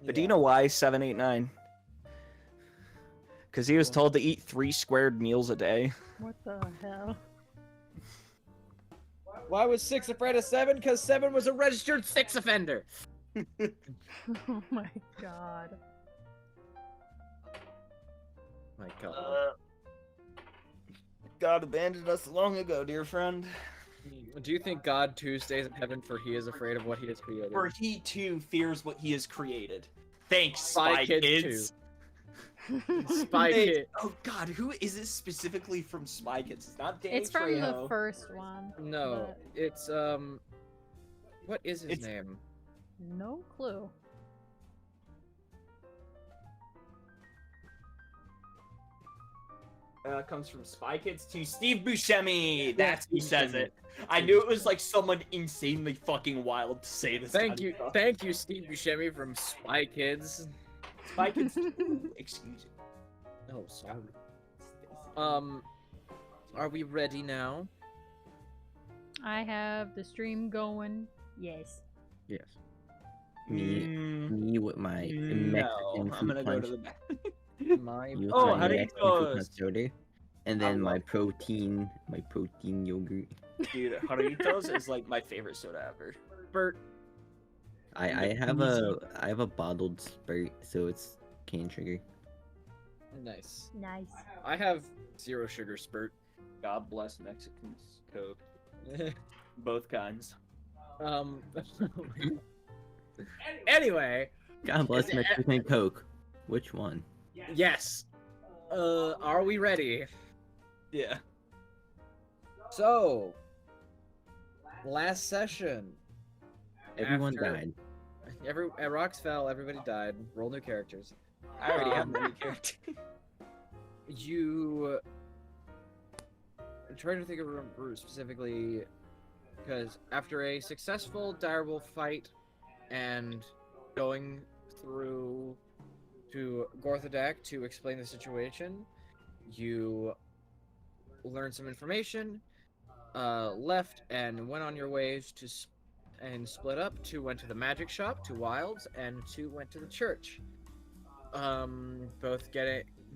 But do you know why 789? Because he was told to eat 3 squared meals a day. What the hell? Why was 6 afraid of 7? Because 7 was a registered 6 offender. Oh my god. My god. God abandoned us long ago, dear friend. Do you think God too stays in heaven for he is afraid of what he has created? For he too fears what he has created. Thanks, Spy Spy Kids Kids. Spy Kid. Oh god, who is it specifically from Spy Kids? It's not Danny It's from Trejo. the first one. No, but it's what is his name? no clue. Comes from Spy Kids to Steve Buscemi. That's who says it. I knew it was like someone insanely fucking wild to say this. Thank you, Steve Buscemi from Spy Kids. Spy Kids. Excuse me. Oh, sorry. Are we ready now? I have the stream going. Yes. Yes. Me with my Mexican No, I'm fruit gonna go punch. to the back. My You with Oh, my how do you Mexican fruit toast? punch soda, and then my love- protein yogurt. Dude, Jarritos is like my favorite soda ever. Bert. I have a bottled Sprite, so it's cane sugar. Nice. Nice. I have 0 sugar spurt. God bless Mexicans. Coke. Both kinds. Anyway, God bless Mexican Coke. Which one? yes. Are we ready? Yeah. So, last session. Everyone after- died. At Rocks fell, everybody died. Roll new characters. I already have many characters. You. I'm trying to think of a specifically, because after a successful direwolf fight and going through to Gorthadak to explain the situation, you learned some information, left and went on your ways to and split up. 2 went to the magic shop, to Wilds, and 2 went to the church. Both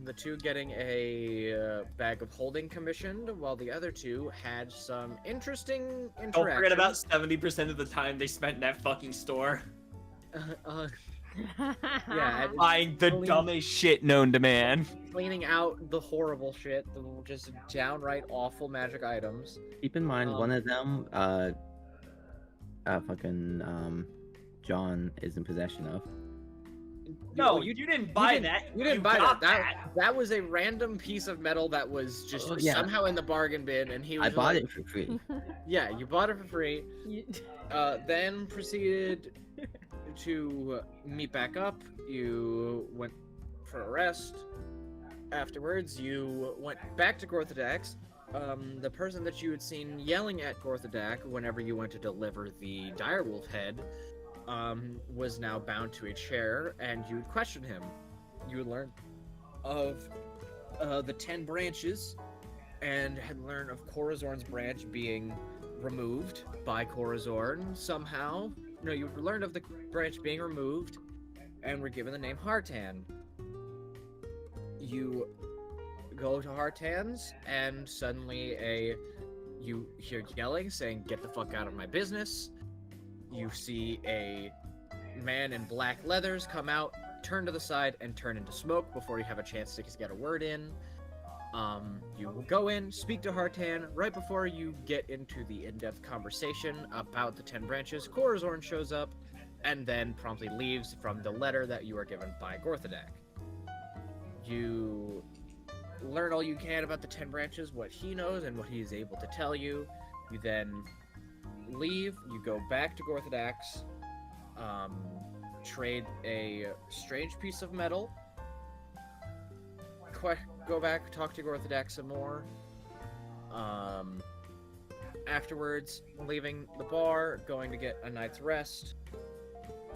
the 2 getting a bag of holding commissioned, while the other 2 had some interesting interactions. Don't forget about 70% of the time they spent in that fucking store. Yeah, Buying the Clean- dumbest shit known to man. cleaning out the horrible shit, the just downright awful magic items. Keep in mind, one of them, John is in possession of. No, you didn't buy that. You didn't buy got that. That was a random piece of metal that was just Yeah. somehow in the bargain bin, and he was I bought like, it for free. Yeah, you bought it for free. You- Then proceeded to meet back up. You went for a rest. Afterwards, you went back to Gorthadak. The person that you had seen yelling at Gorthadak whenever you went to deliver the direwolf head was now bound to a chair, and you would question him. You would learn of the 10 branches, and had learned of Corazorn's branch being removed by Corazorn somehow. No, you learned of the branch being removed, and were given the name Hartan. You go to Hartan's, and suddenly you hear yelling saying, "Get the fuck out of my business." You see a man in black leathers come out, turn to the side, and turn into smoke before you have a chance to get a word in. You go in, speak to Hartan. Right before you get into the in-depth conversation about the 10 branches, Corazorn shows up, and then promptly leaves from the letter that you are given by Gorthadak. You learn all you can about the 10 branches, what he knows, and what he is able to tell you. You then leave, you go back to Gorthadak's, trade a strange piece of metal, go back, talk to Gorthadak some more. Afterwards, leaving the bar, going to get a night's rest,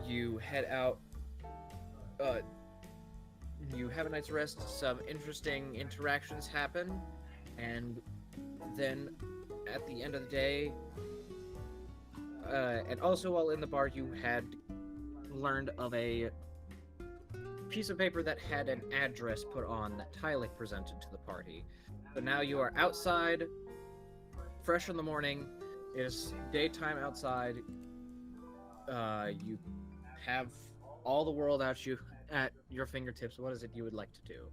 you head out, you have a night's rest, some interesting interactions happen, and then at the end of the day, and also while in the bar, you had learned of a piece of paper that had an address put on that Tylik presented to the party. So now you are outside, fresh in the morning. It is daytime outside. You have all the world at your fingertips. What is it you would like to do?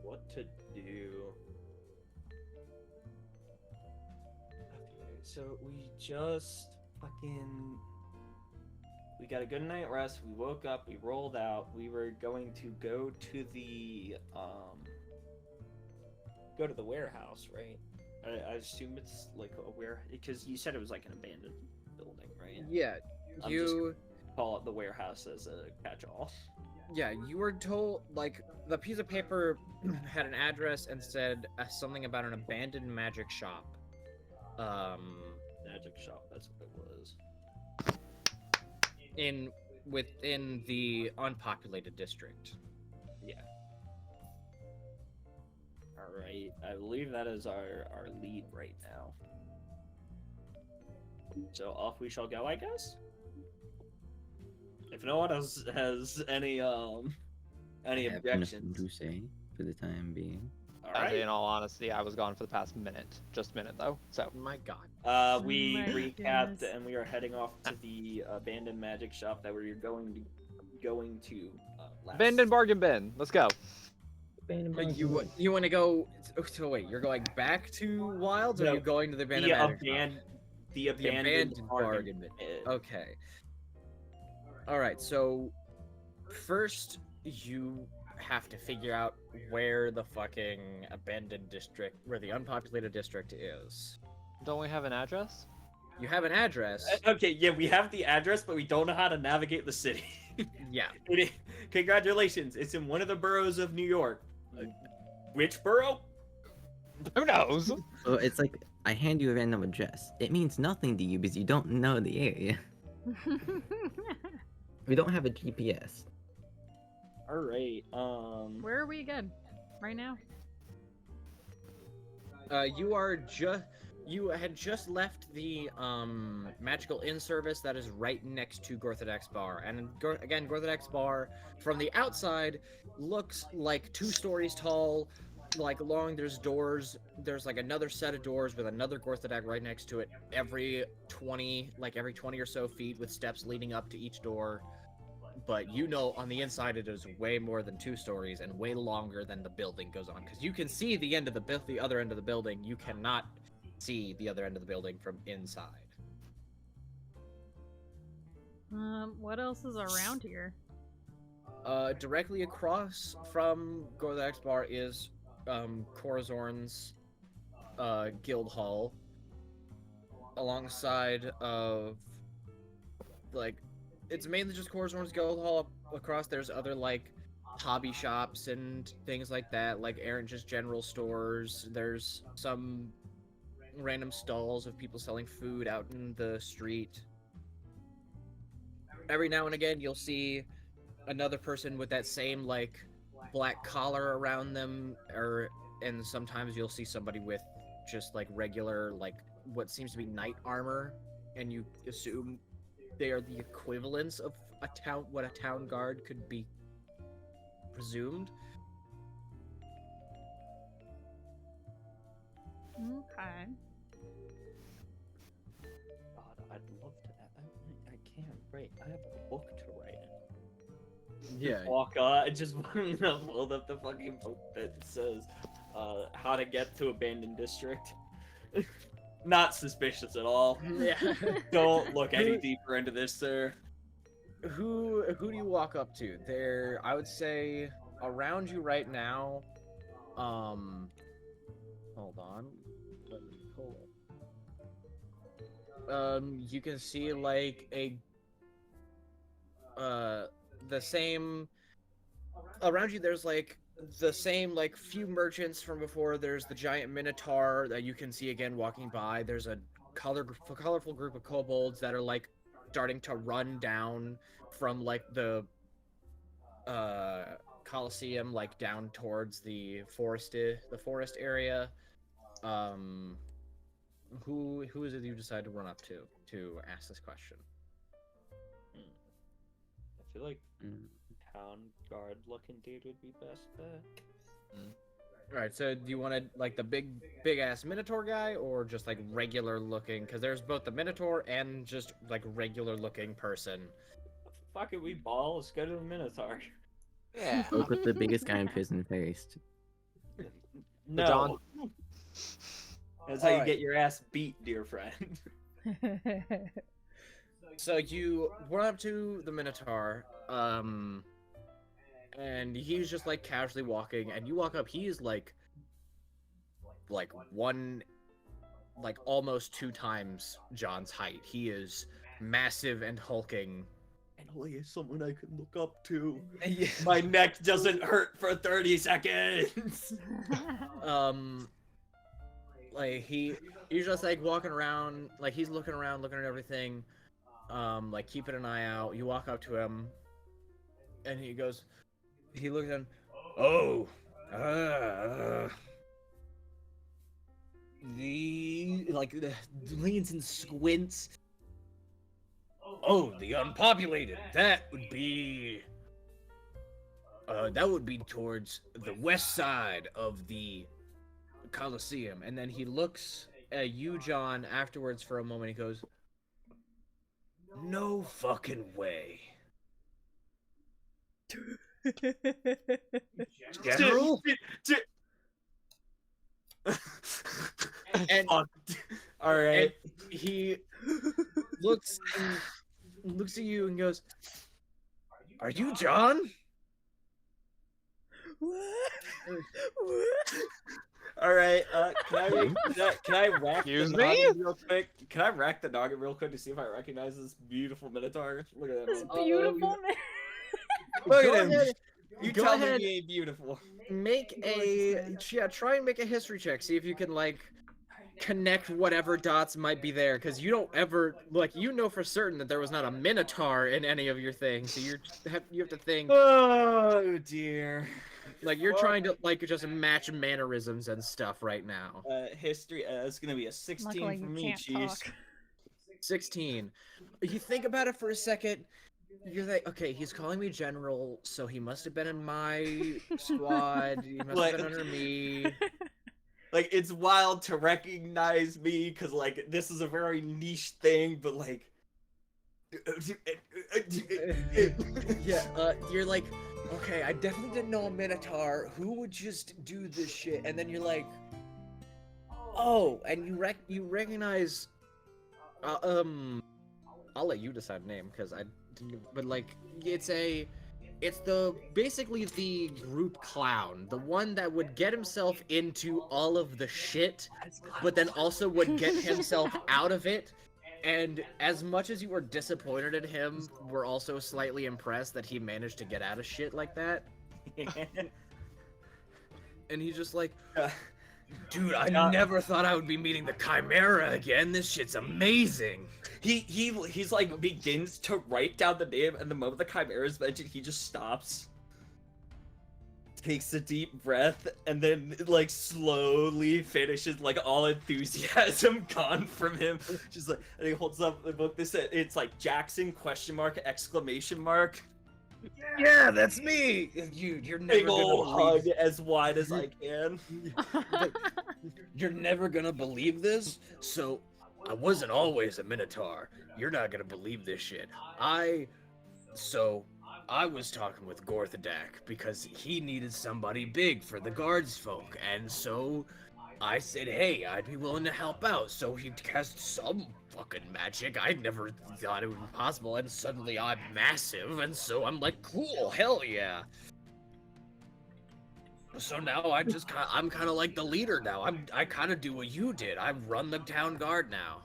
What to do? Okay, so we just we got a good night rest. We woke up. We rolled out. We were going to go to the warehouse, right? I assume it's like a because you said it was like an abandoned building, right? Yeah, you call it the warehouse as a catch-all. Yeah, you were told, like, the piece of paper had an address and said something about an abandoned magic shop. Magic shop, that's what it was. Within the unpopulated district. Yeah. Alright, I believe that is our lead right now. So off we shall go, I guess? If no one else has any objections. To say for the time being. Alright. In all honesty, I was gone for the past minute. Just a minute, though, so. My god. We my recapped goodness. and we are heading off to the abandoned magic shop that we were going to last. Abandoned bargain bin. Let's go. You want to go? So wait, you're going back to Wilds, or No, are you going to the abandoned magic shop? The abandoned bargain bin. Okay. All right. So first, you have to figure out where the fucking abandoned district, where the unpopulated district is. Don't we have an address? You have an address. Okay, yeah, we have the address, but we don't know how to navigate the city. Yeah. Congratulations, it's in one of the boroughs of New York. Which borough? Who knows? So it's like I hand you a random address. It means nothing to you because you don't know the area. We don't have a GPS. All right. Where are we again? Right now? You had just left the magical inn service that is right next to Gorthodex Bar, and again, Gorthodex Bar from the outside looks like 2 stories tall. Like along there's doors. There's like another set of doors with another Gorthodex right next to it. Every 20 or so feet with steps leading up to each door. But you know, on the inside it is way more than 2 stories and way longer than the building goes on, because you can see the other end of the building. You cannot see the other end of the building from inside. What else is around here? Directly across from Gorthodex Bar is Corazorn's guild hall, alongside of like. It's mainly just Corazorn's Guild Hall. Across there's other like hobby shops and things like that, like just general stores. There's some random stalls of people selling food out in the street. Every now and again you'll see another person with that same like black collar around them, and sometimes you'll see somebody with just like regular like what seems to be knight armor, and you assume they are the equivalents of what a town guard could be presumed. Okay. God, I'd love to. I can't write. I have a book to write. Yeah. Walk just hold up the fucking book that says how to get to abandoned district. Not suspicious at all. Yeah. Don't look any deeper into this, sir. Who do you walk up to? There, I would say around you right now. Hold on. Let me pull it. You can see like the same around you. There's like the same like few merchants from before. There's the giant minotaur that you can see again walking by. There's a colorful group of kobolds that are like starting to run down from like the Colosseum, like down towards the forest area. who is it you decide to run up to ask this question? I feel like town guard looking dude would be best bet. All right, so do you want to like the big ass Minotaur guy, or just like regular looking? Because there's both the Minotaur and just like regular looking person. Fuck it, we ball. Let's go to the Minotaur. Yeah. Look with the biggest guy in prison first. No. John. That's how you Alright. get your ass beat, dear friend. So you run up to the Minotaur, and he's just like casually walking, and you walk up. He is like almost 2 times John's height. He is massive and hulking. And he is someone I can look up to. Yeah. My neck doesn't hurt for 30 seconds. Like he's just like walking around, like he's looking around, looking at everything, like keeping an eye out. You walk up to him, and he looks at him. Oh, leans and squints. Oh, the unpopulated. That would be towards the west side of the Colosseum. And then he looks at you, John, afterwards for a moment. He goes, "No fucking way." General? And All right. he looks at you and goes, "Are you John?" All right. Can I rack Excuse the me? noggin real quick? Can I rack the noggin real quick to see if I recognize this beautiful Minotaur? Look at This that. beautiful man. Look Go at him. ahead. You Go tell ahead. me he ain't beautiful. Try and make a history check. See if you can like connect whatever dots might be there, because you don't ever for certain that there was not a Minotaur in any of your things. So you have to think Oh dear. like you're trying to like just match mannerisms and stuff right now. History. It's gonna be a 16 Luckily for you me, can't Chiefs. talk. 16. You think about it for a second. You're like, okay, he's calling me general, so he must have been in my squad. He must have been under me. Like, it's wild to recognize me because like this is a very niche thing, but like. You're like, okay, I definitely didn't know a Minotaur. Who would just do this shit? And then you're like, oh, and you recognize, I'll let you decide the name because I didn't, but like, it's basically the group clown, the one that would get himself into all of the shit, but then also would get himself out of it. And as much as you were disappointed at him, we're also slightly impressed that he managed to get out of shit like that. And he's just like, dude, I never thought I would be meeting the Chimera again. This shit's amazing. He's like begins to write down the name, and the moment the Chimera is mentioned, he just stops, takes a deep breath, and then like slowly finishes, like all enthusiasm gone from him. Just like, and he holds up the book. It's like Jackson ? Yeah, that's me. You're never Big old hug as wide as I can. You're never gonna believe this. So, I wasn't always a Minotaur. You're not gonna believe this shit. I was talking with Gorthadak because he needed somebody big for the guards folk, and so I said, hey, I'd be willing to help out. So he cast some fucking magic. I never thought it would be possible, and suddenly I'm massive, and so I'm like, cool, hell yeah. So now I'm kind of like the leader now. I kind of do what you did. I run the town guard now.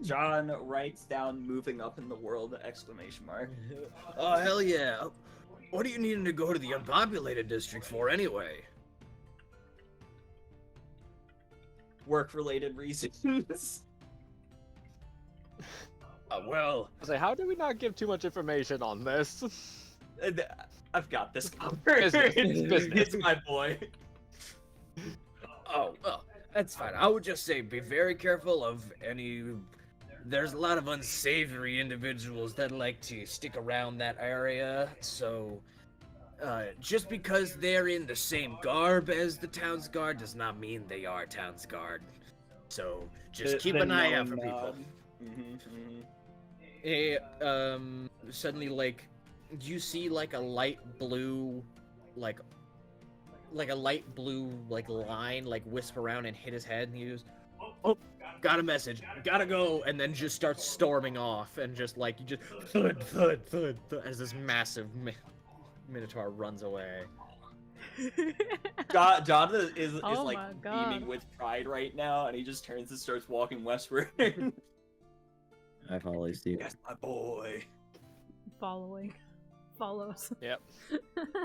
John writes down "moving up in the world!" ! Oh, hell yeah. What are you needing to go to the unpopulated district for anyway? Work-related reasons. Well, I was like, how do we not give too much information on this? I've got this covered. Business, business. It's my boy. Oh, well, that's fine. I would just say be very careful of any. There's a lot of unsavory individuals that like to stick around that area, so just because they're in the same garb as the town's guard does not mean they are town's guard. So just keep an eye out for people. Suddenly, like, you see like a light blue, like a light blue like line like wisp around and hit his head, and he goes, "Oh, got a message, gotta go," and then just starts storming off, and just like you just thud thud thud, thud as this massive minotaur runs away. Jonathan is Oh like my God. beaming with pride right now, and he just turns and starts walking westward. I follow you. That's my boy. Following. Follows. Yep.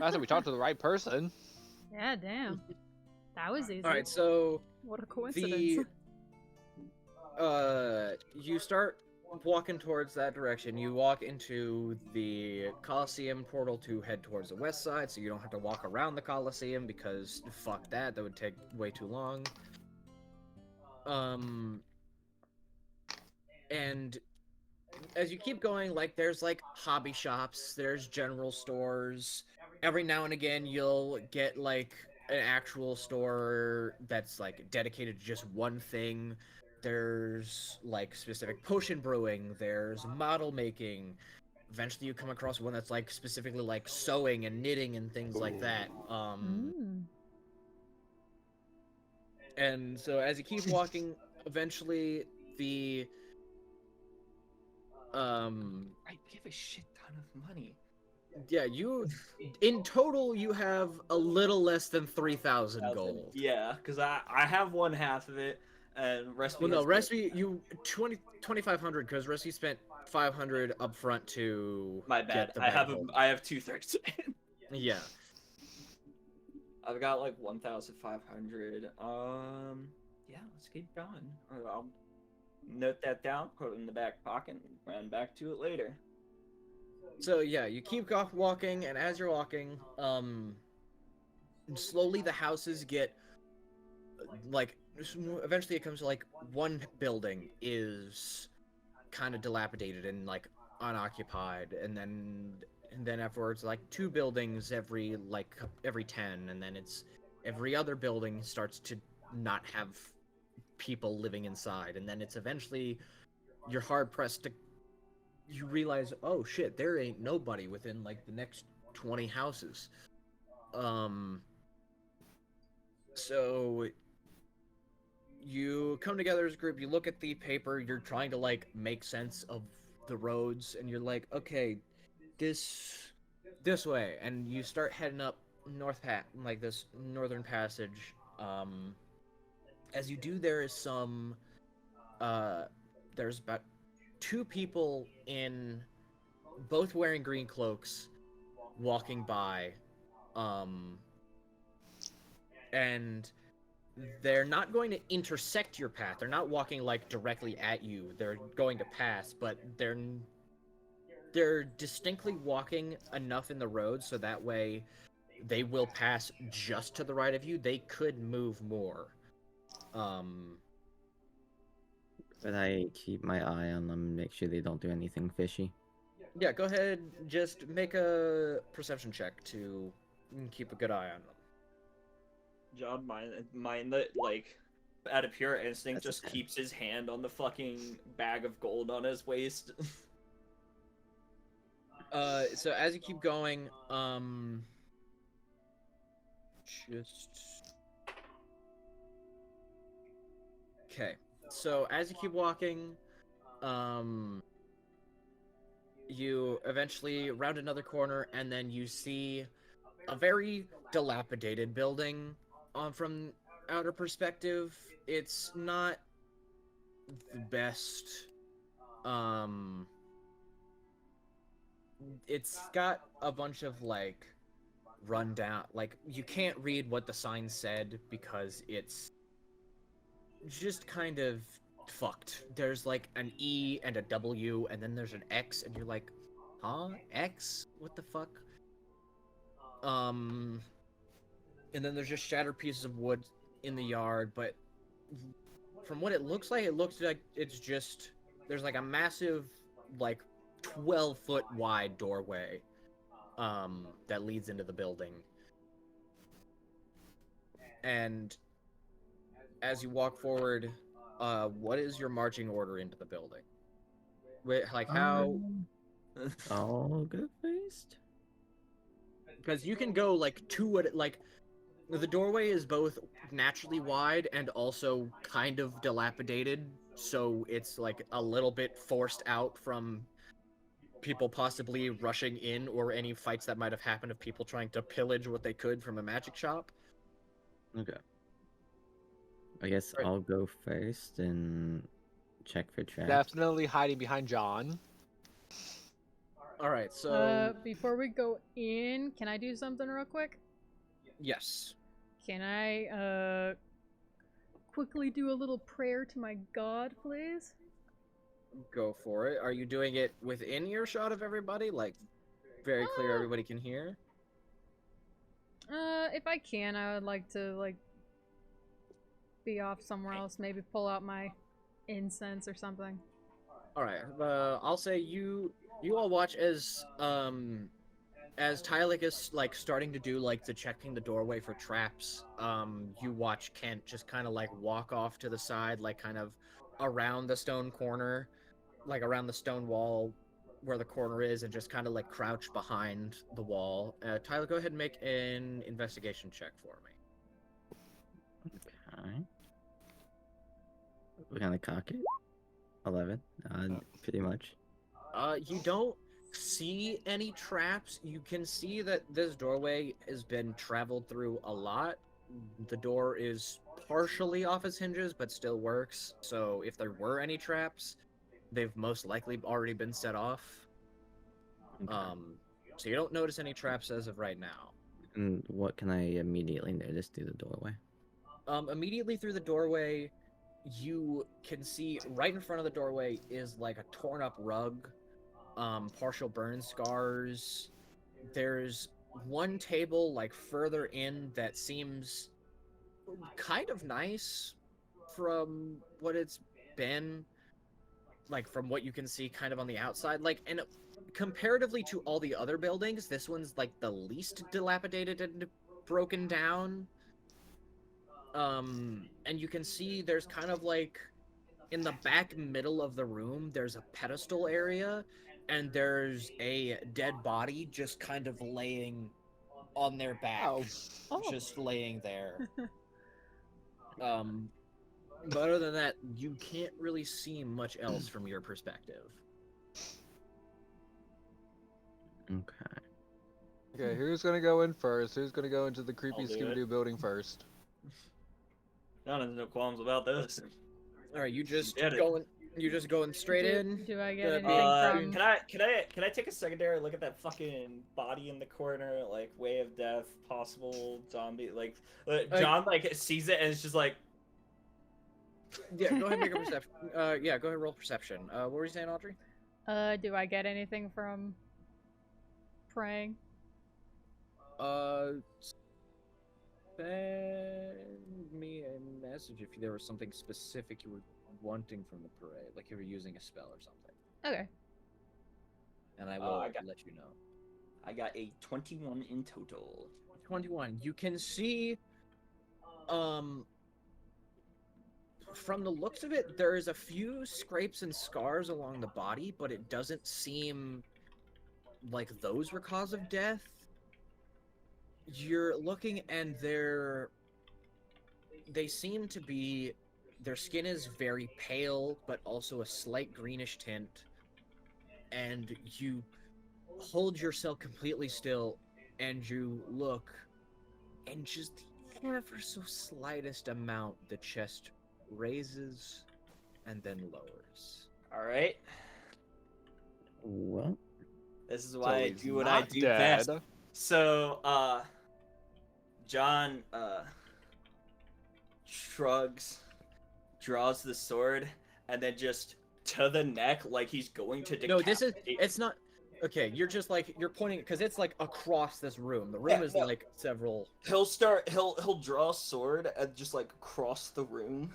I said we talked to the right person. Yeah, damn. That was easy. All right, so What a coincidence. you start walking towards that direction. You walk into the Coliseum portal to head towards the west side, so you don't have to walk around the Coliseum because fuck that would take way too long. And as you keep going, like, there's like hobby shops, there's general stores. Every now and again you'll get like an actual store that's like dedicated to just one thing. There's like specific potion brewing, there's model making. Eventually you come across one that's like specifically like sewing and knitting and things like that. And so as you keep walking, eventually the I give a shit ton of money. yeah, you in total you have a little less than 3,000 gold. Yeah, because I have one half of it, and Recipe. Well, no, Recipe, you 2,500 because Recipe spent 500 up front to. My bad. Get the I have gold. I have 2/3. Yeah. I've got like 1,500. Yeah, let's keep going. I'll note that down, put it in the back pocket, and run back to it later. So yeah, you keep walking, and as you're walking, slowly the houses get like. Eventually, it comes to like one building is kind of dilapidated and like unoccupied, and then afterwards, like 2 buildings every 10, and then it's every other building starts to not have people living inside, and then it's eventually you're hard pressed to. You realize, oh shit, there ain't nobody within like the next 20 houses. So you come together as a group, you look at the paper, you're trying to like make sense of the roads, and you're like, okay, this way, and you start heading up like this northern passage. As you do, there is some there's about 2 people in both wearing green cloaks walking by, and they're not going to intersect your path. They're not walking like directly at you. They're going to pass, but they're distinctly walking enough in the road so that way they will pass just to the right of you. They could move more. But I keep my eye on them, make sure they don't do anything fishy. Yeah, go ahead. Just make a perception check to keep a good eye on them. John, mine that like, out of pure instinct, That's a just 10. keeps his hand on the fucking bag of gold on his waist. So as you keep going, okay. So as you keep walking, you eventually round another corner, and then you see a very dilapidated building. From outer perspective, it's not the best. It's got a bunch of like rundown, like you can't read what the sign said because it's just kind of fucked. There's like an E and a W, and then there's an X, and you're like, huh? X? What the fuck? And then there's just shattered pieces of wood in the yard, but from what it looks like it's just there's like a massive like 12-foot wide doorway that leads into the building. And as you walk forward, what is your marching order into the building? Like how? I'll go first. Because you can go like the doorway is both naturally wide and also kind of dilapidated, so it's like a little bit forced out from people possibly rushing in or any fights that might have happened of people trying to pillage what they could from a magic shop. Okay. I guess Right. I'll go first and check for traps. Definitely hiding behind John. All right, so Before we go in, can I do something real quick? yes. Can I quickly do a little prayer to my god, please? Go for it. Are you doing it within earshot of everybody? Like, very clear everybody can hear? If I can, I would like to, like, be off somewhere else. Maybe pull out my incense or something. Alright, I'll say you all watch as Tylik is, like, starting to do, like, the checking the doorway for traps. You watch Kent just kind of, like, walk off to the side, like, kind of around the stone corner, like, around the stone wall where the corner is, and just kind of, like, crouch behind the wall. Tyler, go ahead and make an investigation check for me. Okay. We're gonna cock it. 11. Pretty much. You don't see any traps. You can see that this doorway has been traveled through a lot. The door is partially off its hinges, but still works. So if there were any traps, they've most likely already been set off. Okay. So you don't notice any traps as of right now. And what can I immediately notice through the doorway? Immediately through the doorway, you can see right in front of the doorway is like a torn up rug, partial burn scars. There's one table like further in that seems kind of nice from what it's been, like from what you can see kind of on the outside. Like, and comparatively to all the other buildings, this one's like the least dilapidated and broken down. And you can see there's kind of like in the back middle of the room, there's a pedestal area, and there's a dead body just kind of laying on their back, just laying there. But other than that, you can't really see much else from your perspective. Okay. Okay, who's gonna go in first? Who's gonna go into the creepy I'll do Scooby-Doo building first? John has no qualms about this. All right, you just Get it. going straight in. Do I get The- anything from... Can I take a secondary look at that fucking body in the corner, like way of death, possible zombie, like John like sees it and it's just like. Yeah, go ahead and make a perception. Yeah, go ahead and roll perception. What were you saying, Audrey? Do I get anything from praying? Send me a message if there was something specific you were wanting from the parade, like you were using a spell or something. Okay. And I will I got- let you know. I got a 21 in total. 21. You can see, from the looks of it, there is a few scrapes and scars along the body, but it doesn't seem like those were cause of death. You're looking and they seem to be, their skin is very pale, but also a slight greenish tint. And you hold yourself completely still and you look, and just the ever so slightest amount, the chest raises and then lowers. All right. What? This is why I he's do what I not do dead. best. So, John, shrugs, draws the sword, and then just to the neck, like he's going to decapitate. No, it's not. Okay, you're just like you're pointing because it's like across this room. The room Yeah, is no. like several. He'll draw a sword and just like cross the room.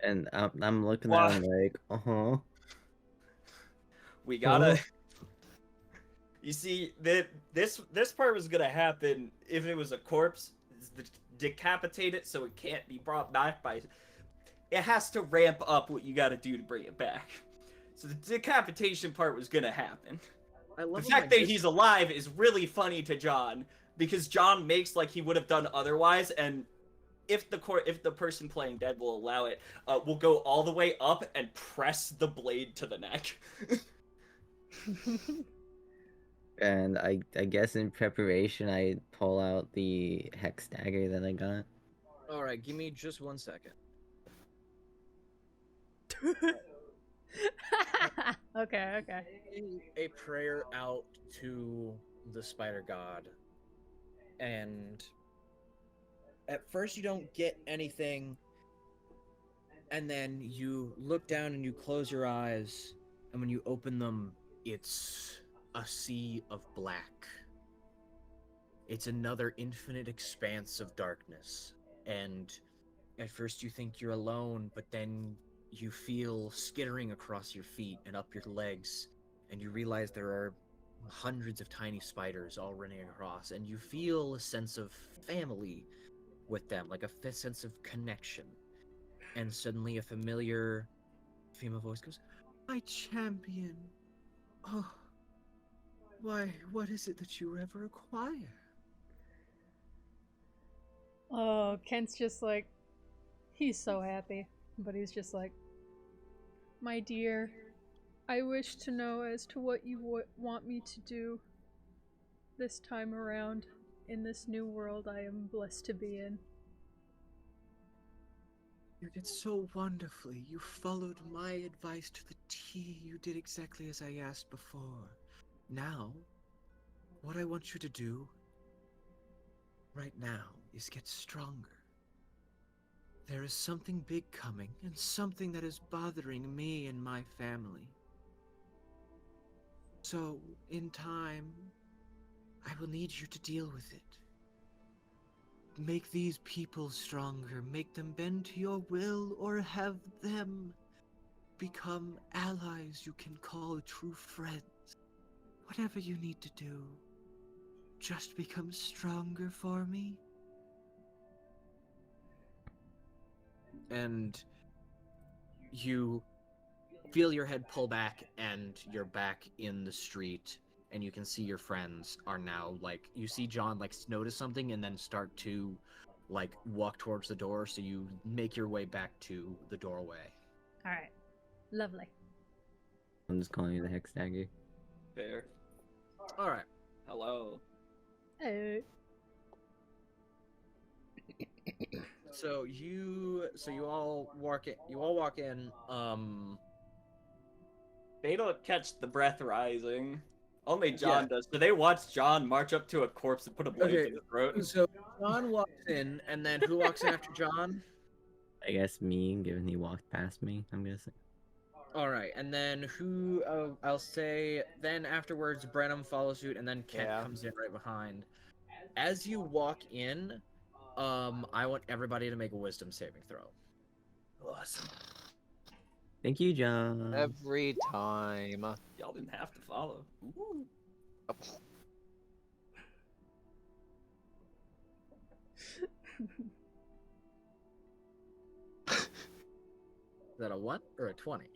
And I'm looking Why? at him like, uh-huh. We gotta. Huh? You see that this part was gonna happen if it was a corpse. Decapitate it so it can't be brought back by. It has to ramp up what you gotta do to bring it back. So the decapitation part was gonna happen. I The love fact that he's alive is really funny to John because John makes like he would have done otherwise, and if the person playing dead will allow it, we'll go all the way up and press the blade to the neck. And I guess in preparation, I pull out the hex dagger that I got. All right, give me just 1 second. Okay. A prayer out to the spider god, and at first you don't get anything, and then you look down and you close your eyes, and when you open them, it's a sea of black. It's another infinite expanse of darkness, and at first you think you're alone, but then you feel skittering across your feet and up your legs, and you realize there are hundreds of tiny spiders all running across, and you feel a sense of family with them, like a sense of connection. And suddenly a familiar female voice goes, "My champion. Oh, why, what is it that you ever acquire?" Oh, Kent's just like, he's so happy, but he's just like, my dear, I wish to know as to what you want me to do this time around in this new world I am blessed to be in. You did so wonderfully. You followed my advice to the T. You did exactly as I asked before. Now, what I want you to do right now is get stronger. There is something big coming, and something that is bothering me and my family. So, in time, I will need you to deal with it. Make these people stronger, make them bend to your will, or have them become allies you can call true friends. Whatever you need to do, just become stronger for me. And you feel your head pull back, and you're back in the street, and you can see your friends are now, like, you see John, like, notice something and then start to, like, walk towards the door, so you make your way back to the doorway. Alright. Lovely. I'm just calling you the hex dagger. Fair. Alright. Hello. Hey. So you all walk in, They don't catch the breath rising. Only John Yeah. does. So they watch John march up to a corpse and put a blade Okay, in his throat. so John walks in, and then who walks in after John? I guess me, given he walked past me, I'm guessing. Alright, and then who, I'll say, then afterwards, Brenham follows suit, and then Kent Yeah. comes in right behind. As you walk in, I want everybody to make a wisdom saving throw. Awesome. Thank you, John. Every time. Y'all didn't have to follow. Ooh. Is that a 1 or a 20?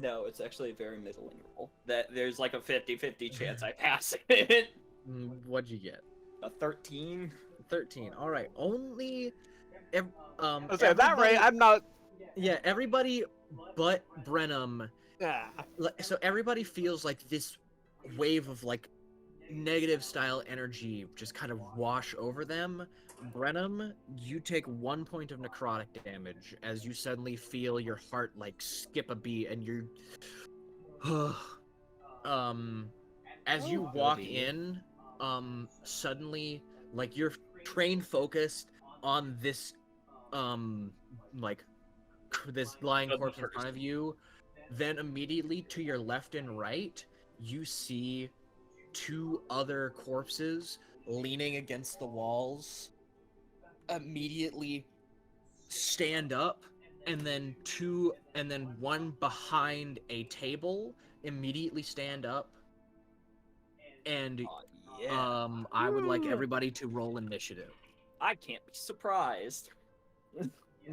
No, it's actually a very middling roll. That there's like a 50-50 chance I pass it. What'd you get? A 13. 13. All right. Only. Is that right? I'm not. Yeah, everybody but Brenham. Ah. So everybody feels like this wave of like negative style energy just kind of wash over them. Brenham, you take 1 point of necrotic damage as you suddenly feel your heart like skip a beat, and you're as you walk in, suddenly like you're trained focused on this like this lying corpse in front of you, then immediately to your left and right you see two other corpses leaning against the walls immediately stand up, and then one behind a table immediately stand up, and Yeah. I would like everybody to roll initiative. I can't be surprised. I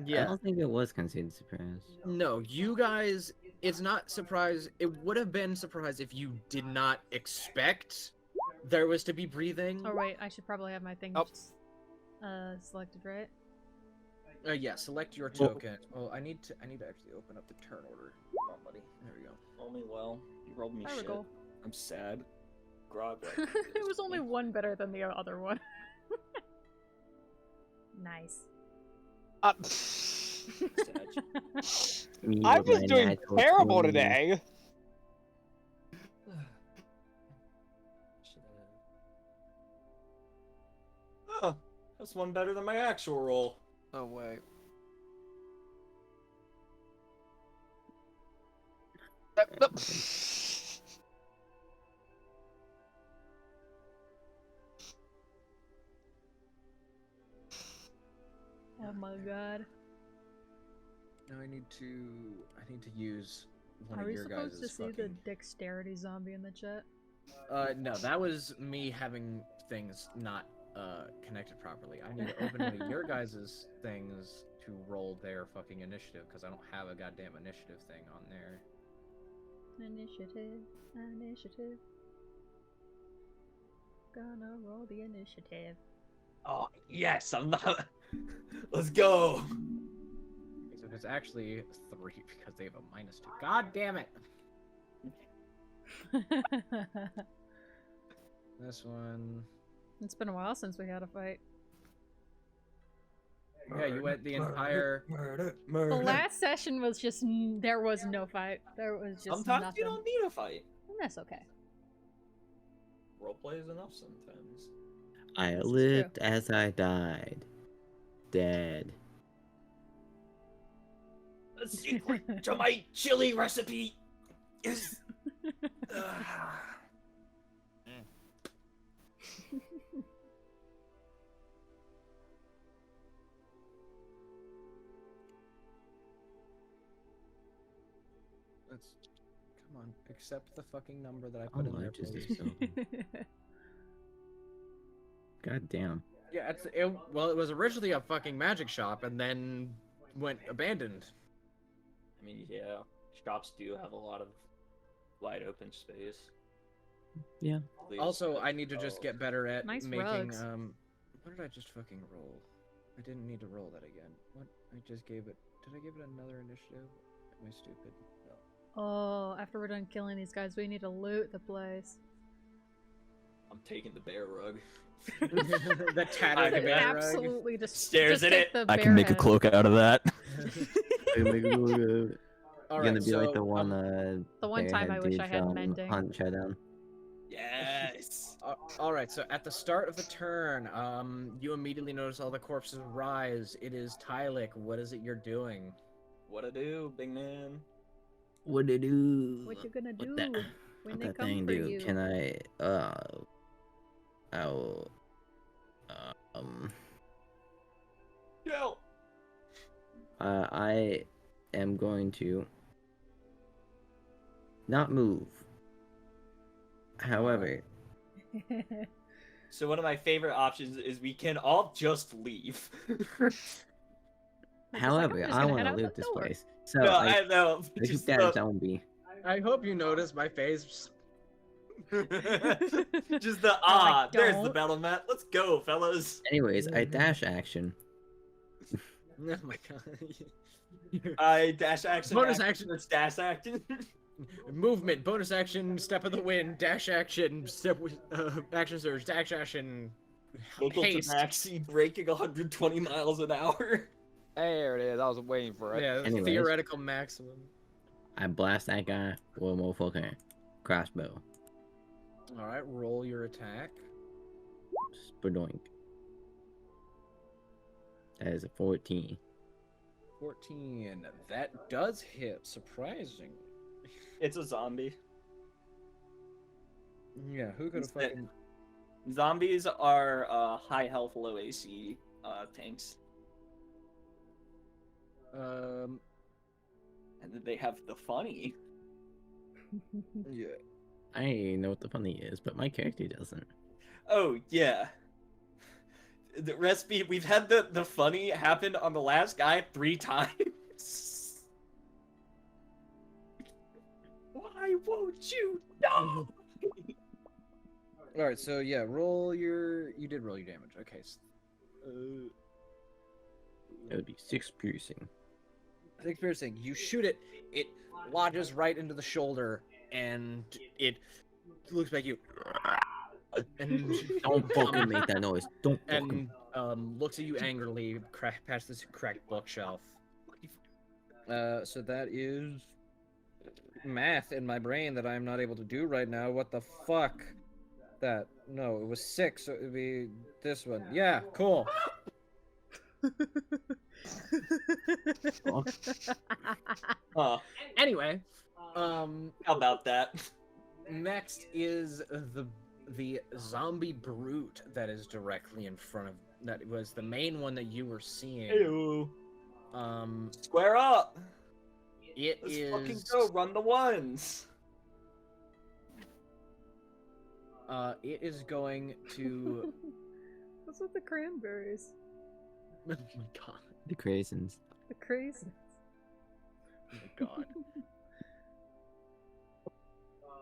Yeah. don't think it was considered surprise. No, you guys, it's not surprise. It would have been surprise if you did not expect there was to be breathing. Oh wait, I should probably have my thing Oh. selected, right? Yeah, select your Well- token. Oh, I need to actually open up the turn order. Come on, buddy. There we go. Only well, you rolled me There we shit. go. I'm sad. Grog. It was only one better than the other one. Nice. Me I'm with my just doing natural terrible 20. today. Oh, that's one better than my actual roll. Oh wait. Oh my god. Now I need to use one Are of we your supposed guys' to see the dexterity zombie in the chat? No, that was me having things not connected properly. I need to open one of your guys' things to roll their fucking initiative because I don't have a goddamn initiative thing on there. Initiative. Initiative. Gonna roll the initiative. Oh yes, I'm not. Let's go. So it's actually 3 because they have a -2. God damn it! This one. It's been a while since we had a fight. Yeah, you went the entire. The last session was just there was no fight. There was just Sometimes nothing. you don't need a fight. And that's okay. Roleplay is enough sometimes. I This is lived as I died. Dead. The secret to my chili recipe is. Let's. Come on, accept the fucking number that I How put in there, large is please. this building? God damn. Yeah, well, it was originally a fucking magic shop and then went abandoned. I mean, yeah, shops do have a lot of wide open space. Yeah. At least- Also, I need to just get better at Nice making. rugs. What did I just fucking roll? I didn't need to roll that again. What? I just gave it. Did I give it another initiative? Am I stupid? No. Oh, after we're done killing these guys, we need to loot the place. I'm taking the bear rug. The tattered I bear rug. Absolutely just Stares just at take it. the I bear can make a head. cloak out of that. You're All gonna right, be like so, the one The one time I wish I had mending. Hunt Showdown. Yes. all right, so at the start of the turn, you immediately notice all the corpses rise. It is Tylik. What is it you're doing? What to do, big man? What to do? What you gonna do What that, when what they that come thing for do? you? Can I I'll Yo. I am going to not move. However, So one of my favorite options is we can all just leave. They're just like, however, "I'm just I gonna want head to out the loot this door." place. So No, I I know. shoot Just that zombie. I hope you notice my face. just the I there's the don't. battle mat. Let's go, fellas. Anyways, I dash action. Oh my god. I dash action. Bonus action. It's dash action. Movement, bonus action, step of the wind, dash action, step with action surge, dash action, Local to haste. maxi breaking 120 miles an hour. There it is. I was waiting for it. Yeah, that's Anyways. theoretical maximum. I blast that guy with a motherfucking crossbow. All right, roll your attack. Spadoink. That is a 14. 14. That does hit, surprising. It's a zombie. Yeah, who could have Instead- fucking... Zombies are high health, low AC tanks, Um, and then they have the funny. yeah. I know what the funny is, but my character doesn't. Oh yeah. The recipe, we've had the funny happen on the last guy 3 times. Why won't you? No. All right, so yeah, you did roll your damage. Okay. It would be 6 piercing. 6 piercing. You shoot it. It lodges right into the shoulder, and it looks back at you. And Don't fucking make that noise. Don't fucking. and looks at you angrily past this cracked bookshelf. So that is math in my brain that I'm not able to do right now. What the fuck? No, it was 6, so it would be this one. Yeah, cool. Huh. Anyway, How about that? next is the zombie brute that is directly in front of, that was the main one that you were seeing. Ew. Square up. It Let's is fucking go. Run the ones. It is going to What's with the cranberries? oh my god. The craisins. The crazy. Oh my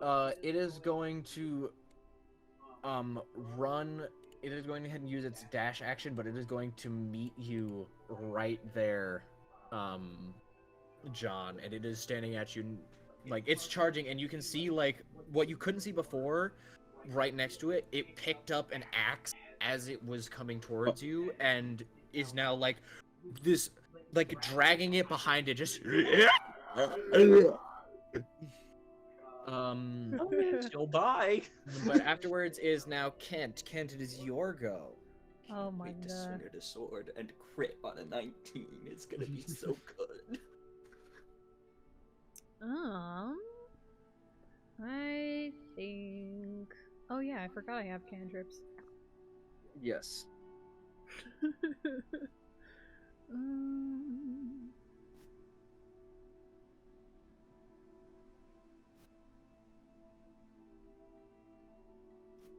god. It is going to run. It is going to ahead and use its dash action, but it is going to meet you right there, John, and it is standing at you, like it's charging, and you can see like what you couldn't see before. Right next to it, it picked up an axe as it was coming towards you, and is now like this, like dragging it behind it, just You'll die. But afterwards is now Kent. Kent, it is your go. Oh my Need to god. swing at a sword and crit on a 19. It's gonna be so good. I think. Oh yeah, I forgot I have cantrips. Yes. um,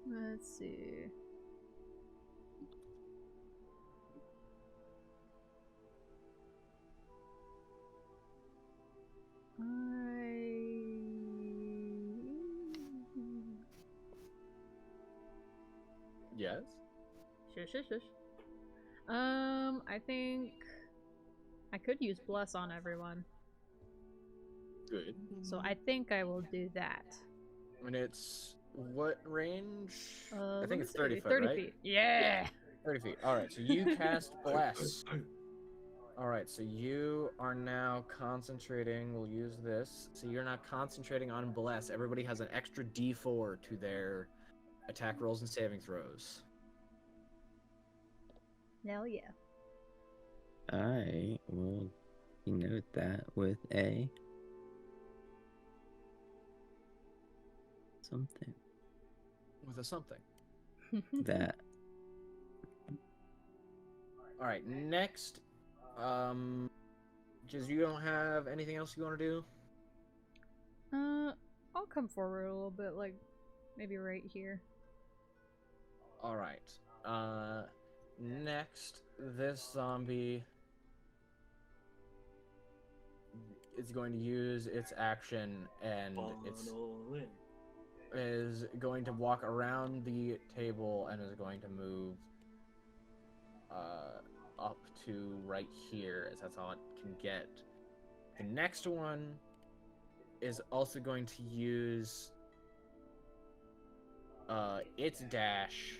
let's see. Yes. Shush. I think I could use bless on everyone, Good. so I think I will do that. And it's what range? I Let think me it's 30 see, foot, 30 right? feet. Yeah. 30 feet. All right. So you cast bless. All right. So you are now concentrating. We'll use this. So you're not concentrating on bless. Everybody has an extra D4 to their attack rolls and saving throws. Hell yeah. I will denote that with a something With a something. that. All right. Next, just you don't have anything else you want to do? I'll come forward a little bit, like maybe right here. All right. Next, this zombie is going to use its action, and it's is going to walk around the table and is going to move up to right here, as that's all it can get. The next one is also going to use its dash,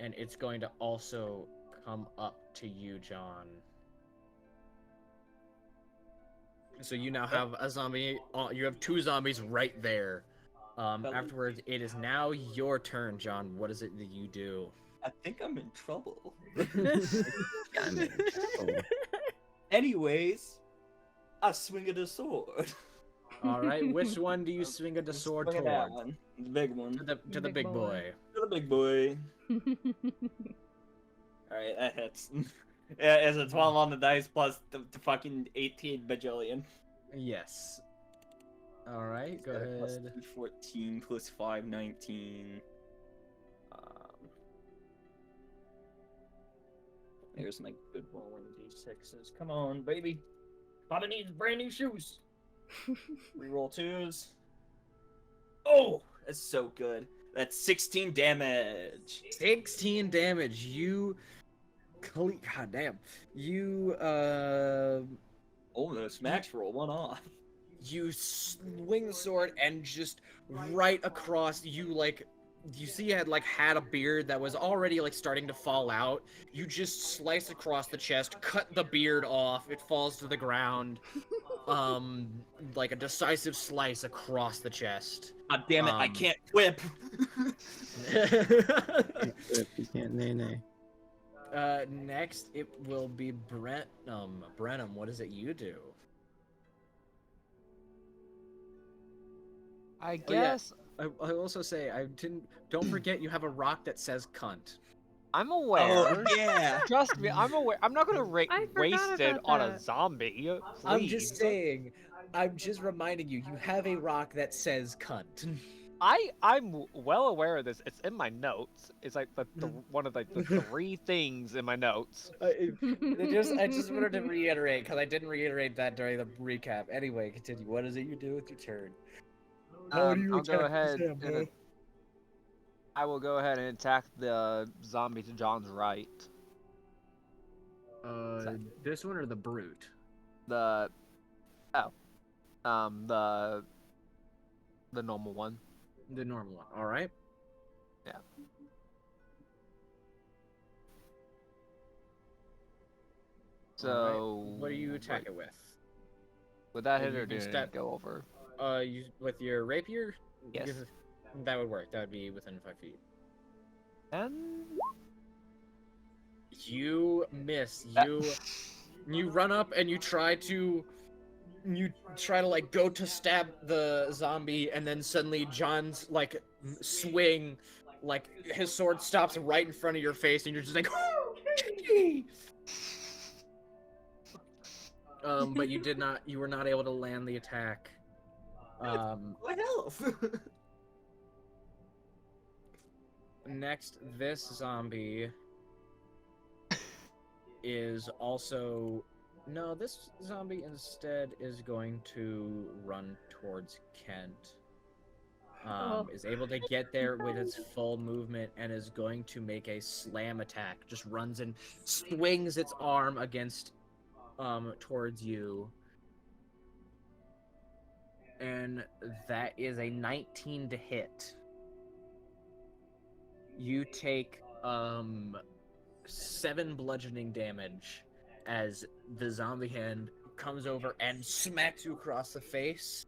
and it's going to also come up to you, John. So you now have a zombie. You have 2 zombies right there. Afterwards, it is now your turn, John. What is it that you do? I think I'm in trouble. I'm in trouble. Anyways, I swing at a sword. All right, which one do you swing a sword Swing it toward? down. The big one. To the big boy. To the big boy. Alright, that hits. Yeah, it's a 12 on the dice plus the fucking 18 bajillion. Yes. All right, go Plus ahead. 14 plus 5, 19. There's my good rolling d6s. Come on, baby. Papa needs brand new shoes. Reroll 2s. Oh, that's so good. That's 16 damage. 16 damage. You. God damn. You Almost max roll, one off. you swing the sword and just right across you, like, you see you had a beard that was already like starting to fall out. You just slice across the chest, cut the beard off, it falls to the ground. Like a decisive slice across the chest. God damn it, I Um, can't whip. You can't nay. Next it will be Brenham, what is it you do? I Oh, yeah. guess I also say don't forget you have a rock that says cunt. I'm aware. Oh, yeah. Trust me, I'm aware. I'm not gonna I forgot waste it about on a that. zombie. I'm just please. saying, I'm just reminding you, you have a rock that says cunt. I'm well aware of this. It's in my notes. It's like the one of like the 3 things in my notes. I just wanted to reiterate, because I didn't reiterate that during the recap. Anyway, continue. What is it you do with your turn? I'll go ahead and I will go ahead and attack the zombie to John's right. This one or the brute? The the normal one. The normal one. All right. Yeah. So All right. What do you attack it with? Would that hit you or can did it step- go over? You with your rapier? Yes. That would work. That would be within 5 feet. And You miss. You run up and you try to like go to stab the zombie, and then suddenly John's like swing, like his sword stops right in front of your face, and you're just like, okay. But you were not able to land the attack. My health. Next, this zombie is also... No, this zombie instead is going to run towards Kent. Is able to get there with its full movement and is going to make a slam attack. Just runs and swings its arm against, towards you. And that is a 19 to hit. You take 7 bludgeoning damage as the zombie hand comes over and smacks you across the face.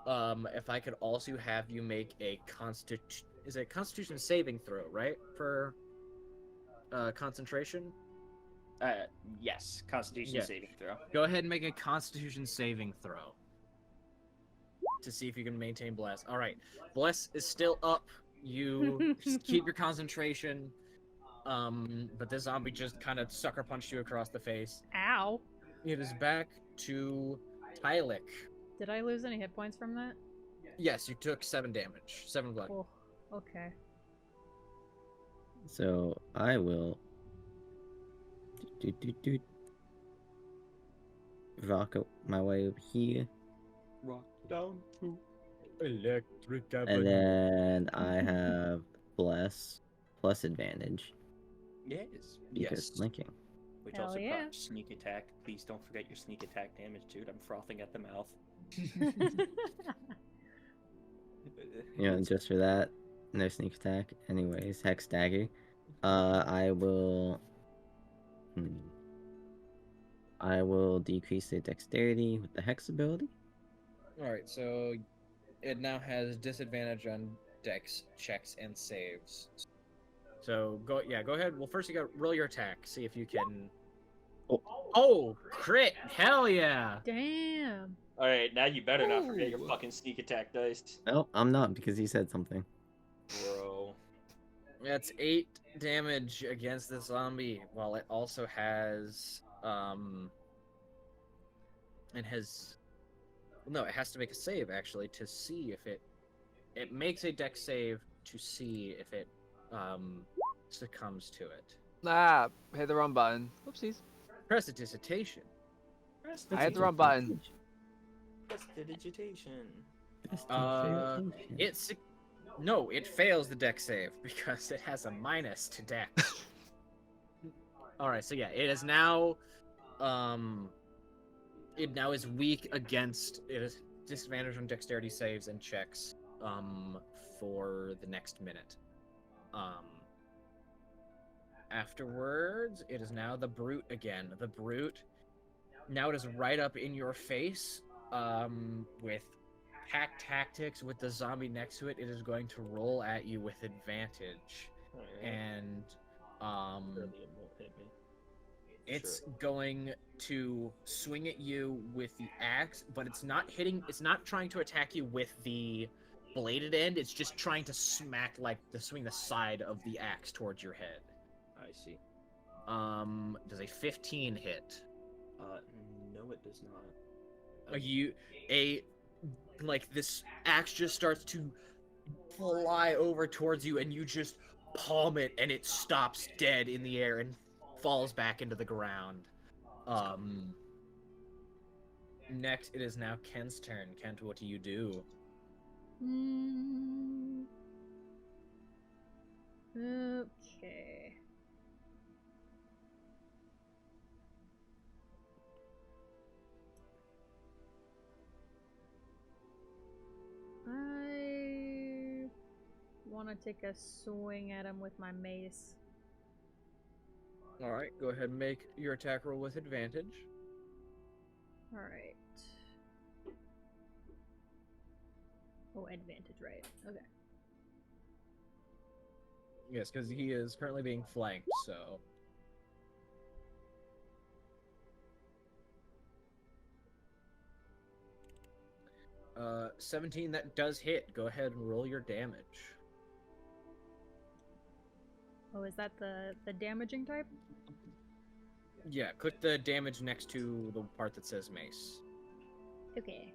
If I could also have you make a Constitution saving throw, right? For concentration? Yes, Constitution Yeah. saving throw. Go ahead and make a Constitution saving throw to see if you can maintain Bless. All right, Bless is still up. You just keep your concentration. But this zombie just kind of sucker punched you across the face. Ow. It is back to Tylik. Did I lose any hit points from that? Yes, you took 7 damage, 7 blood. Oh, okay. So I will rock my way over here, Rock down to Electric and then I have bless plus advantage yes. because linking. Which Hell also yeah. procs sneak attack. Please don't forget your sneak attack damage, dude. I'm frothing at the mouth. You know, just for that, no sneak attack. Anyways, hex dagger. I will decrease the dexterity with the hex ability. Alright, so it now has disadvantage on dex checks and saves. So go ahead. Well, first you got roll your attack. See if you can. Oh, crit! Hell yeah! Damn. All right, now you better not forget your Ooh. fucking sneak attack dice, No, I'm not because he said something. bro. That's 8 damage against the zombie, while it also has it has no, it has to make a save actually to see if it makes a dex save to see if it succumbs to it. Ah, hit the wrong button. Whoopsies. Prestidigitation. I hit the wrong button. Prestidigitation. No, it fails the dex save because it has a minus to dex. Alright, so yeah, it is now it now is weak against it is disadvantage on dexterity saves and checks for the next minute. Afterwards, it is now the brute again. The brute now it is right up in your face with pack tactics with the zombie next to it. It is going to roll at you with advantage. And it's going to swing at you with the axe, but it's not trying to attack you with the bladed end. It's just trying to swing the side of the axe towards your head. I see. Does a 15 hit? No, it does not. This axe just starts to fly over towards you, and you just palm it, and it stops dead in the air and falls back into the ground. Next, it is now Ken's turn. Kent, what do you do? Okay. I want to take a swing at him with my mace. All right, go ahead and make your attack roll with advantage. All right. Oh, advantage, right? Okay. Yes, because he is currently being flanked, so. 17, that does hit. Go ahead and roll your damage. Oh, is that the damaging type? Yeah, click the damage next to the part that says mace. Okay.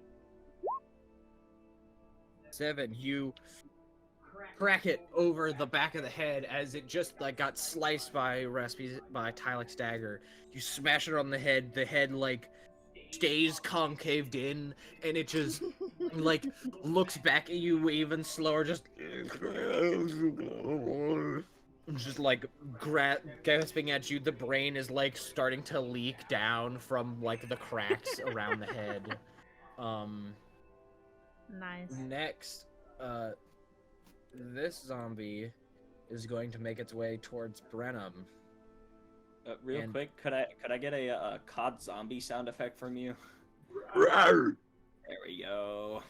7, you crack it over the back of the head as it just got sliced by Tylec's dagger. You smash it on the head stays concaved in, and it just looks back at you even slower, just gasping at you. The brain is starting to leak down from the cracks around the head. Nice. Next, this zombie is going to make its way towards Brenham. Real quick, could I get a COD zombie sound effect from you? There we go.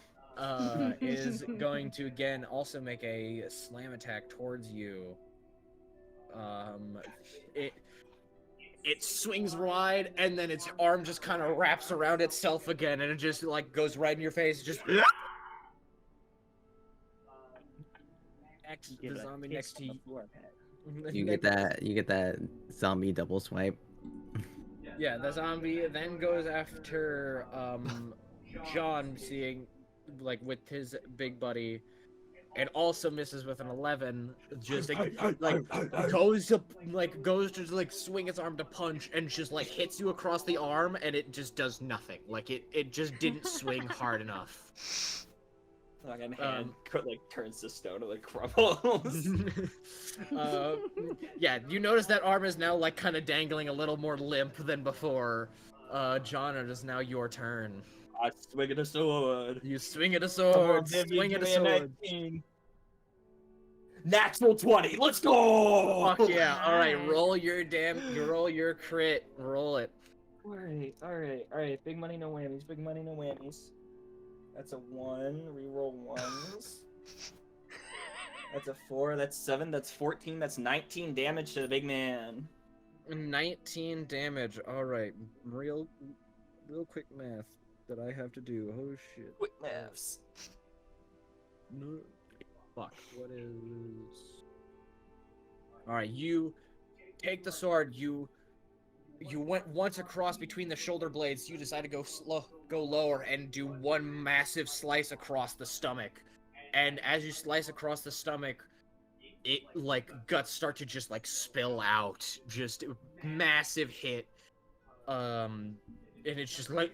Is going to again also make a slam attack towards you. It swings wide, and then its arm just kind of wraps around itself again, and it just goes right in your face. Just the zombie next to you. You get that zombie double swipe. Yeah, the zombie then goes after John, seeing with his big buddy, and also misses with an 11. Just goes to swing its arm to punch, and just hits you across the arm, and it just does nothing. It just didn't swing hard enough. Hand turns to stone and crumbles. Yeah, you notice that arm is now kind of dangling a little more limp than before. John, it is now your turn. I swing at a sword. You swing at a sword. Swing at a sword. Natural 20. Let's go. Fuck yeah! All right, roll your crit. Roll it. All right. Big money, no whammies. Big money, no whammies. That's a 1. Reroll 1s. That's a 4. That's 7. That's 14. That's 19 damage to the big man. 19 damage. All right. Real quick math. did I have to do? Oh shit. Quick maths. No. Fuck. What is? All right, you take the sword. You went once across between the shoulder blades. You decide to go lower, and do one massive slice across the stomach. And as you slice across the stomach, it like guts start to just like spill out. Just massive hit. And it's just like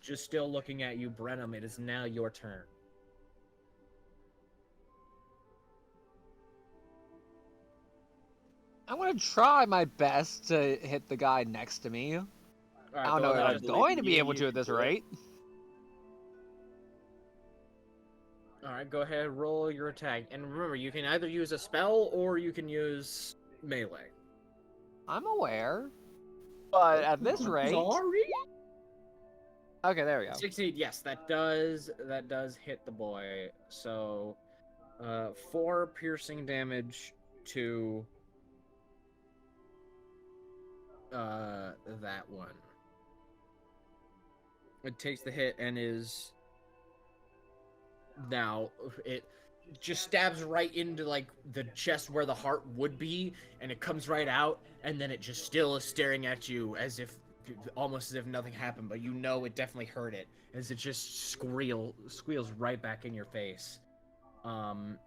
just still looking at you, Brenham. It is now your turn. I'm gonna try my best to hit the guy next to me. All right, I don't know if I I'm believe going to be you, able to you at this do it. rate. All right, go ahead, roll your attack. And remember, you can either use a spell or you can use melee. I'm aware, but at this rate, Sorry. okay, there we go. 16. Yes, that does hit the boy. So, 4 piercing damage to that one. It takes the hit and is now it just stabs right into like the chest where the heart would be, and it comes right out, and then it just still is staring at you as if almost as if nothing happened, but you know it definitely hurt it as it just squeals right back in your face. The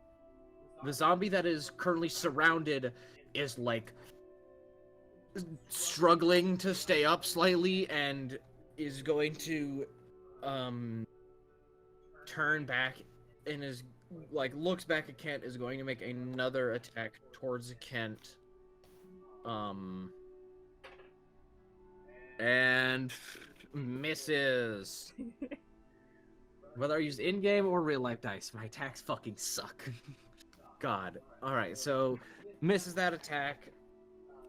zombie that is currently surrounded is like struggling to stay up slightly and is going to turn back and is like looks back at Kent, is going to make another attack towards Kent. And misses. Whether I use in-game or real-life dice, my attacks fucking suck. God. Alright, so misses that attack.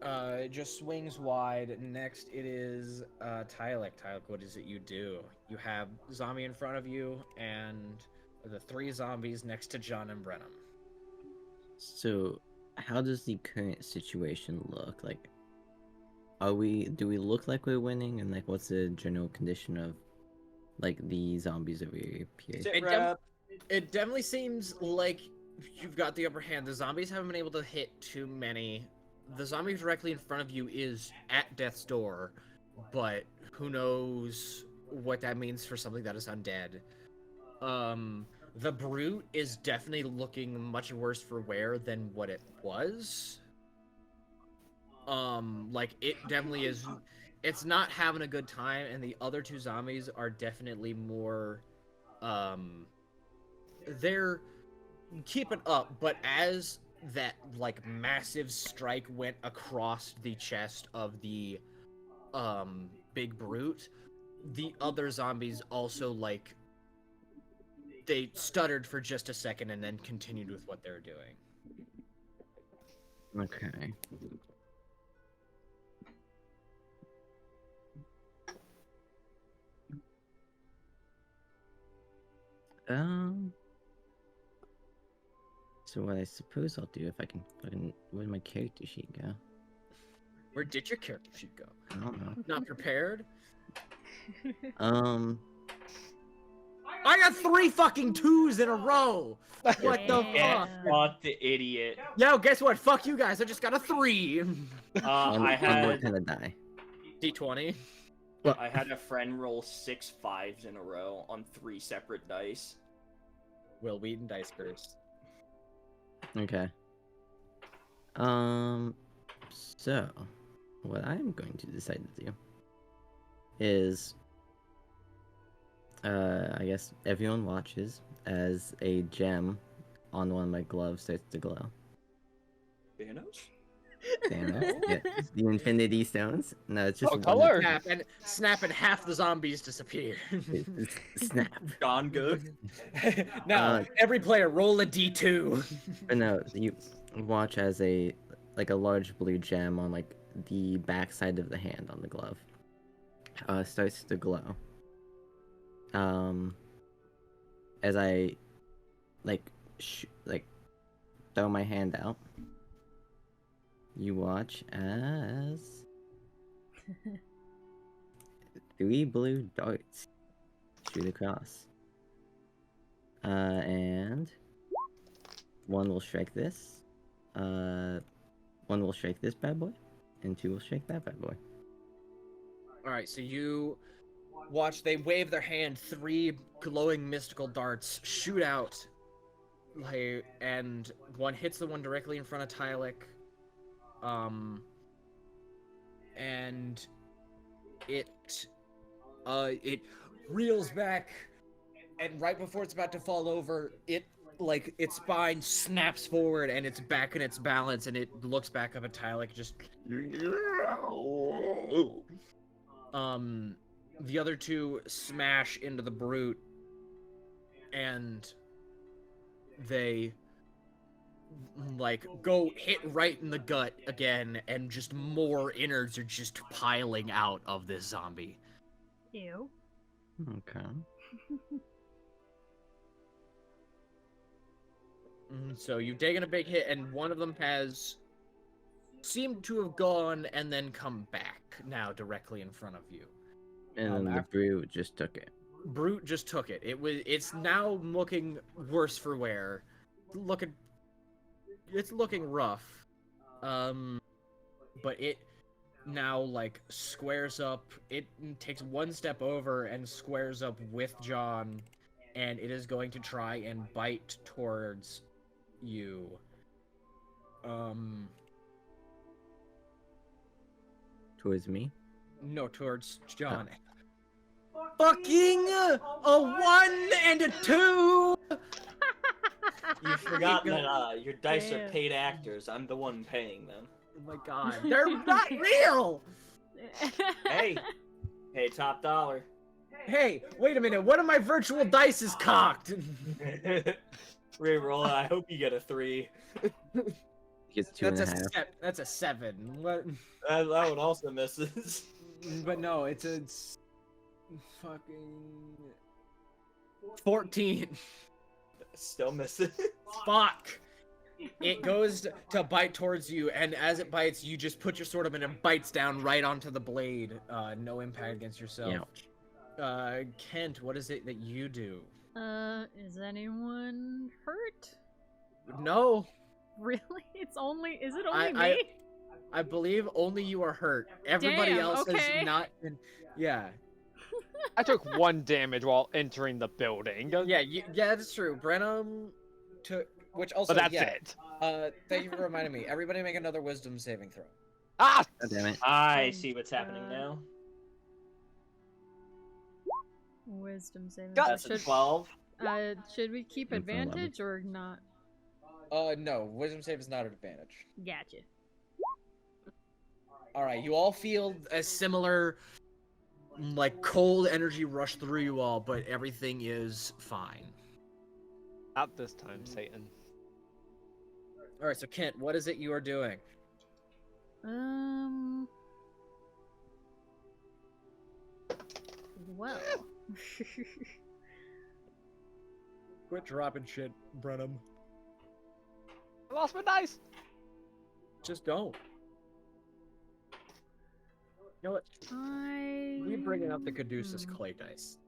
It just swings wide. Next, it is Tylek. Tylek, what is it you do? You have zombie in front of you, and the 3 zombies next to John and Brenham. So, how does the current situation look? Like, do we look like we're winning? And like, what's the general condition of like the zombies over here? It definitely seems like you've got the upper hand. The zombies haven't been able to hit too many. The zombie directly in front of you is at death's door, but who knows what that means for something that is undead. The brute is definitely looking much worse for wear than what it was. Like it definitely is. It's not having a good time, and the other 2 zombies are definitely more. They're keeping up, but as that like massive strike went across the chest of the big brute, the other zombies also like they stuttered for just a second and then continued with what they were doing. Okay. So what I suppose I'll do if I can fucking, where'd my character sheet go? Where did your character sheet go? I don't know. Not prepared? I got 3 fucking 2s in a row. What the Damn. fuck? Not the idiot. Yo, guess what? Fuck you guys. I just got a 3. One I more had kind of die. D20. I had a friend roll 6 5s in a row on 3 separate dice. Will Wheaton dice first. Okay. So, what I'm going to decide to do is, I guess everyone watches as a gem on one of my gloves starts to glow. Thanos? Thanos? Yeah, the Infinity Stones? No, it's just Oh, one. color! Snap and half the zombies disappear. Snap. Gone good. Now, every player roll a D2. But no, you watch as a large blue gem on like the back side of the hand on the glove starts to glow. As I throw my hand out, you watch as 3 blue darts shoot across. And one will strike this. One will strike this bad boy, and 2 will strike that bad boy. Alright, so you watch, they wave their hand, 3 glowing mystical darts shoot out, like, and one hits the one directly in front of Tylik. And it reels back, and right before it's about to fall over, its spine snaps forward and it's back in its balance, and it looks back up at Tylik, just the other 2 smash into the brute, and they go hit right in the gut again, and just more innards are just piling out of this zombie. Ew. Okay. So you've taken a big hit, and one of them has seemed to have gone and then come back, now directly in front of you. And then the brute just took it. Brute just took it. It's now looking worse for wear. It's looking rough. But it now squares up. It takes one step over and squares up with John, and it is going to try and bite towards you. Towards me? No, towards John. Fucking a 1 and a 2! You forgot that your dice Damn. are paid actors. I'm the one paying them. Oh my god, they're not real! Hey, hey, top dollar. Hey, wait a minute, one of my virtual dice is cocked! Reroll. I hope you get a 3. He gets 2.5. That's a 7. What? That one also misses. But no, it's fucking 14. Still misses. Fuck! It goes to bite towards you, and as it bites, you just put your sword up and it bites down right onto the blade. No impact against yourself. Ouch. Kent, what is it that you do? Is anyone hurt? No. Really? Is it only I- me? I believe only you are hurt. Everybody Damn, else okay. has not been. Yeah. I took 1 damage while entering the building. Yeah, that's true. Brenham took, which also, But that's it. Thank you for reminding me. Everybody make another wisdom saving throw. Ah! God damn it. I see what's happening now. Wisdom saving. That's a 12. Should we keep That's 11. advantage or not? No, wisdom save is not an advantage. Gotcha. Alright, you all feel a similar, cold energy rush through you all, but everything is fine. Not this time, Satan. Alright, so Kent, what is it you are doing? Well. Quit dropping shit, Brenham. I lost my dice! Just don't. You know what? We bringing up the Caduceus clay dice.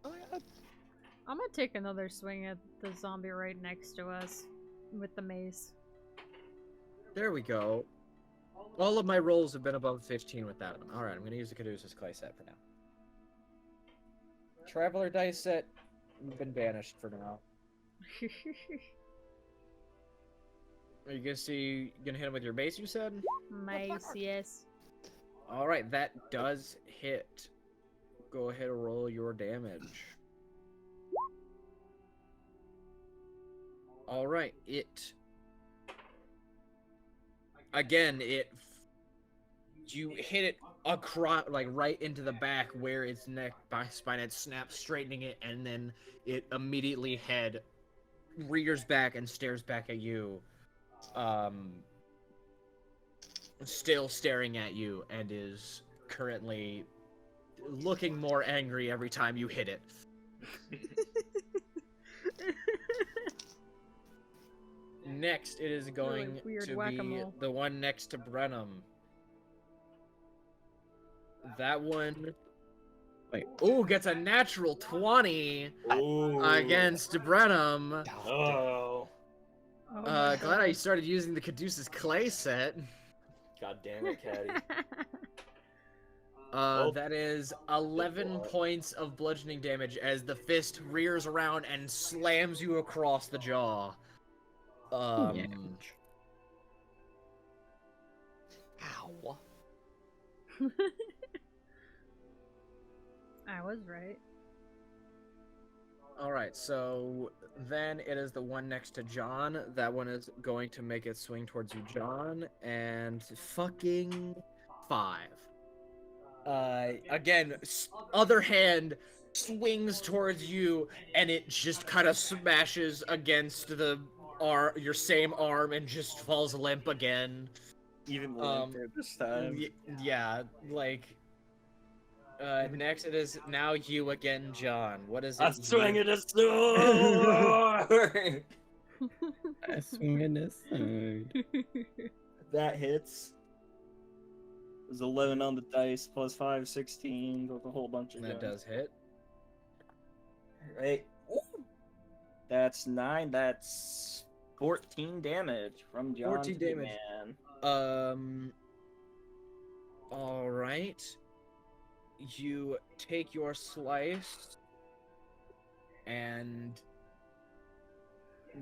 Oh my god. I'm gonna take another swing at the zombie right next to us with the mace. There we go. All of my rolls have been above 15 with that one. Alright, I'm gonna use the Caduceus clay set for now. Traveler dice set, been banished for now. Are you gonna hit him with your base, you said? Mace, yes. Alright, that does hit. Go ahead and roll your damage. Alright, you hit it across, right into the back where its neck spine had snapped, straightening it, and then it immediately rears back and stares back at you. Still staring at you, and is currently looking more angry every time you hit it. Next, it is going Weird to be whack-a-mole. the one next to Brenham. That one. Wait. Ooh, gets a natural 20 against Brenham. Oh. Oh my Glad I God. started using the Caduceus Clay set. God damn it, Caddy. That is 11 points of bludgeoning damage as the fist rears around and slams you across the jaw. Yeah. Ow. I was right. Alright, so then it is the one next to John. That one is going to make it swing towards you, John, and fucking 5. Again, other hand swings towards you, and it just kind of smashes against your same arm and just falls limp again. Even limper this time. Yeah, like. Next it is now you again, John. What is it? I'm swinging a sword! I swing in a sword. That hits. There's 11 on the dice, plus 5, 16, with a whole bunch of That guns. does hit. Right. Ooh. That's 9, that's 14 damage from John 14 to the damage. man. Alright. You take your slice, and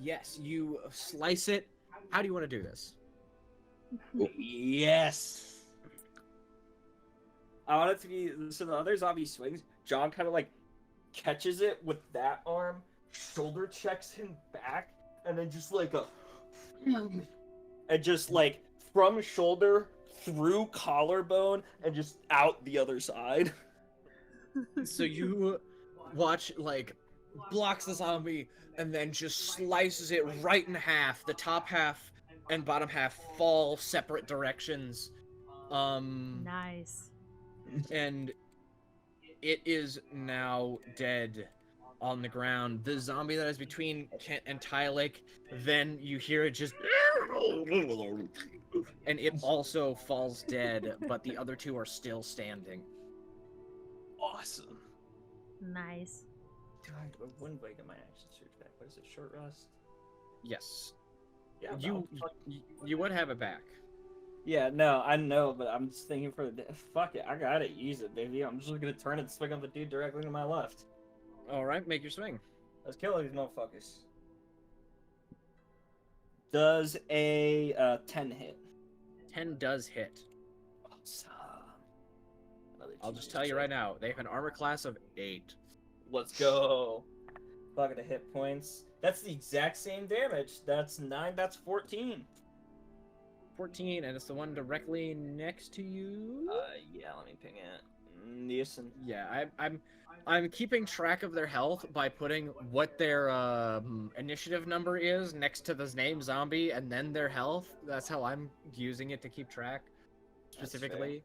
yes, you slice it. How do you want to do this? Yes! I want it to be, so the other zombie swings, John kind of like catches it with that arm, shoulder checks him back, and then just like and just like from shoulder through collarbone and just out the other side. So you watch, like, blocks the zombie and then just slices it right in half. The top half and bottom half fall separate directions. Nice. And it is now dead on the ground. The zombie that is between Kent and Tylik, then you hear it just and it also falls dead, but the other two are still standing. Awesome. Nice. Dude, I wouldn't wait in my action search back. What is it, short rest? Yes. Yeah, You would have it back. yeah, no, I know, but I'm just thinking for the fuck it, I gotta use it, baby. I'm just gonna turn and swing on the dude directly to my left. Alright, make your swing. Let's kill these motherfuckers. Does a 10 hit? 10 does hit. Awesome. I'll just tell you right now, they have an armor class of 8. Let's go. Bucket of hit points. That's the exact same damage. That's 9, that's 14. 14, and it's the one directly next to you. Yeah, let me ping it. Nielsen. Yeah, I'm keeping track of their health by putting what their initiative number is next to the name zombie and then their health. That's how I'm using it to keep track specifically.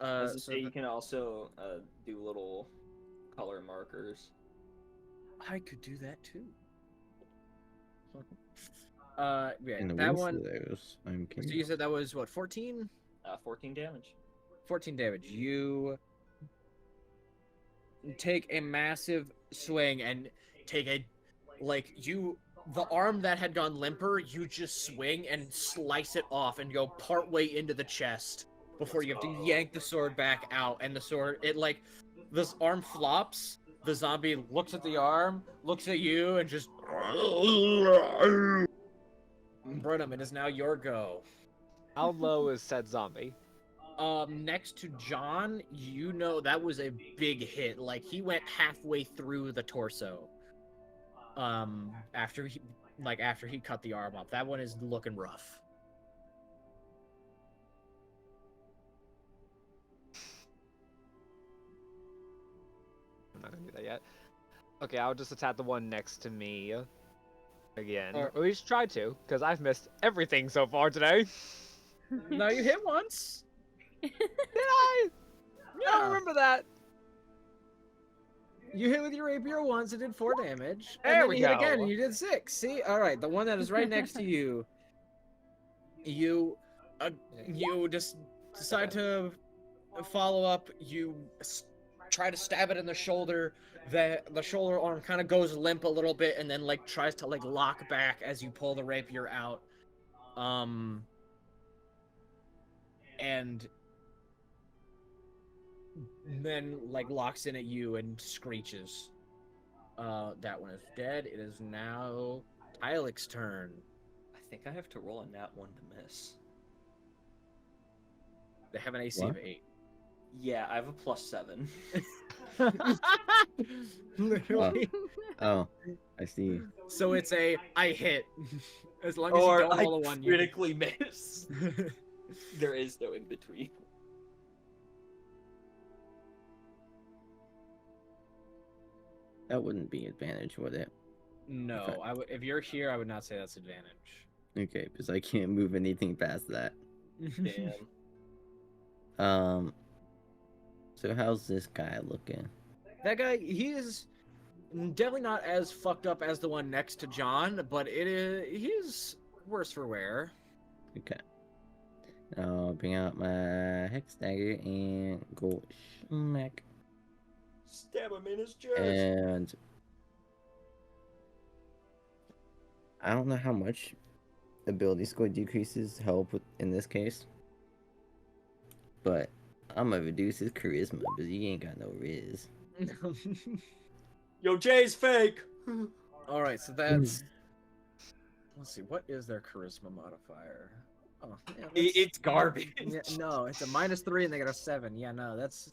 So you can also do little color markers. I could do that too. Yeah, And the that wince one. of those, I'm So kidding. you said that was what, 14? 14 damage. 14 damage. You take a massive swing and take a, the arm that had gone limper, you just swing and slice it off and go partway into the chest before you have to yank the sword back out. And the sword, this arm flops. The zombie looks at the arm, looks at you, and just. Brenham, it is now your go. How low is said zombie? Next to John, you know that was a big hit. Like, he went halfway through the torso. After he cut the arm off. That one is looking rough. I'm not gonna do that yet. Okay, I'll just attack the one next to me again. Or- Or at least try to, because I've missed everything so far today. No, you hit once. Did I? I don't remember that. You hit with your rapier once, it did 4 damage. There and then we you hit go. again, and you did 6. See? Alright, the one that is right next to you. You just decide to follow up, you try to stab it in the shoulder. The shoulder arm kind of goes limp a little bit, and then like tries to like lock back as you pull the rapier out. And then like locks in at you and screeches. That one is dead. It is now Tylik's turn. I think I have to roll a nat 1 to miss. They have an AC What? of 8. Yeah, I have a +7. Literally. Oh, I see. So it's a I hit. As long as you Or don't I roll a 1, you critically miss. There is no in between. That wouldn't be advantage, would it? No, Okay. I would. If you're here, I would not say that's advantage. Okay, because I can't move anything past that. Damn. So how's this guy looking? That guy, he is definitely not as fucked up as the one next to John, but he's worse for wear. Okay. I'll bring out my hex dagger and go smack. Stab him in his chest. And I don't know how much ability score decreases help in this case, but I'm gonna reduce his charisma because he ain't got no riz. Yo, Jay's fake. All right, so that's. Let's see, what is their charisma modifier? Oh, yeah, It's garbage. yeah, no, it's a -3 and they got a 7. Yeah, no, that's.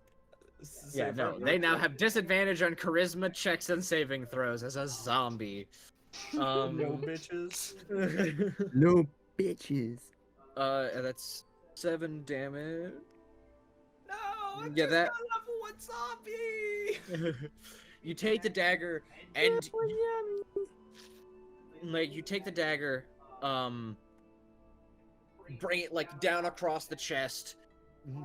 Yeah, So no, far, they now have disadvantage on charisma checks and saving throws as a zombie. No bitches. No bitches. That's 7 damage. No, I'm Yeah, just that- a level 1 zombie. You take the dagger and like you take the dagger, bring it like down across the chest.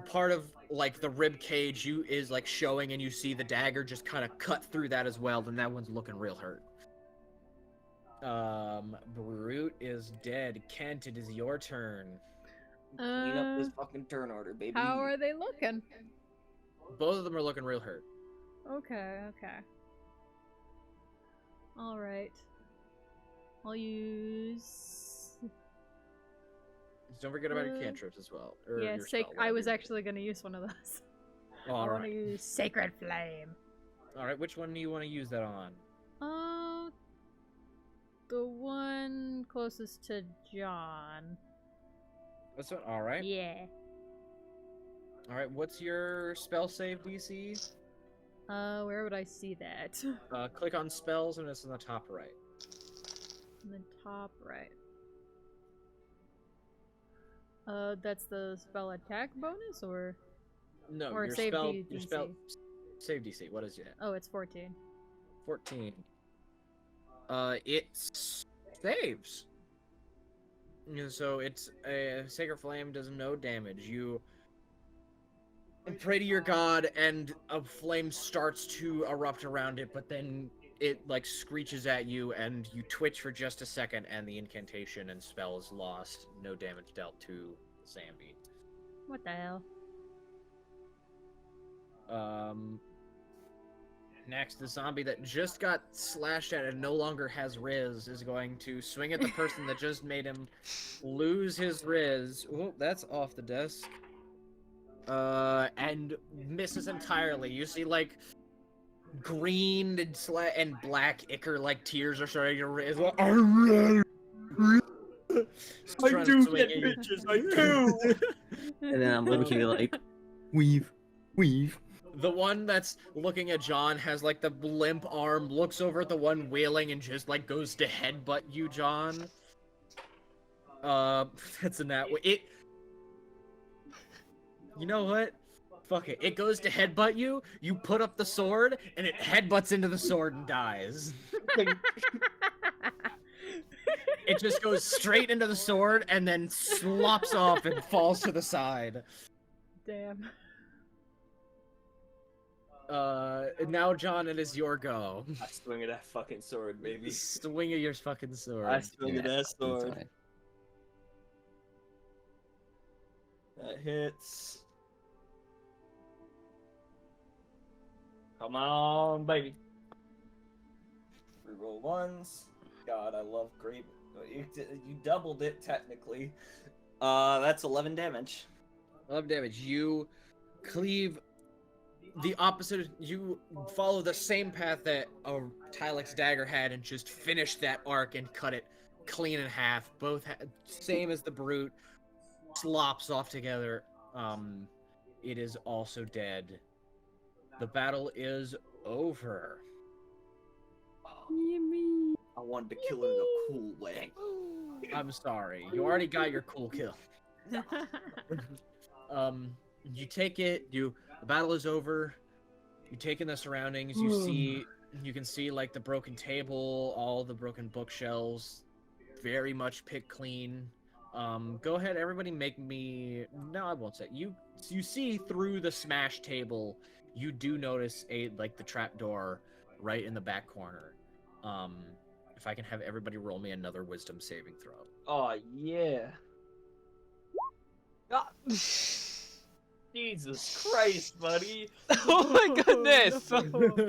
Part of like the rib cage is like showing, and you see the dagger just kind of cut through that as well. Then that one's looking real hurt. Brute is dead. Kent, it is your turn. Clean up this fucking turn order, baby. How are they looking? Both of them are looking real hurt. Okay, okay. Alright. I'll use... Don't forget about your cantrips as well. Or Yeah, your spell, I was whatever. actually gonna use one of those. I All want to right. use Sacred Flame. All right. Which one do you want to use that on? The one closest to John. This one. All right. Yeah. All right. What's your spell save DC? Where would I see that? Click on spells, and it's in the top right. In the top right. That's the spell attack bonus, or? No, Or your save spell. D- Your DC. spell. Save DC. What is it? Oh, it's 14. 14. It saves. So it's a Sacred Flame does no damage. You pray to your god, and a flame starts to erupt around it, but then it like screeches at you, and you twitch for just a second, and the incantation and spell is lost. No damage dealt to Zambi. What the hell? Next, the zombie that just got slashed at and no longer has Riz is going to swing at the person that just made him lose his Riz. Oh, that's off the desk. And misses entirely. You see, like, green and black ichor, like, tears are starting to Riz. I do get bitches, I do! And then I'm looking like, weave. The one that's looking at John has like the limp arm, looks over at the one wailing, and just like goes to headbutt you, John. That's a nat. It. You know what? Fuck it. It goes to headbutt you. You put up the sword, and it headbutts into the sword and dies. It just goes straight into the sword and then slops off and falls to the side. Damn. Now, John, it is your go. I swing at that fucking sword, baby. Swing at your fucking sword. I swing at that that's sword. fine. That hits. Come on, baby. Reroll ones. God, I love great. You doubled it technically. That's 11 damage. 11 damage. You cleave the opposite. You follow the same path that Tylek's dagger had and just finish that arc and cut it clean in half. Both same as the brute. Slops off together. It is also dead. The battle is over. I wanted to kill it in a cool way. I'm sorry. You already got your cool kill. You take it. The battle is over. You take in the surroundings. You can see like the broken table, all the broken bookshelves, very much picked clean. Go ahead, everybody. Make me. No, I won't say. You see through the smashed table. You do notice the trapdoor right in the back corner. If I can have everybody roll me another wisdom saving throw. Oh yeah. Ah. Jesus Christ, buddy. Oh my goodness! no.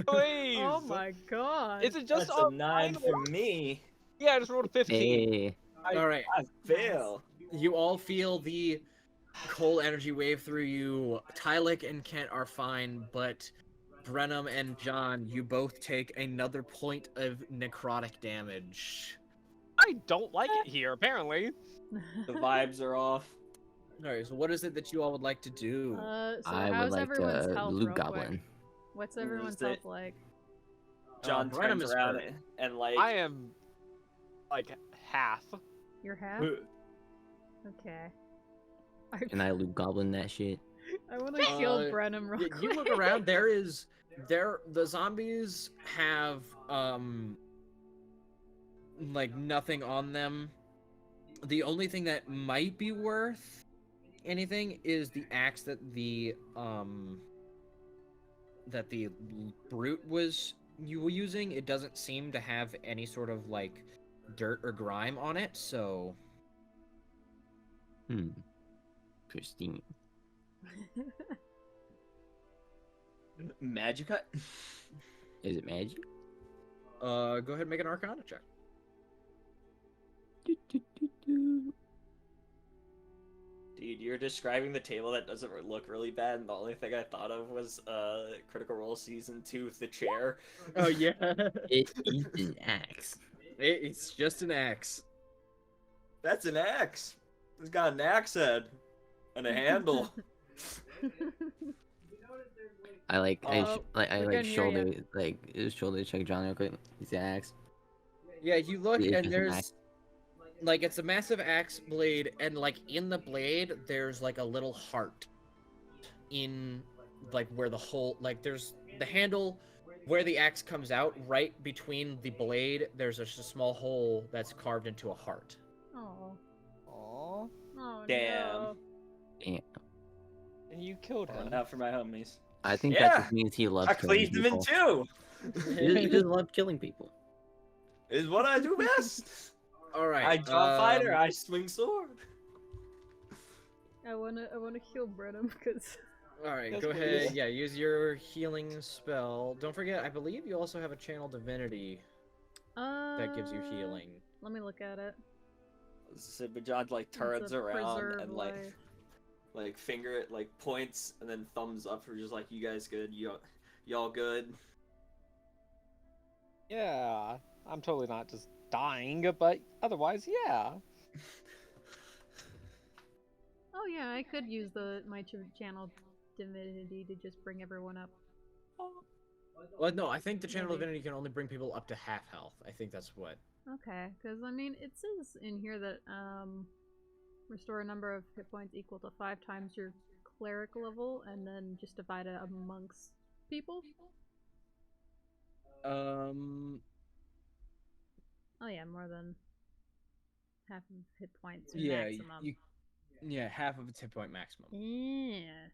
Please! Oh my god. Is it just That's a 9 for me. Yeah, I just rolled a 15. Hey, All right. I fail. You all feel the cold energy wave through you. Tylek and Kent are fine, but Brenham and John, you both take another point of necrotic damage. I don't like it here, apparently. The vibes are off. Alright, so what is it that you all would like to do? So I would how's like everyone's to health loot real goblin. quick? What's everyone's Is it- health like? John Brenham turns is around hurt. and like. I am like half. Your half? Okay. Can I loot goblin that shit? I want to heal Brenham real You quick. look around, the zombies have like nothing on them. The only thing that might be worth anything is the axe that the brute was using. It doesn't seem to have any sort of like dirt or grime on it, so Christine. Magica? Is it magic? go ahead and make an arcana check. Dude, you're describing the table that doesn't look really bad, and the only thing I thought of was Critical Role Season 2 with the chair. Oh yeah. It is an axe. It's just an axe. That's an axe. It's got an axe head and a handle. I like we can hear shoulder check John real quick. He's an axe. Yeah, you look It is and an there's axe. like it's a massive axe blade, and like in the blade there's like a little heart in like where the hole, like there's the handle where the axe comes out, right between the blade there's just a small hole that's carved into a heart. Oh. Aww. Oh Damn. no. Damn. And you killed him. Out for my homies. I think Yeah. that just means he loves I killing cleaved him in people. two. He just loves killing people. Is what I do best. All right. I draw fighter. I swing sword. I wanna heal Brenham because All right, That's go cool. ahead. Yeah, use your healing spell. Don't forget, I believe you also have a channel divinity that gives you healing. Let me look at it. But John like It's turns a around preserve and life. like finger it, like points and then thumbs up for just like, you guys good, y'all good. Yeah, I'm totally not just dying, but otherwise, yeah. Oh yeah, I could use my channel divinity to just bring everyone up. Well, no, I think the channel Maybe. divinity can only bring people up to half health. I think that's what. Okay, because I mean it says in here that restore a number of hit points equal to 5 times your cleric level, and then just divide it amongst people. Oh yeah, more than half of hit points Yeah, maximum. yeah, half of its hit point maximum. Yeah.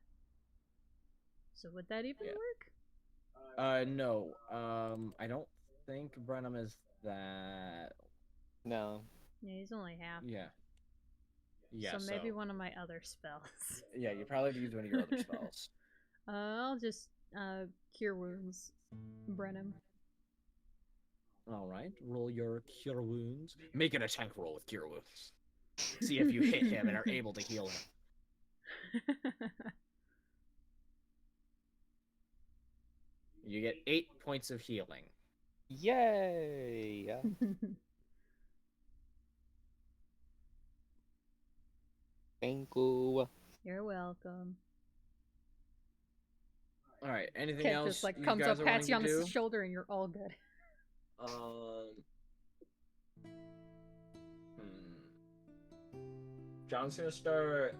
So would that even Yeah. work? No. I don't think Brenham is that. No. Yeah, he's only half. Yeah. Yeah. So maybe one of my other spells. Yeah, you probably have to use one of your other spells. I'll just Cure wounds, Brenham. All right, roll your cure wounds. Make an attack roll with cure wounds. See if you hit him and are able to heal him. You get 8 points of healing. Yay! Thank you. You're welcome. All right. Anything Kent else? just like you comes guys up, are pats you on wanting to the do? shoulder, and you're all good. John's gonna start.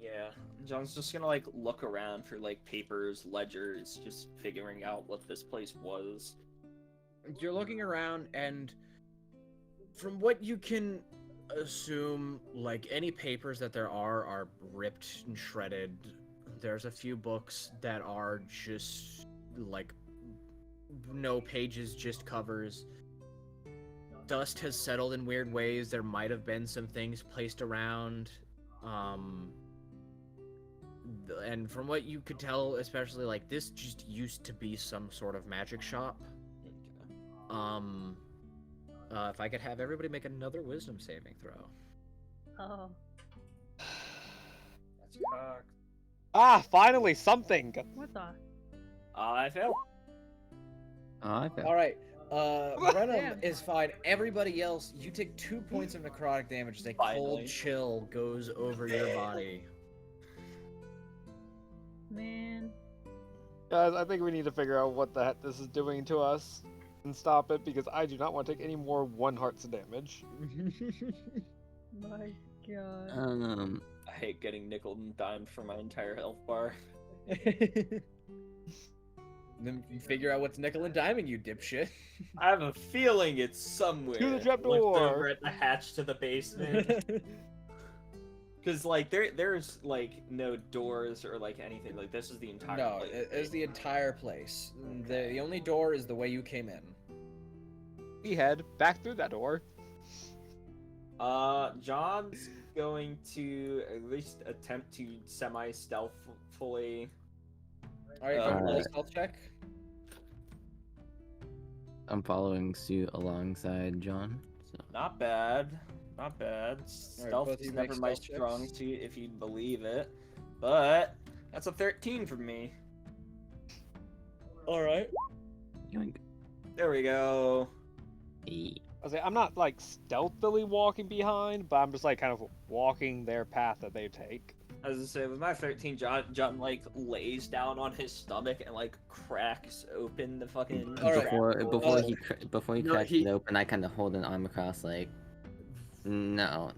Yeah, John's just gonna like look around for like papers, ledgers, just figuring out what this place was. You're looking around, and from what you can assume, like any papers that there are ripped and shredded. There's a few books that are just like no pages, just covers. Dust has settled in weird ways. There might have been some things placed around. And from what you could tell, especially like this just used to be some sort of magic shop. If I could have everybody make another wisdom saving throw. Oh. That's cocked. Ah, finally something. What the? I failed. Oh, okay. All right. Brenham Damn. is fine. Everybody else, you take 2 points of necrotic damage as a Finally. cold chill goes over your body. Man. Guys, I think we need to figure out what the heck this is doing to us and stop it because I do not want to take any more 1 heart's damage. My God. I hate getting nickel and dimed for my entire health bar. Then you figure out what's nickel and diming, you dipshit. I have a feeling it's somewhere. To the trapdoor. Looked over at the hatch to the basement. Because like there's like no doors or like anything. Like this is the entire No, place. it's the entire place. The only door is the way you came in. We head back through that door. John's going to at least attempt to semi-stealthfully. All right, roll a stealth check. I'm following suit alongside John. So. Not bad. Not bad. Stealth both of is you make never my stealth checks. strong suit, if you believe it. But that's a 13 from me. All right. Yoink. There we go. Hey. I was like, I'm not like stealthily walking behind, but I'm just like kind of walking their path that they take. As I say, with my 13, John like lays down on his stomach and like cracks open the fucking. All right. Before he No, cracks he- it open, I kind of hold an arm across, like, no.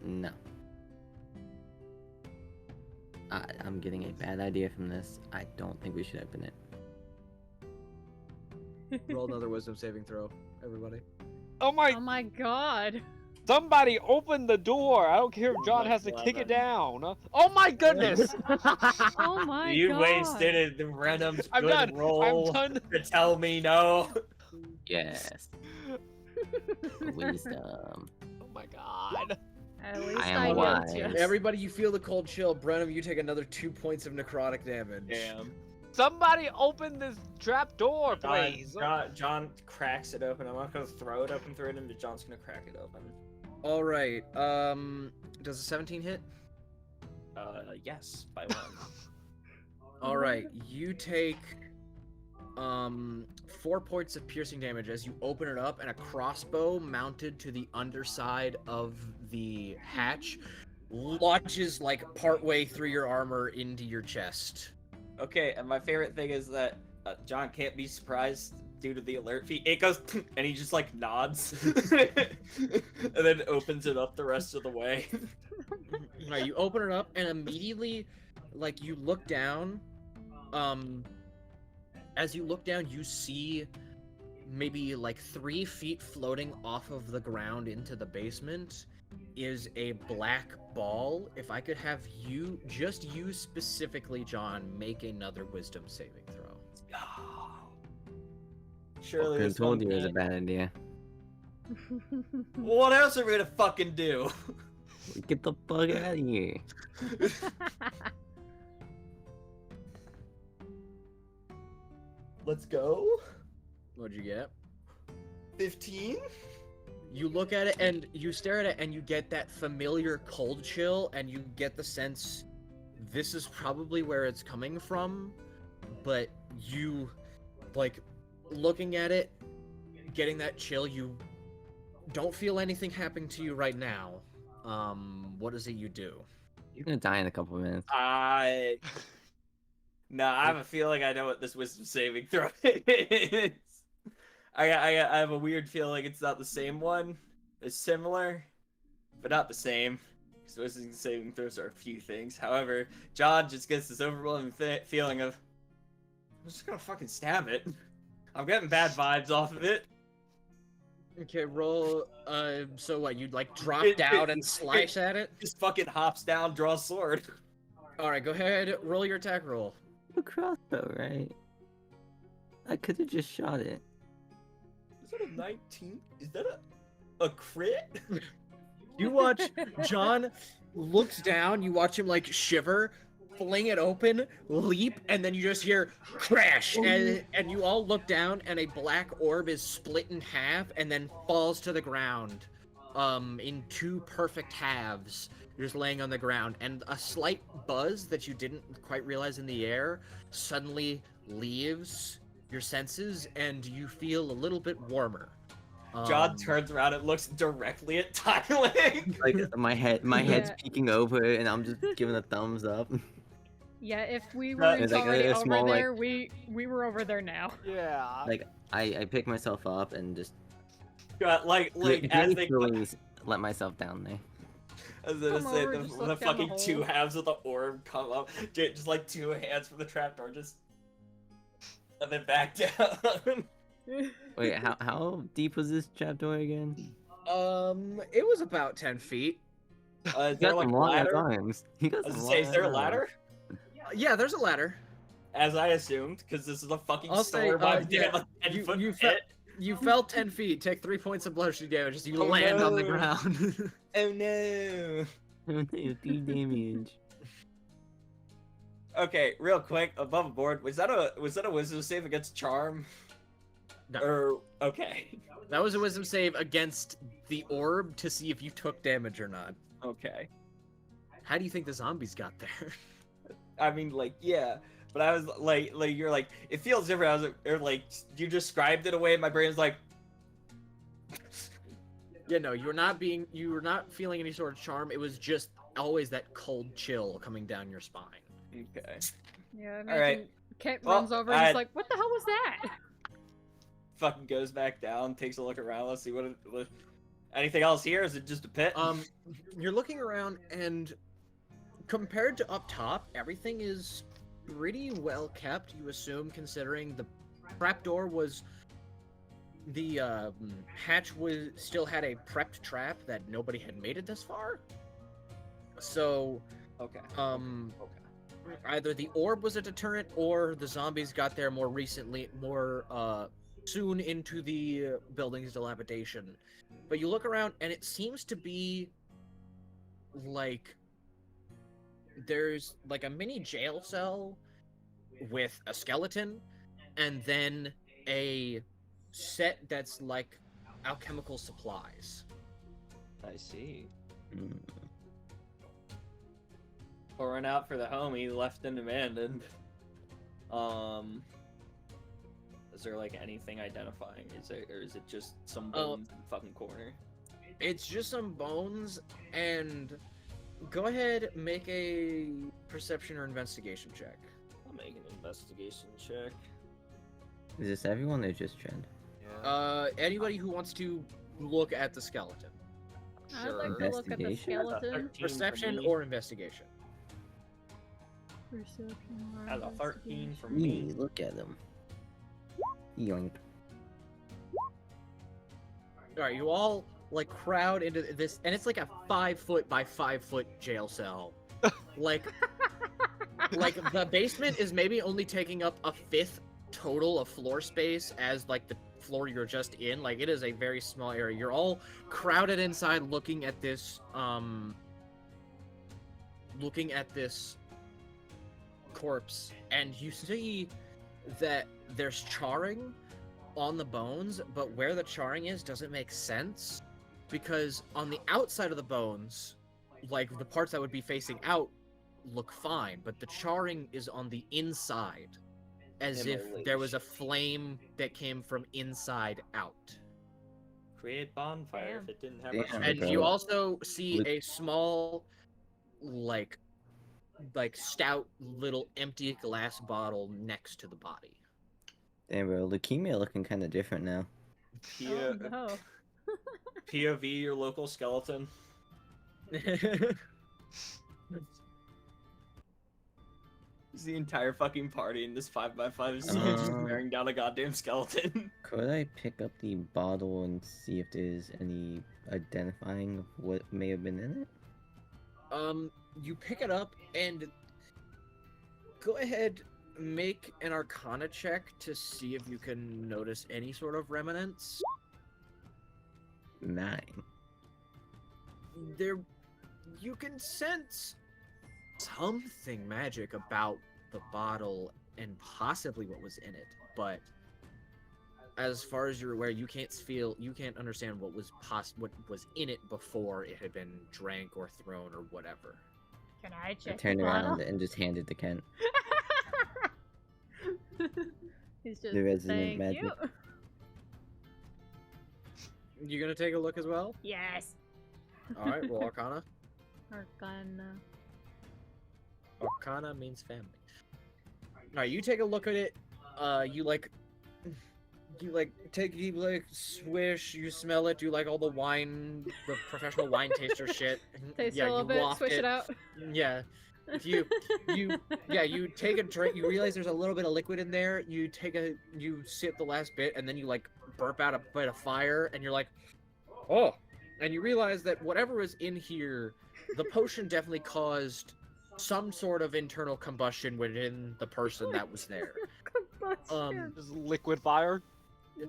I'm getting a bad idea from this. I don't think we should open it. Roll another wisdom saving throw, everybody. Oh my! Oh my God. Somebody open the door! I don't care if John has to kick it down. Oh my goodness! Oh my You God. wasted it. The random's I'm good done. roll I'm done. to tell me no. Yes. Wisdom. Oh my god. At least I am I wise. helped you. Everybody, you feel the cold chill. Brenham, you take another 2 points of necrotic damage. Damn. Somebody open this trap door, please. John cracks it open. I'm not gonna throw it open through it, and John's gonna crack it open. All right. Does a 17 hit? Yes, by 1. All right. You take 4 points of piercing damage as you open it up, and a crossbow mounted to the underside of the hatch launches like partway through your armor into your chest. Okay, and my favorite thing is that John can't be surprised due to the alert feat. It goes, and he just like nods, and then opens it up the rest of the way. All right, you open it up, and immediately, like, you look down. As you look down, you see maybe like 3 feet floating off of the ground into the basement is a black ball. If I could have you, just you specifically, John, make another wisdom saving throw. Surely I this told one you it was a can't- bad idea. What else are we gonna fucking do? Get the fuck out of here. Let's go. What'd you get? 15. You look at it and you stare at it and you get that familiar cold chill and you get the sense this is probably where it's coming from, but you, like, looking at it, getting that chill, you don't feel anything happening to you right now. What is it you do? You're gonna die in a couple of minutes. I have a feeling I know what this wisdom saving throw is. I have a weird feeling it's not the same one. It's similar, but not the same. Because wisdom saving throws are a few things. However, John just gets this overwhelming feeling of, I'm just gonna fucking stab it. I'm getting bad vibes off of it. Okay, roll, so what, you'd, like, drop It- down it- and slice at it? Just fucking hops down, draws sword. Alright, go ahead, roll your attack roll. A crossbow, right? I could have just shot it. Is that a 19? Is that a crit? You watch John looks down, you watch him like shiver, fling it open, leap, and then you just hear crash, and you all look down and a black orb is split in half and then falls to the ground in two perfect halves. You're just laying on the ground, and a slight buzz that you didn't quite realize in the air suddenly leaves your senses and you feel a little bit warmer. John turns around and looks directly at Tyling. Like my head's Yeah. peeking over, and I'm just giving a thumbs up. Yeah, if we weren't It's like already a over small, like- there, we were over there now. Yeah. Like I pick myself up and just like as they gracefully let myself down there. I was gonna Come say over, the just look down the fucking hole. two halves of the orb come up, just like two hands from the trapdoor, just and then back down. Wait, how deep was this trapdoor again? It was about 10 feet. Is He there got like some a long ass ladder? arms. He got I was some gonna say, is there a long ass ladder? Yeah, there's a ladder. As I assumed, because this is a fucking I'll say, storm. I'm yeah, like 10-foot you pit. You fell 10 feet, take 3 points of bludgeoning damage as you Oh, land on the no. ground. Oh no. arms. 3 damage. Okay, real quick, above board, was that a wisdom save against charm? No. Or okay. That was a wisdom save against the orb to see if you took damage or not. Okay. How do you think the zombies got there? I mean, like, yeah, but I was like you're like, it feels different. I was or like, you described it away. My brain was like, Yeah, no, you were not feeling any sort of charm. It was just always that cold chill coming down your spine. okay. Yeah, All right. imagine Kent Well, runs over and he's I- like, "What the hell was that?" Fucking goes back down, takes a look around. Let's see what anything else here? Is it just a pit? You're looking around, and compared to up top, everything is pretty well kept. You assume, considering the trapdoor was the hatch still had a prepped trap that nobody had made it this far. So, Okay. either the orb was a deterrent or the zombies got there more soon into the building's dilapidation. But you look around and it seems to be like there's like a mini jail cell with a skeleton and then a set that's like alchemical supplies. I see. Mm. Pouring out for the homie left and abandoned. Is there like anything identifying? Or is it just some bones in the fucking corner? It's just some bones, and go ahead, make a perception or investigation check. I'll make an investigation check. Is this everyone or just Trend? Yeah. Anybody who wants to look at the skeleton. I'd like to look at the Investigation? That's a skeleton. 13 for Perception me. or investigation. Perception or That's a 13 for investigation. me. Look at him. Yoink. Alright, you all like crowd into this, and it's like a 5-foot by 5-foot jail cell. like the basement is maybe only taking up a fifth total of floor space as like the floor you're just in. Like it is a very small area. You're all crowded inside looking at this corpse, and you see that there's charring on the bones, but where the charring is doesn't make sense because on the outside of the bones, like the parts that would be facing out look fine, but the charring is on the inside, as if there was a flame that came from inside out. Create bonfire if it didn't have Damn. a And bro. you also see Luke- a small, like stout little empty glass bottle next to the body. Damn, bro, leukemia looking kind of different now. Oh no. POV your local skeleton. It's the entire fucking party in this 5x5 scene just bearing down a goddamn skeleton. Could I pick up the bottle and see if there's any identifying of what may have been in it? You pick it up and go ahead, make an Arcana check to see if you can notice any sort of remnants. 9. There, you can sense something magic about the bottle and possibly what was in it, but as far as you're aware, you can't understand what was what was in it before it had been drank or thrown or whatever. Can I I check turned the around bottle? and just handed to Kent. He's just The resident thank magic. you. You gonna take a look as well? Yes. All right, roll Arcana. Arcana. Arcana means family. All right, you take a look at it. You swish. You smell it. Do like all the professional wine taster shit. Taste Yeah, a little you bit, waft swish it out. Yeah. You take a drink. You realize there's a little bit of liquid in there. You sip the last bit, and then you like burp out a bit of fire, and you're like, oh. And you realize that whatever was in here, the potion definitely caused some sort of internal combustion within the person that was there. Combustion. Just liquid fire.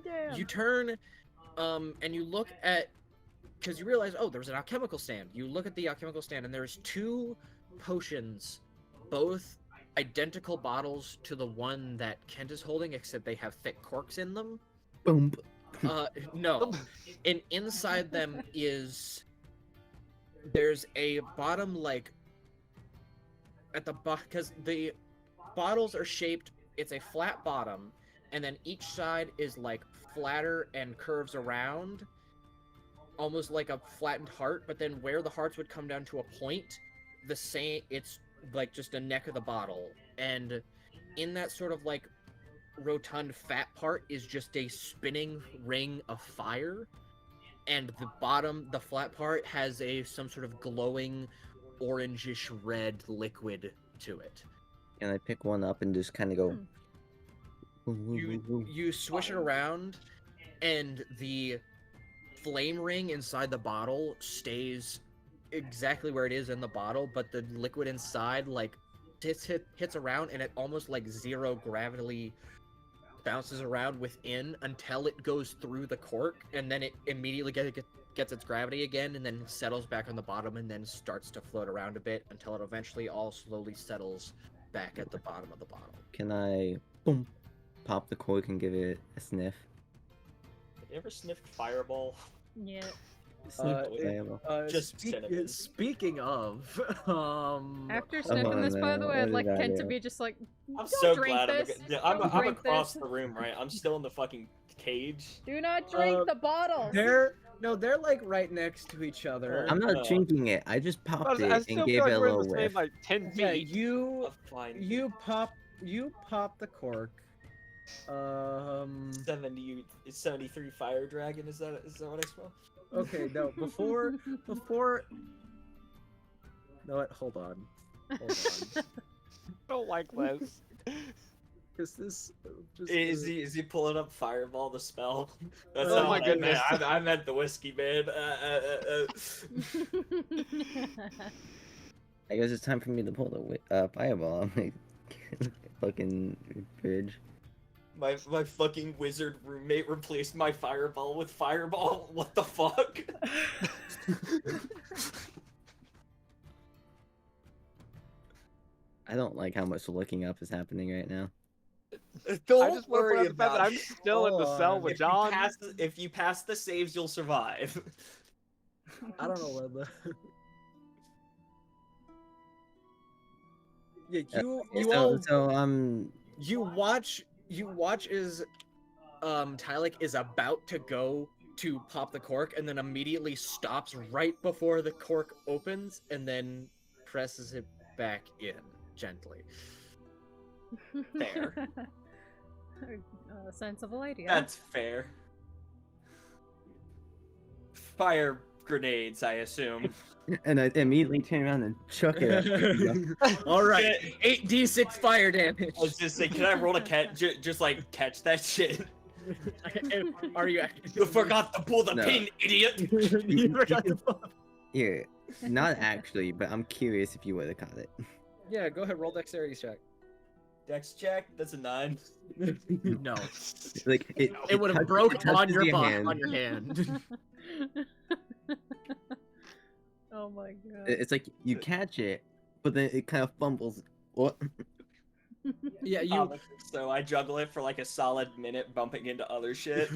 Damn. You turn, and you look at, because you realize, oh, there was an alchemical stand. You look at the alchemical stand, and there's 2 potions, both identical bottles to the one that Kent is holding, except they have thick corks in them. Boom. No. And inside them there's a bottom, like, at the bottom, because the bottles are shaped, it's a flat bottom, and then each side is, like, flatter and curves around, almost like a flattened heart, but then where the hearts would come down to a point, it's, like, just a neck of the bottle, and in that sort of, like, rotund fat part is just a spinning ring of fire, and the flat part has some sort of glowing orangish red liquid to it. Can I pick one up and just kind of go? You swish it around, and the flame ring inside the bottle stays exactly where it is in the bottle, but the liquid inside like hits around, and it almost like zero gravity bounces around within until it goes through the cork, and then it immediately gets its gravity again, and then settles back on the bottom, and then starts to float around a bit until it eventually all slowly settles back at the bottom of the bottle. Can I pop the cork and give it a sniff? Have you ever sniffed Fireball? Yeah. Just cinnamon. Speaking of, After sniffing this, by the way, I'd like Kent to be just like, I'm don't so drink glad this. I'm Don't I'm drink across this. the room, right? I'm still in the fucking cage. Do not drink the bottle. They're like right next to each other. I'm not drinking it. I just popped I it still and feel gave like it a we're in little the same whiff. like 10 Yeah, feet. you pop the cork. 73 fire dragon. Is that what I smell? Okay, no, before. No, hold on. I don't like this. Because this. Is he pulling up Fireball the spell? That's Oh not my what goodness. I meant. I meant the whiskey, man. I guess it's time for me to pull the fireball. I'm like, fucking fridge. My fucking wizard roommate replaced my Fireball with Fireball. What the fuck? I don't like how much looking up is happening right now. Don't I just want to worry point out the fact that about I'm it. still in the cell with John. If you pass the saves, you'll survive. I don't know whether. Yeah, you all you watch as Tylik is about to go to pop the cork and then immediately stops right before the cork opens and then presses it back in gently. Fair. Sensible idea. That's fair. Fire grenades, I assume. And I immediately turn around and chuck it at All right, 8d6 fire damage. I was just saying, can I roll to catch, just like catch that shit? Are you? You forgot to pull the No. pin, idiot. You forgot to pull- Here, not actually, but I'm curious if you would have caught it. Yeah, go ahead. Roll dexterity check. Dex check. That's a 9. No, Like it would have touches- broke it touches on your hand. on your hand. Oh my god. It's like you catch it, but then it kind of fumbles. What? Yeah, you. So I juggle it for like a solid minute, bumping into other shit.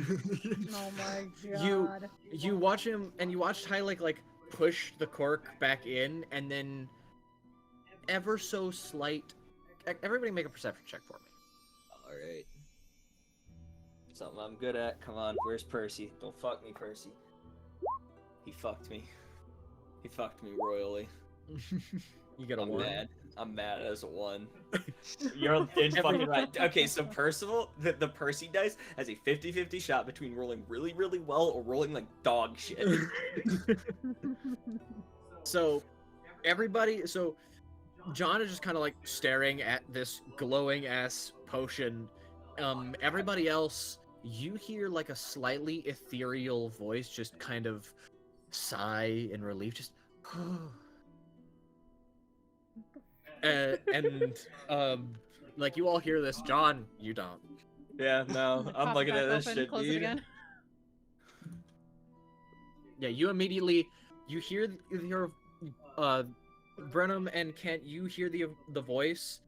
Oh my You- god. You watch him, and you watch Tylik like push the cork back in, and then ever so slight. Everybody make a perception check for me. All right. Something I'm good at. Come on, where's Percy? Don't fuck me, Percy. He fucked me. He fucked me royally. You get a I'm one. mad. I'm mad as a 1. You're dead fucking right. Okay, so Percival, the Percy dice has a 50-50 shot between rolling really, really well or rolling like dog shit. So, John is just kind of like staring at this glowing ass potion. Everybody else, you hear like a slightly ethereal voice just kind of sigh in relief, just. And like you all hear this, John, you don't. Yeah, no, I'm Pop it looking back at this open, shit, close it dude. again. Yeah, you hear Brenham and Kent, you hear the voice.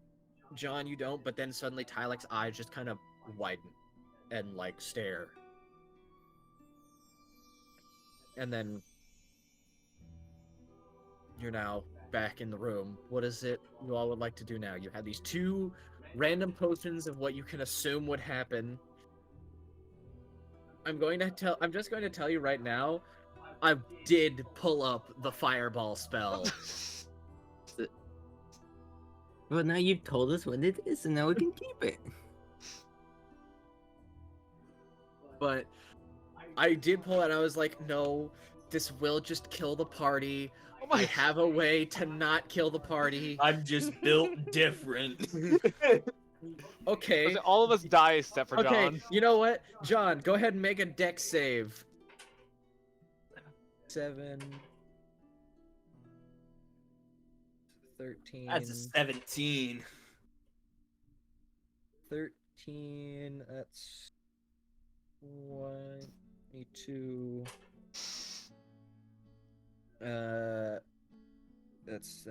John, you don't, but then suddenly Tylik's eyes just kind of widen and like stare. And then you're now back in the room. What is it you all would like to do now? You have these 2 random potions of what you can assume would happen. I'm just going to tell you right now, I did pull up the fireball spell. Well, now you've told us what it is, and now we can keep it. But I did pull it, and I was like, no, this will just kill the party. Oh my I have a way to not kill the party. I'm just built different. Okay. All of us die except for Okay, John. you know what? John, go ahead and make a dex save. 7. 13. That's a 17. 13. That's 22. That's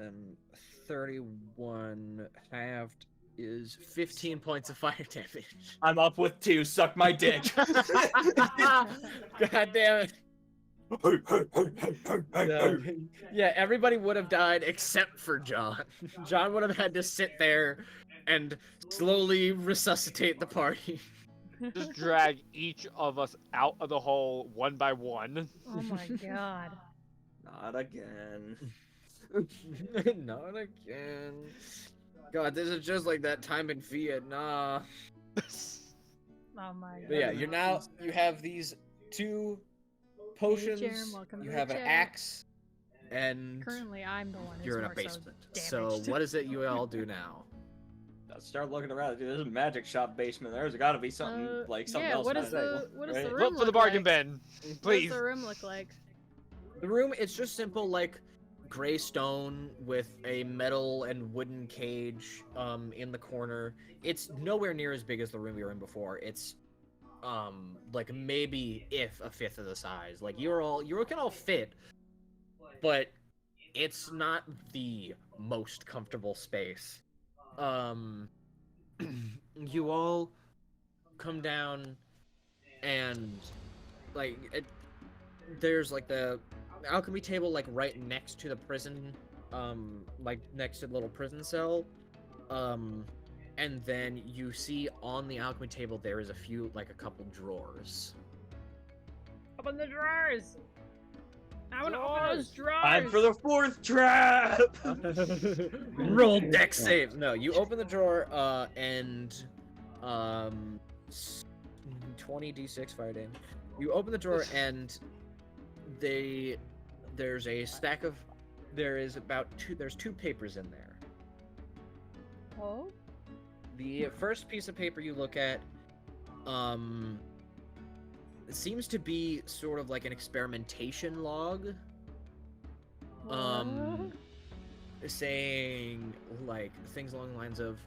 31 halved is 15 points of fire damage. I'm up with 2. Suck my dick. God damn it. So, yeah, everybody would have died except for John. John would have had to sit there and slowly resuscitate the party. Just drag each of us out of the hole one by one. Oh my god. Not again. Not again. God, this is just like that time in Vietnam. Oh my god. But yeah, you have these 2 potions. Jerem, welcome You to have the an chat. axe, and Currently, I'm the one who's you're in a more basement. So, So damaged. what is it you all do now? Let's start looking around. Dude, there's a magic shop basement. There's got to be something something yeah, else. what is magical, what does the right? room Look for the look bargain like? bin, What please. does the room look like? The room, it's just simple, like, gray stone with a metal and wooden cage in the corner. It's nowhere near as big as the room you were in before. It's like maybe if a fifth of the size. Like you can all fit, but it's not the most comfortable space. you all come down and there's like the alchemy table like right next to the prison, like next to the little prison cell, and then you see on the alchemy table there is a couple drawers. Open the drawers! I want to open those drawers! Time for the fourth trap! Roll dex saves. No, you open the drawer, and 20d6 fire damage. You open the drawer, and there's a stack of there's two papers in there. Oh? The first piece of paper you look at, it seems to be sort of like an experimentation log. What? Saying like things along the lines of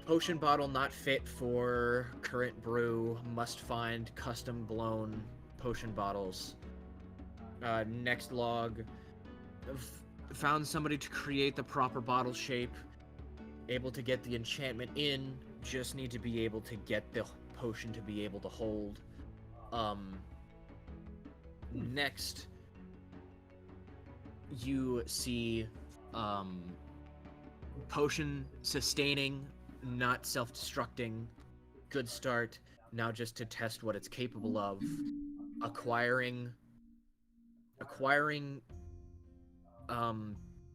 potion bottle not fit for current brew, must find custom blown potion bottles. Next log, found somebody to create the proper bottle shape, able to get the enchantment in, just need to be able to get the potion to be able to hold. Next, you see potion sustaining, not self-destructing, good start. Now just to test what it's capable of. Acquiring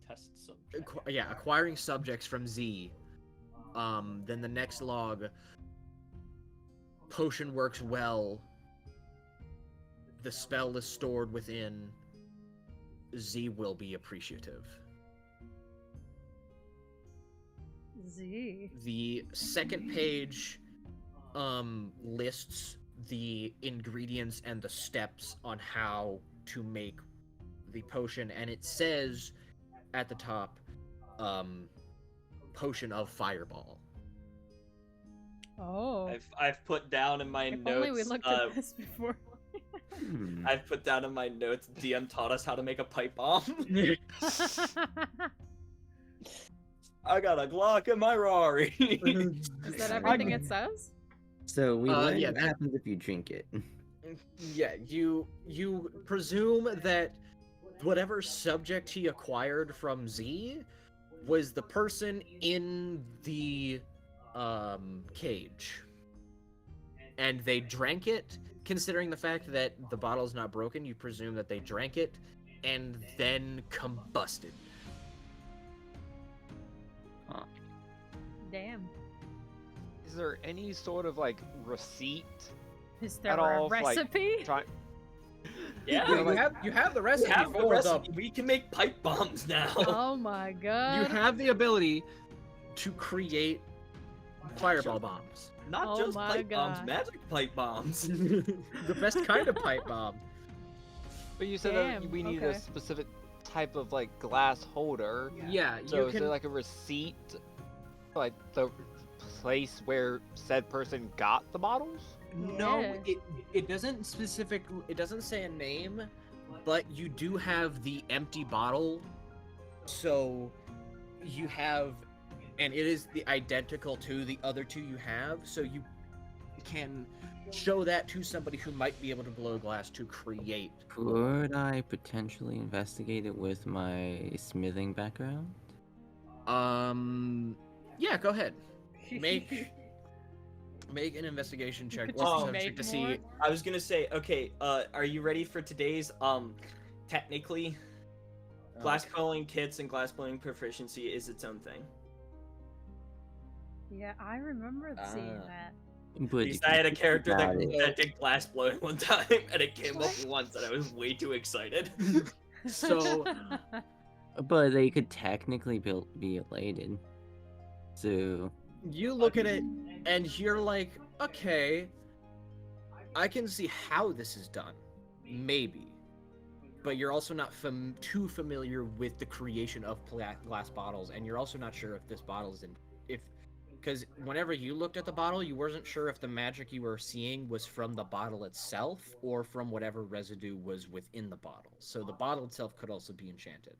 Test subject. acquiring subjects from Z. Then the next log, potion works well. The spell is stored within. Z will be appreciative. Z. The second page lists the ingredients and the steps on how to make the potion, and it says at the top, potion of fireball. Oh. I've put down in my If notes. only we looked at this before. I've put down in my notes. DM taught us how to make a pipe bomb. I got a Glock in my Rari. Is that everything it says? So we learned yeah, what happens if you drink it. Yeah, you presume that whatever subject he acquired from Z was the person in the cage, and they drank it. Considering the fact that the bottle's not broken, you presume that they drank it and then combusted. Damn. Is there any sort of like receipt Is there at a all? Like, recipe? Yeah, You have the we recipe have the pulled up. recipe. We can make pipe bombs now. Oh my god. You have the ability to create fireball bombs. Not Oh just my pipe bombs, God. magic pipe bombs. The best kind of pipe bomb. But you said Damn, that we need a okay. specific type of like glass holder. Yeah, So you is can. there like a receipt, like the place where said person got the bottles? No, Yeah. it doesn't it doesn't say a name, but you do have the empty bottle. So you have, and it is the identical to the other two you have, so you can show that to somebody who might be able to blow glass to create. Could I potentially investigate it with my smithing background? Yeah, go ahead. Make an investigation check. could with just the subject make to see. more. I was gonna say, okay, are you ready for today's technically glass blowing kits and glass blowing proficiency is its own thing. Yeah, I remember seeing Ah. that. But Because I had a character got that, it. that did glass blowing one time, and it came up once, and I was way too excited. So- But they could technically be elated. So You look at it and you're like, okay, I can see how this is done. Maybe. But you're also not too familiar with the creation of glass bottles, and you're also not sure if this bottle is because whenever you looked at the bottle, you wasn't sure if the magic you were seeing was from the bottle itself or from whatever residue was within the bottle. So the bottle itself could also be enchanted.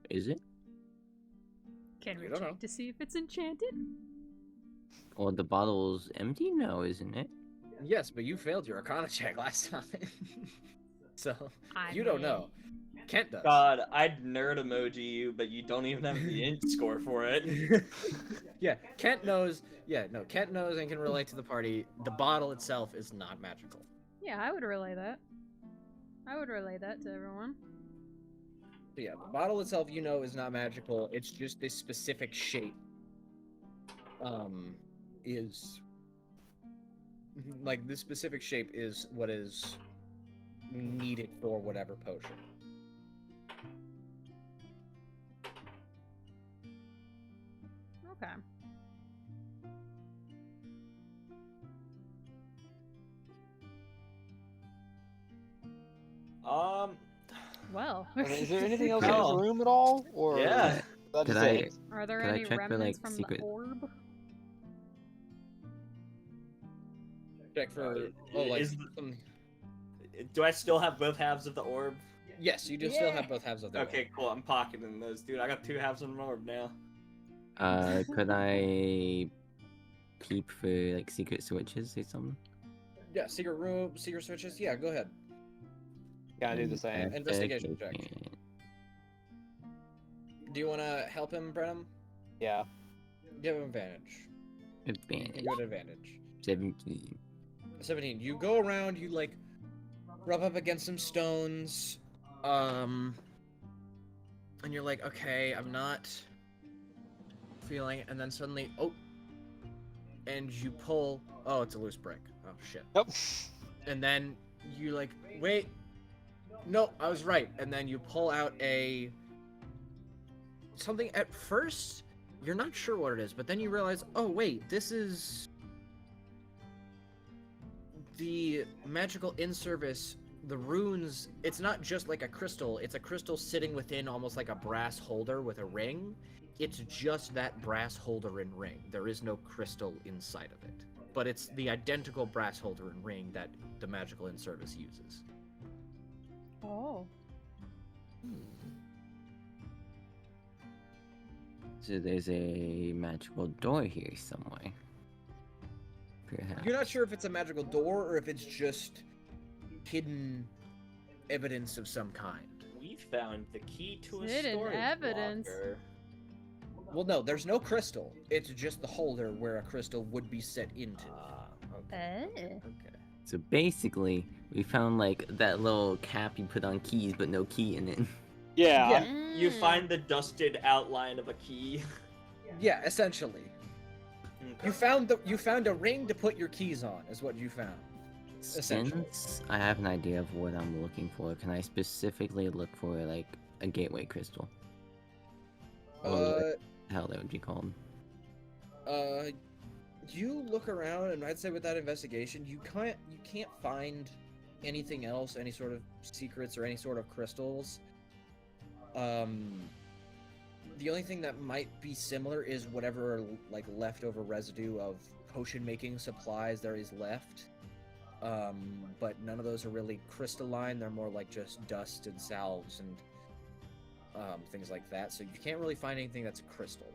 is it? Can we You don't know. check to see if it's enchanted? Well, the bottle's empty? No, isn't it? Yes, but you failed your Arcana check last time. So, I you don't mean, know. Kent does. God, I'd nerd emoji you, but you don't even have the int score for it. Yeah, Kent knows. Yeah, no, Kent knows and can relate to the party. The bottle itself is not magical. Yeah, I would relay that. I would relay that to everyone. So yeah, the bottle itself, you know, is not magical. It's just this specific shape. Is like this specific shape is what is needed for whatever potion. Okay. Well. I mean, is there anything else in Oh. this room at all? Or Yeah. is that Could just I- it? Are there Could I any check for, remnants like, from secret- the orb? Check for like Is some... Do I still have both halves of the orb? Yes, you do still have both halves of the Okay, cool. I'm pocketing those, dude. I got 2 halves of an orb now. Could I peep for like secret switches or something? Yeah, secret room, secret switches. Yeah, go ahead. Yeah, I do the same. Investigation check. Investigation. Do you want to help him, Brenham? Yeah. Give him advantage. Advantage. Good advantage. 17. 17. You go around, you like rub up against some stones, and you're like, okay, I'm not feeling it, and then suddenly, oh, and you pull, oh, it's a loose brick. Oh shit. Nope. And then you like, wait, no, I was right, and then you pull out something. At first, you're not sure what it is, but then you realize, oh wait, this is the magical in-service, the runes. It's not just like a crystal, it's a crystal sitting within almost like a brass holder with a ring. It's just that brass holder and ring. There is no crystal inside of it. But it's the identical brass holder and ring that the magical in-service uses. Oh. So there's a magical door here somewhere. Perhaps. You're not sure if it's a magical door or if it's just hidden evidence of some kind. We found the key to a Hidden storage evidence. locker. Well, no, there's no crystal. It's just the holder where a crystal would be set into. Okay. Eh. Okay. So basically, we found like that little cap you put on keys, but no key in it. Yeah. Yeah. You Mm. find the dusted outline of a key. Yeah, essentially. You found a ring to put your keys on, is what you found. Essentially. Since I have an idea of what I'm looking for, can I specifically look for like a gateway crystal? Or what the hell that would be called? You look around, and I'd say with that investigation, you can't find anything else, any sort of secrets or any sort of crystals. The only thing that might be similar is whatever like leftover residue of potion making supplies there is left. But none of those are really crystalline. They're more like just dust and salves and things like that. So you can't really find anything that's a crystal.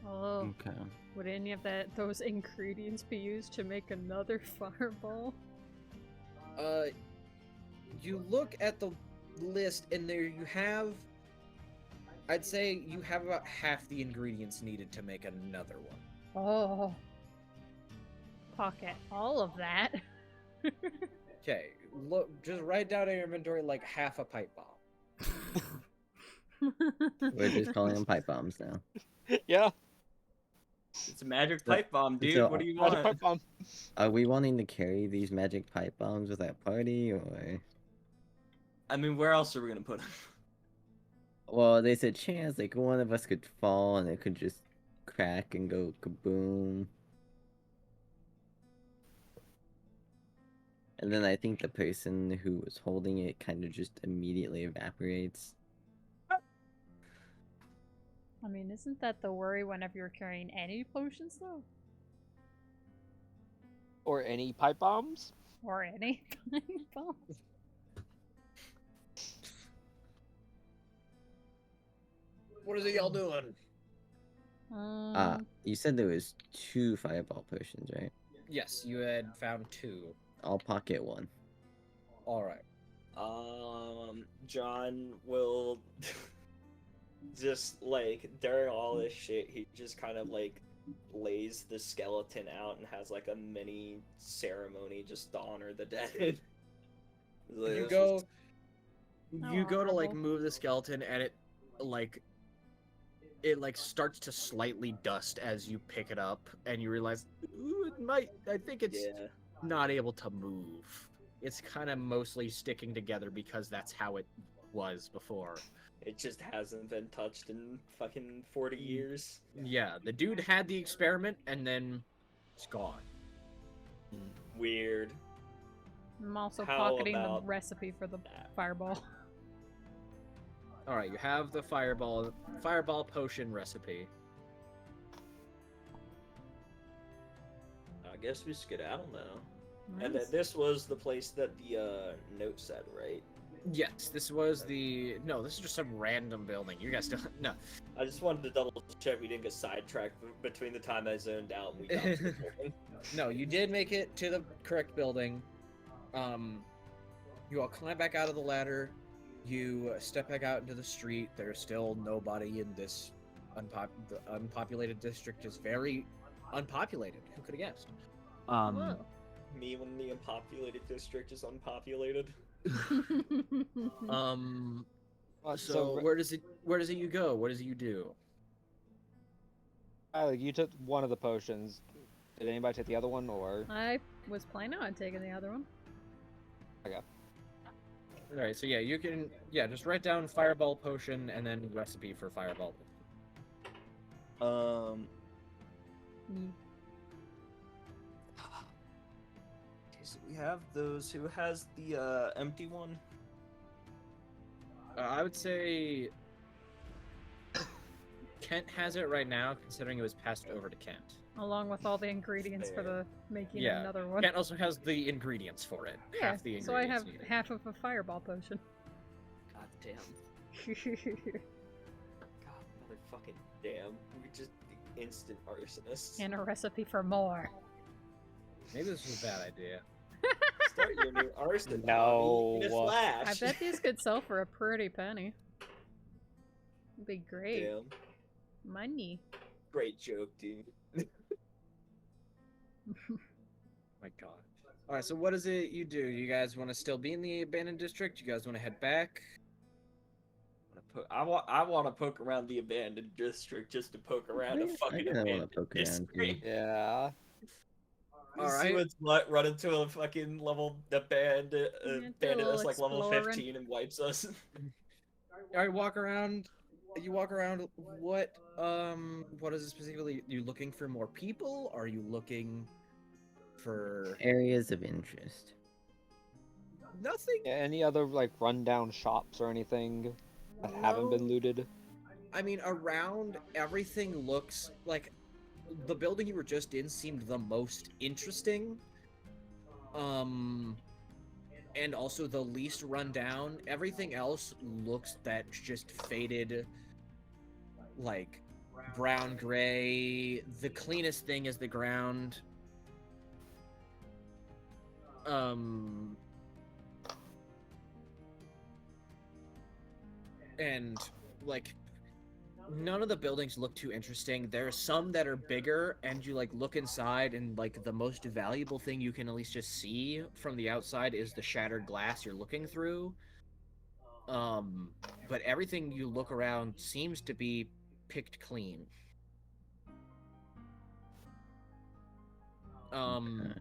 Oh. Okay. Would any of those ingredients be used to make another fireball? You look at the list, and there you have. I'd say you have about half the ingredients needed to make another one. Oh. Pocket all of that. Okay, look, just write down in your inventory like half a pipe bomb. We're just calling them pipe bombs now. Yeah. It's a magic pipe bomb, dude. So- What do you Magic want? pipe bomb. Are we wanting to carry these magic pipe bombs with our party, or? I mean, where else are we gonna put them? Well, there's a chance like one of us could fall and it could just crack and go kaboom. And then I think the person who was holding it kind of just immediately evaporates. I mean, isn't that the worry whenever you're carrying any potions, though? Or any pipe bombs. Or any bombs? What is it y'all doing? You said there was 2 fireball potions, right? Yes, you had found 2. I'll pocket 1. All right. John will just like during all this shit, he just kind of like lays the skeleton out and has like a mini ceremony just to honor the dead. Like, You it's go. just- You go to like honorable. move the skeleton, and it like starts to slightly dust as you pick it up, and you realize, ooh, it might. I think it's yeah. not able to move. It's kind of mostly sticking together because that's how it was before. It just hasn't been touched in fucking 40 years. Yeah, the dude had the experiment, and then it's gone. Weird. I'm also How pocketing about the recipe for the fireball. All right, you have the fireball potion recipe. I guess we skedaddle now. And then Nice. this was the place that the note said, right? Yes, this was the this is just some random building. You guys don't no. I just wanted to double check we didn't get sidetracked between the time I zoned out and we got to the building. No, you did make it to the correct building. You all climb back out of the ladder. You step back out into the street. There's still nobody in this the unpopulated district. Is very unpopulated. Who could have guessed? Whoa. Me when the unpopulated district is unpopulated. So where does it you go? What does it you do? You took one of the potions. Did anybody take the other one, or? I was planning on taking the other one. All right, so yeah, you can just write down fireball potion and then recipe for fireball. Mm. Okay, so we have those. Who has the empty one? I would say Kent has it right now, considering it was passed over to Kent. Along with all the ingredients for the making Yeah, another one. Kent also has the ingredients for it. Yeah, Half the so I have ingredients needed. half of a fireball potion. God damn. God motherfucking damn. We're just instant arsonists. And a recipe for more. Maybe this was a bad idea. Start your new arson. No. Eat a flash. I bet these could sell for a pretty penny. It'd be great. Damn. Money. Great joke, dude. My God. All right, so what is it you do? You guys want to still be in the abandoned district? You guys want to head back? I want to poke around the abandoned district just to poke around a I fucking kinda wanna abandoned poke around, too. district. Yeah. You All see right. what's what, run into a fucking level bandit do a that's little like level exploring. 15 and wipes us. All right, walk around. You walk around. What is it specifically? You looking for more people? Are you looking for Areas of interest. nothing? Yeah, any other like rundown shops or anything that haven't been No. looted? I mean, around everything looks like the building you were just in seemed the most interesting. And also the least rundown. Everything else looks that's just faded, like brown gray. The cleanest thing is the ground. And like none of the buildings look too interesting. There are some that are bigger, and you like look inside, and like the most valuable thing you can at least just see from the outside is the shattered glass you're looking through. But everything you look around seems to be picked clean. Okay.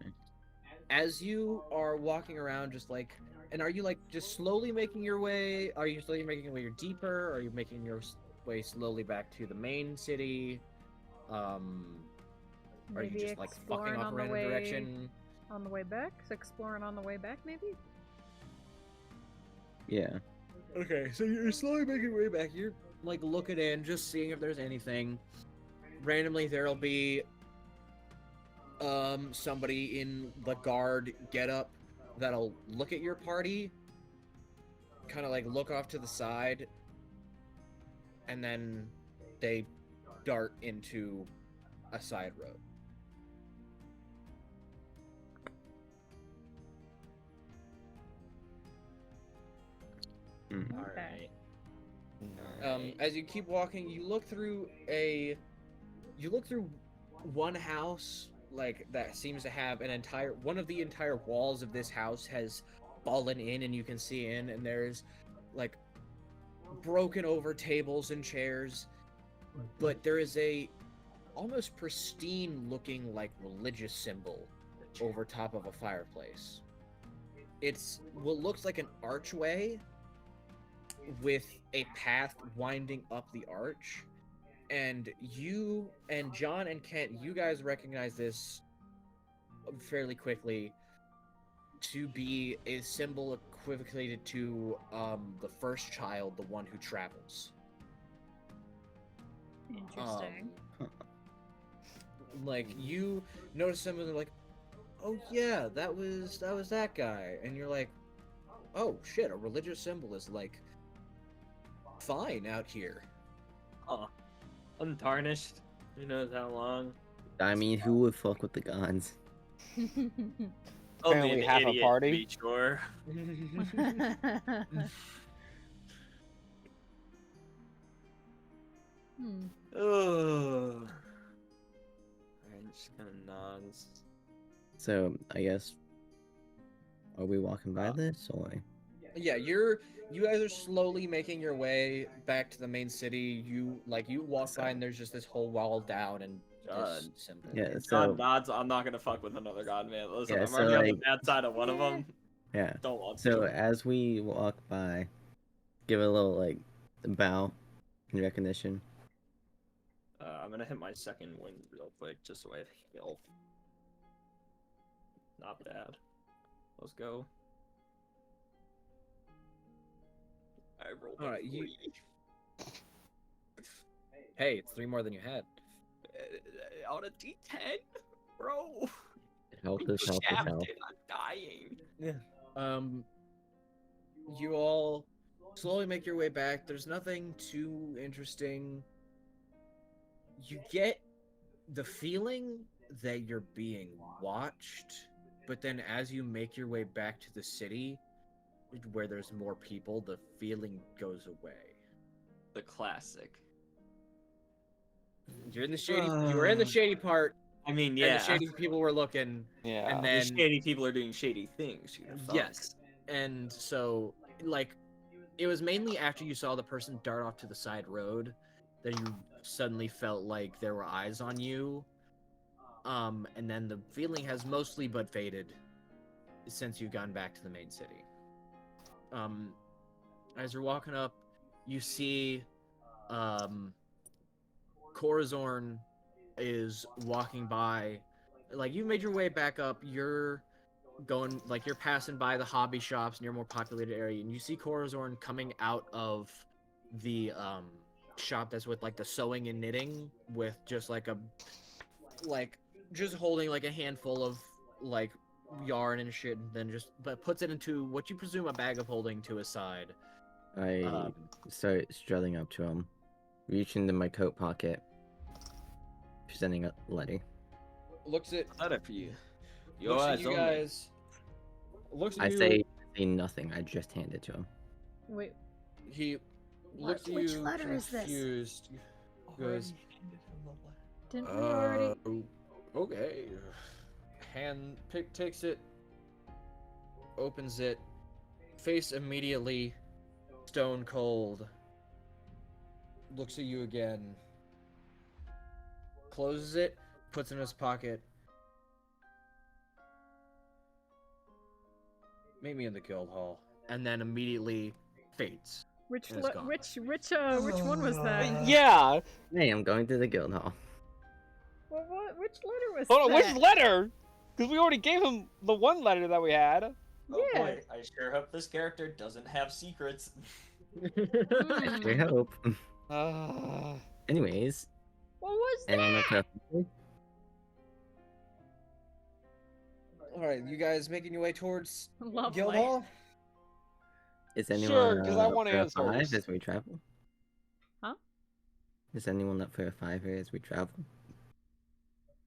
As you are walking around, just like, and are you like just slowly making your way? Are you slowly making your way deeper? Are you making your way slowly back to the main city? Are you Maybe just like fucking exploring off on the random way direction? on the way back? Exploring on the way back, maybe? Yeah. Okay, so you're slowly making your way back. You're like looking in, just seeing if there's anything. Randomly, there'll be somebody in the guard getup that'll look at your party, kind of like look off to the side, and then they dart into a side road. Mm. Okay. As you keep walking, you look through one house like that seems to have one of the entire walls of this house has fallen in, and you can see in, and there's like broken over tables and chairs, but there is a almost pristine looking like religious symbol over top of a fireplace. It's what looks like an archway with a path winding up the arch, and you and John and Kent, you guys recognize this fairly quickly to be a symbol equivocated to the first child, the one who travels. Interesting. Like, you notice some of them like, oh yeah, that was that guy, and you're like, oh shit, a religious symbol is like fine out here. Oh, untarnished. Who knows how long? I mean, who would fuck with the gods? Only Apparently an half a idiot, party. to be sure. Ugh. I'm just kind of nods. So I guess, are we walking by this or? Yeah, you guys are slowly making your way back to the main city. You walk by and there's just this whole wall down and this God. symbol. Yeah. God So nods. I'm not gonna fuck with another god, man. Listen, Yeah, I'm so, already on the like- bad side of one of them. yeah. Don't want So to. as we walk by, give a little like bow in recognition. I'm gonna hit my second wind real quick, just so I heal. Not bad. Let's go. I rolled a Alright, you- 3. Hey, it's 3 more than you had. On a D10, bro. Help I'm us, help us, help. shafted. I'm dying. You all slowly make your way back. There's nothing too interesting. You get the feeling that you're being watched, but then as you make your way back to the city, where there's more people, the feeling goes away. The classic. You're in the shady. You were in the shady part, I mean, and yeah. the shady people were looking. Yeah. And The then shady people are doing shady things. Who the fuck? yes, and so like it was mainly after you saw the person dart off to the side road that you suddenly felt like there were eyes on you. And then the feeling has mostly but faded since you've gone back to the main city. As you're walking up, you see Corazorn is walking by. Like, you've made your way back up, you're going, like, you're passing by the hobby shops near a more populated area, and you see Corazorn coming out of the shop that's with like the sewing and knitting, with just like just holding like a handful of like yarn and shit, and then but puts it into what you presume a bag of holding to his side. I start strutting up to him, reach into my coat pocket, presenting a letter. Looks at Letter for you. Your looks at eyes you only. guys. Looks at I you. say nothing. I just hand it to him. Wait, He looks at which you letter is this? confused. Goes, didn't we already? Okay. Takes it, opens it, face immediately stone cold. Looks at you again. Closes it, puts it in his pocket. Meet me in the guild hall, and then immediately fades. Which It's gone. which one was that? Yeah. Hey, I'm going to the guild hall. Which letter was Hold on, that? which letter? Because we already gave him the one letter that we had. Oh Yeah. boy, I sure hope this character doesn't have secrets. Hmm. I hope. Uh, Anyways, What was and on that? the Alright, you guys making your way towards Lovely. guild hall? is anyone Sure, 'cause I up want for a answers. 5 as we travel? Is anyone up for a 5-er as we travel?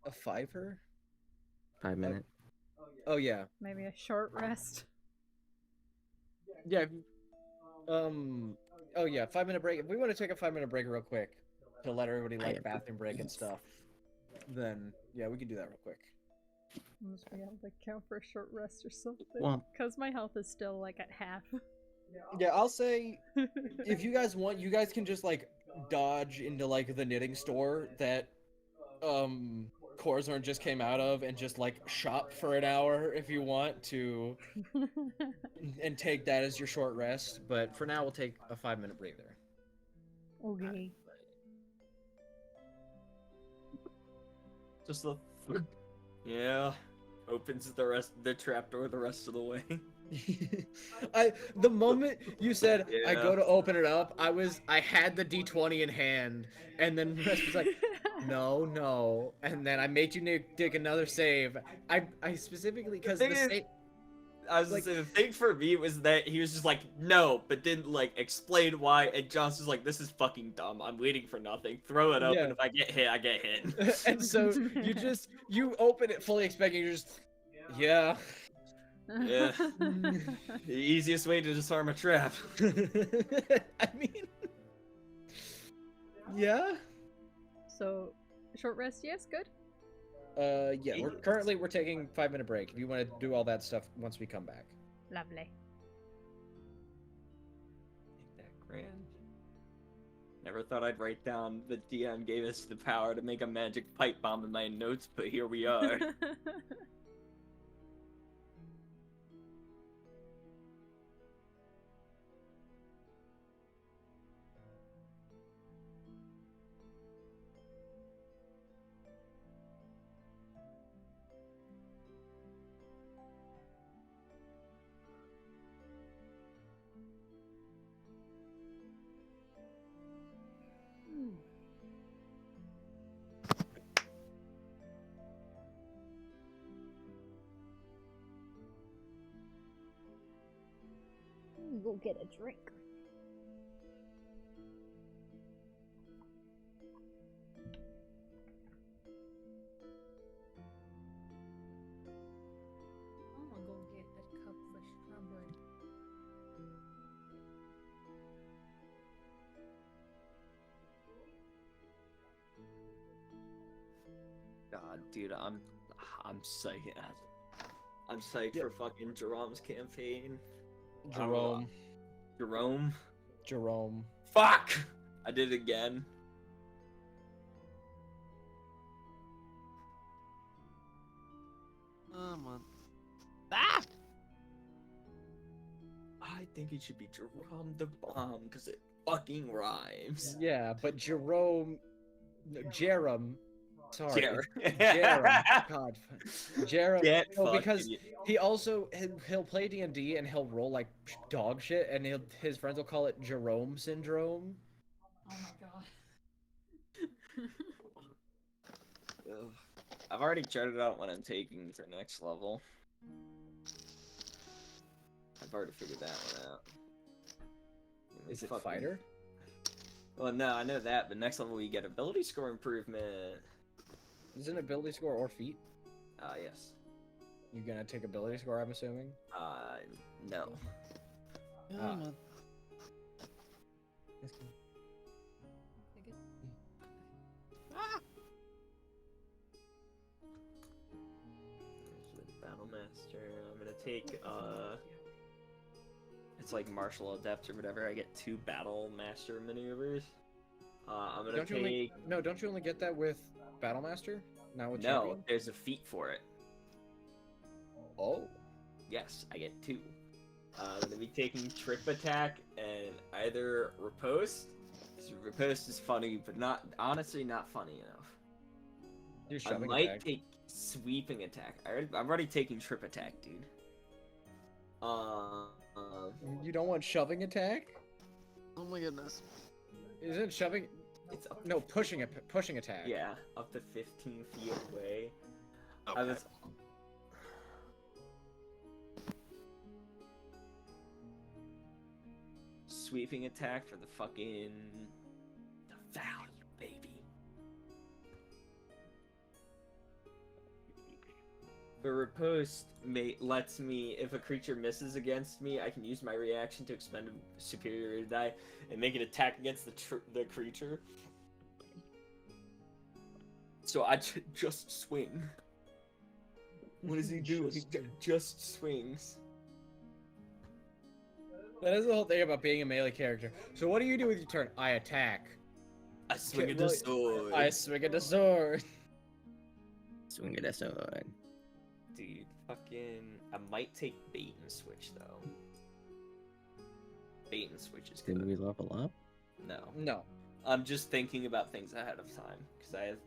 A 5-er? 5 minute. Oh yeah. Maybe a short rest. Yeah. Oh yeah, 5-minute break. If we want to take a 5-minute break real quick to let everybody I like have bathroom break and stuff, then yeah, we can do that real quick. Unless we have to count for a short rest or something. Well, Because my health is still like at half. Yeah, I'll say if you guys want, you guys can just like dodge into like the knitting store that Corzorn just came out of and just like shop for an hour if you want to and take that as your short rest. But for now we'll take a 5-minute breather. Okay. Just the yeah, opens the trapdoor the rest of the way. The moment you said I Yeah. go to open it up, I had the D20 in hand, and then Rest was like, no, and then I made you dig another save. I specifically because The thing is- I was Like- like, the thing for me was that he was just like, no, but didn't like explain why. And Johnson's like, this is fucking dumb. I'm waiting for nothing. Throw it up, Yeah. and if I get hit, I get hit. and so you open it fully expecting you're just yeah. Yeah. The easiest way to disarm a trap. I mean, yeah. So, short rest, yes, good. Yeah. We're taking 5-minute break. If you want to do all that stuff once we come back. Lovely. Ain't that grand? Never thought I'd write down the DM gave us the power to make a magic pipe bomb in my notes, but here we are. Go get a drink. I'm gonna go get a cup of strawberry. God, dude, I'm psyched. I'm psyched for fucking Jerome's campaign. Jerome. Fuck! I did it again. Ah! I think it should be Jerome the Bomb because it fucking rhymes. Yeah, but Jerome. Sorry. Jer- God. Jerem. Get No, fucked, because idiot. he also he'll play D&D and he'll roll like dog shit, and his friends will call it Jerome syndrome. Oh my god. Ugh. I've already charted out what I'm taking for next level. I've already figured that one out. Is it Fucking- fighter? Well, no, I know that, but next level we get ability score improvement. Is it ability score or feat? Yes. You gonna take ability score? I'm assuming. No. Ah. Take it. Battle Master. I'm gonna take it's like martial adept or whatever. I get 2 battle master maneuvers. I'm gonna Don't you only get that with battle master? Not with no. champion? There's a feat for it. Oh. Yes, I get 2. I'm gonna be taking trip attack and either riposte. Riposte is funny, but honestly not funny enough. You're I shoving might attack. take sweeping attack. I'm already taking trip attack, dude. You don't want shoving attack? Oh my goodness. Isn't shoving? It's up No, pushing attack. Yeah, up to 15 feet away. I Okay. was. Sweeping attack for the fucking. The value post lets me, if a creature misses against me, I can use my reaction to expend a superiority die and make an attack against the creature. So I just swing. What does he do? He just swings. That is the whole thing about being a melee character. So what do you do with your turn? I attack. I swing at the sword. I swing at the sword. Swing at a sword. Dude, fucking... I might take bait and switch, though. Bait and switch is Did good. we level up? No. No. I'm just thinking about things ahead of time. Because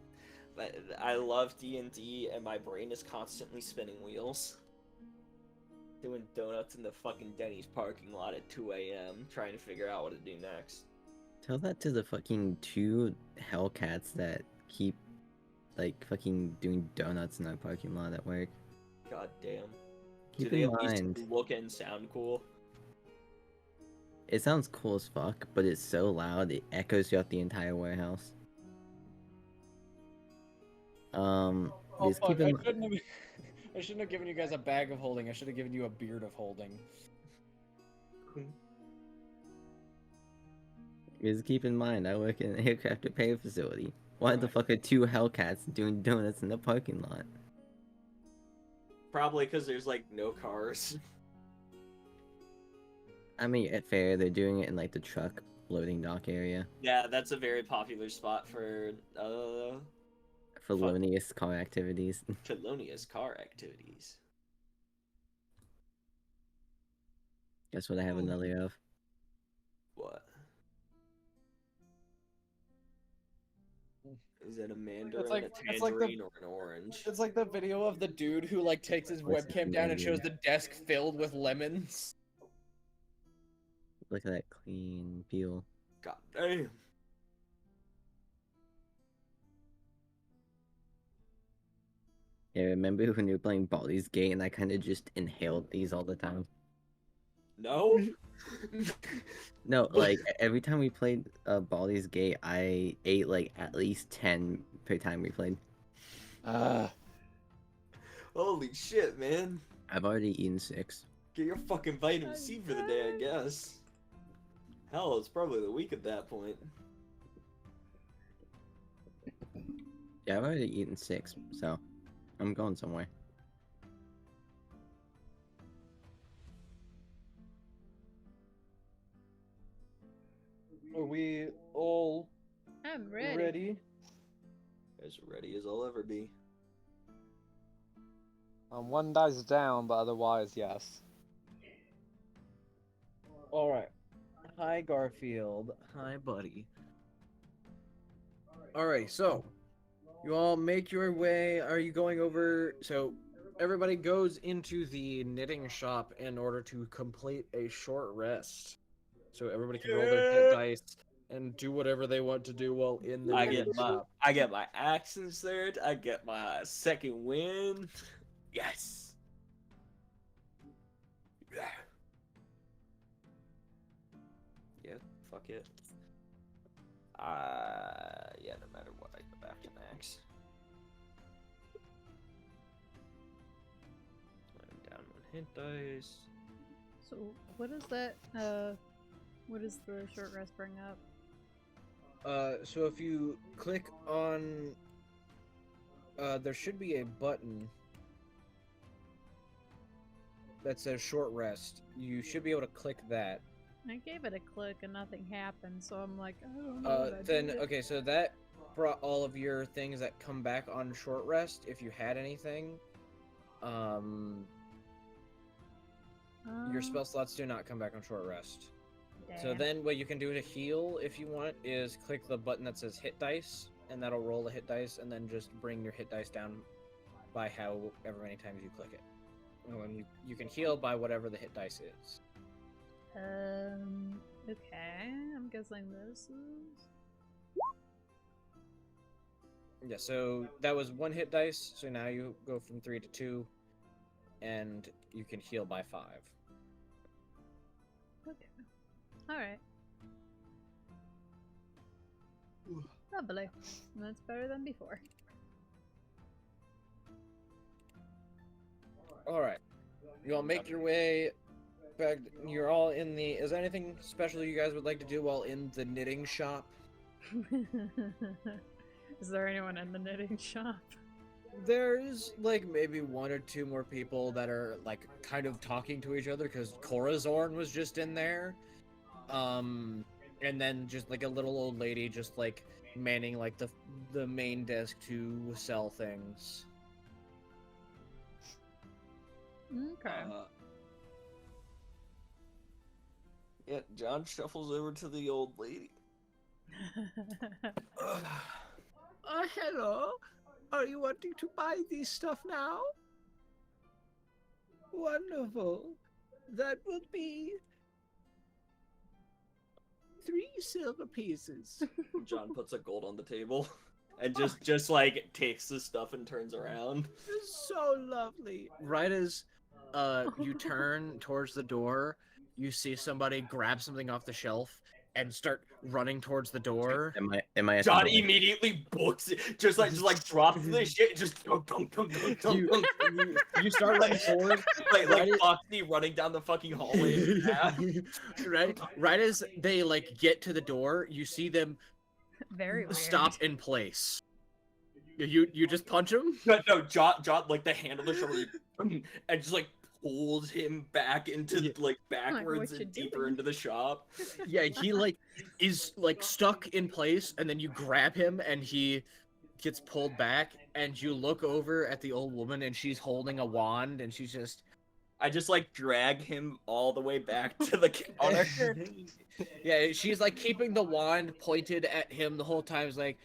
I love D&D, and my brain is constantly spinning wheels. Doing donuts in the fucking Denny's parking lot at 2 a.m. trying to figure out what to do next. Tell that to the fucking 2 Hellcats that keep, like, fucking doing donuts in that parking lot at work. God damn. Keep Do they in at least mind, look and sound cool? it sounds cool as fuck, but it's so loud it echoes throughout the entire warehouse. Just keep in mind. I shouldn't have given you guys a bag of holding. I should have given you a beard of holding. Just keep in mind, I work in an aircraft repair facility. Why the fuck are 2 Hellcats doing donuts in the parking lot? Probably because there's, like, no cars. I mean, at fair, they're doing it in, like, the truck loading dock area. Yeah, that's a very popular spot for, Felonious car activities. felonious car activities. Guess what I have another of? What? Is it a mandarin, It's a like the- tangerine, or an orange? It's like the video of the dude who like takes his What's webcam his down and name? shows the desk filled with lemons. Look at that clean peel. God damn. Yeah, remember when you were playing Baldi's Gate and I kind of just inhaled these all the time? No? No, like every time we played Baldi's Gate, I ate like at least 10 per time we played. Holy shit, man. I've already eaten 6. Get your fucking vitamin C for the day, I guess. Hell, it's probably the week at that point. Yeah, I've already eaten 6, so I'm going somewhere. Are we all I'm ready. ready? As ready as I'll ever be. One dice down, but otherwise, yes. All right. Hi, Garfield. Hi, buddy. All right, so you all make your way. Are you going over? So everybody goes into the knitting shop in order to complete a short rest. So everybody can roll their hit dice and do whatever they want to do while in the I knitting shop. get my accents there. I get my second win. Yes. Yeah. Yeah. Fuck it. Yeah. No matter what, I go back to max. I'm down 1 hit dice. So what is that? What does the short rest bring up? So if you click on, there should be a button that says short rest. You should be able to click that. I gave it a click and nothing happened, so I'm like, I don't know. what I Then, did. okay, so that brought all of your things that come back on short rest, if you had anything. Your spell slots do not come back on short rest. So Damn. then what you can do to heal, if you want, is click the button that says hit dice, and that'll roll the hit dice, and then just bring your hit dice down by however many times you click it. And then you can heal by whatever the hit dice is. Okay, I'm guessing this is... Yeah, so that was 1 hit dice, so now you go from 3 to 2, and you can heal by 5. Okay. Alright. Lovely. That's better than before. All right. You all make your way back. You're all in the. Is there anything special you guys would like to do while in the knitting shop? Is there anyone in the knitting shop? There's like maybe one or two more people that are like kind of talking to each other because Corazorn was just in there. And then just like a little old lady just like manning like the main desk to sell things. Okay. Yeah, John shuffles over to the old lady. Hello. Are you wanting to buy these stuff now? Wonderful. That will be 3 silver pieces. John puts a gold on the table and just like takes the stuff and turns around. So lovely. Right as you turn towards the door, you see somebody grab something off the shelf and start running towards the door. Am I at the John door? immediately books it, just like drops the shit, just dunk, dunk, dunk, dunk, dunk, You, dunk. you start running forward. like right as- Foxy running down the fucking hallway. Yeah. right as they like get to the door, you see them Very weird. stop in place. You just punch him? No, John, like the hand on the shoulder, and just like pulls him back into like backwards what you and deeper doing? into the shop. Yeah, he like is like stuck in place, and then you grab him, and he gets pulled back, and you look over at the old woman, and she's holding a wand, and she's just. I just like drag him all the way back to the counter. Yeah, she's like keeping the wand pointed at him the whole time. It's like,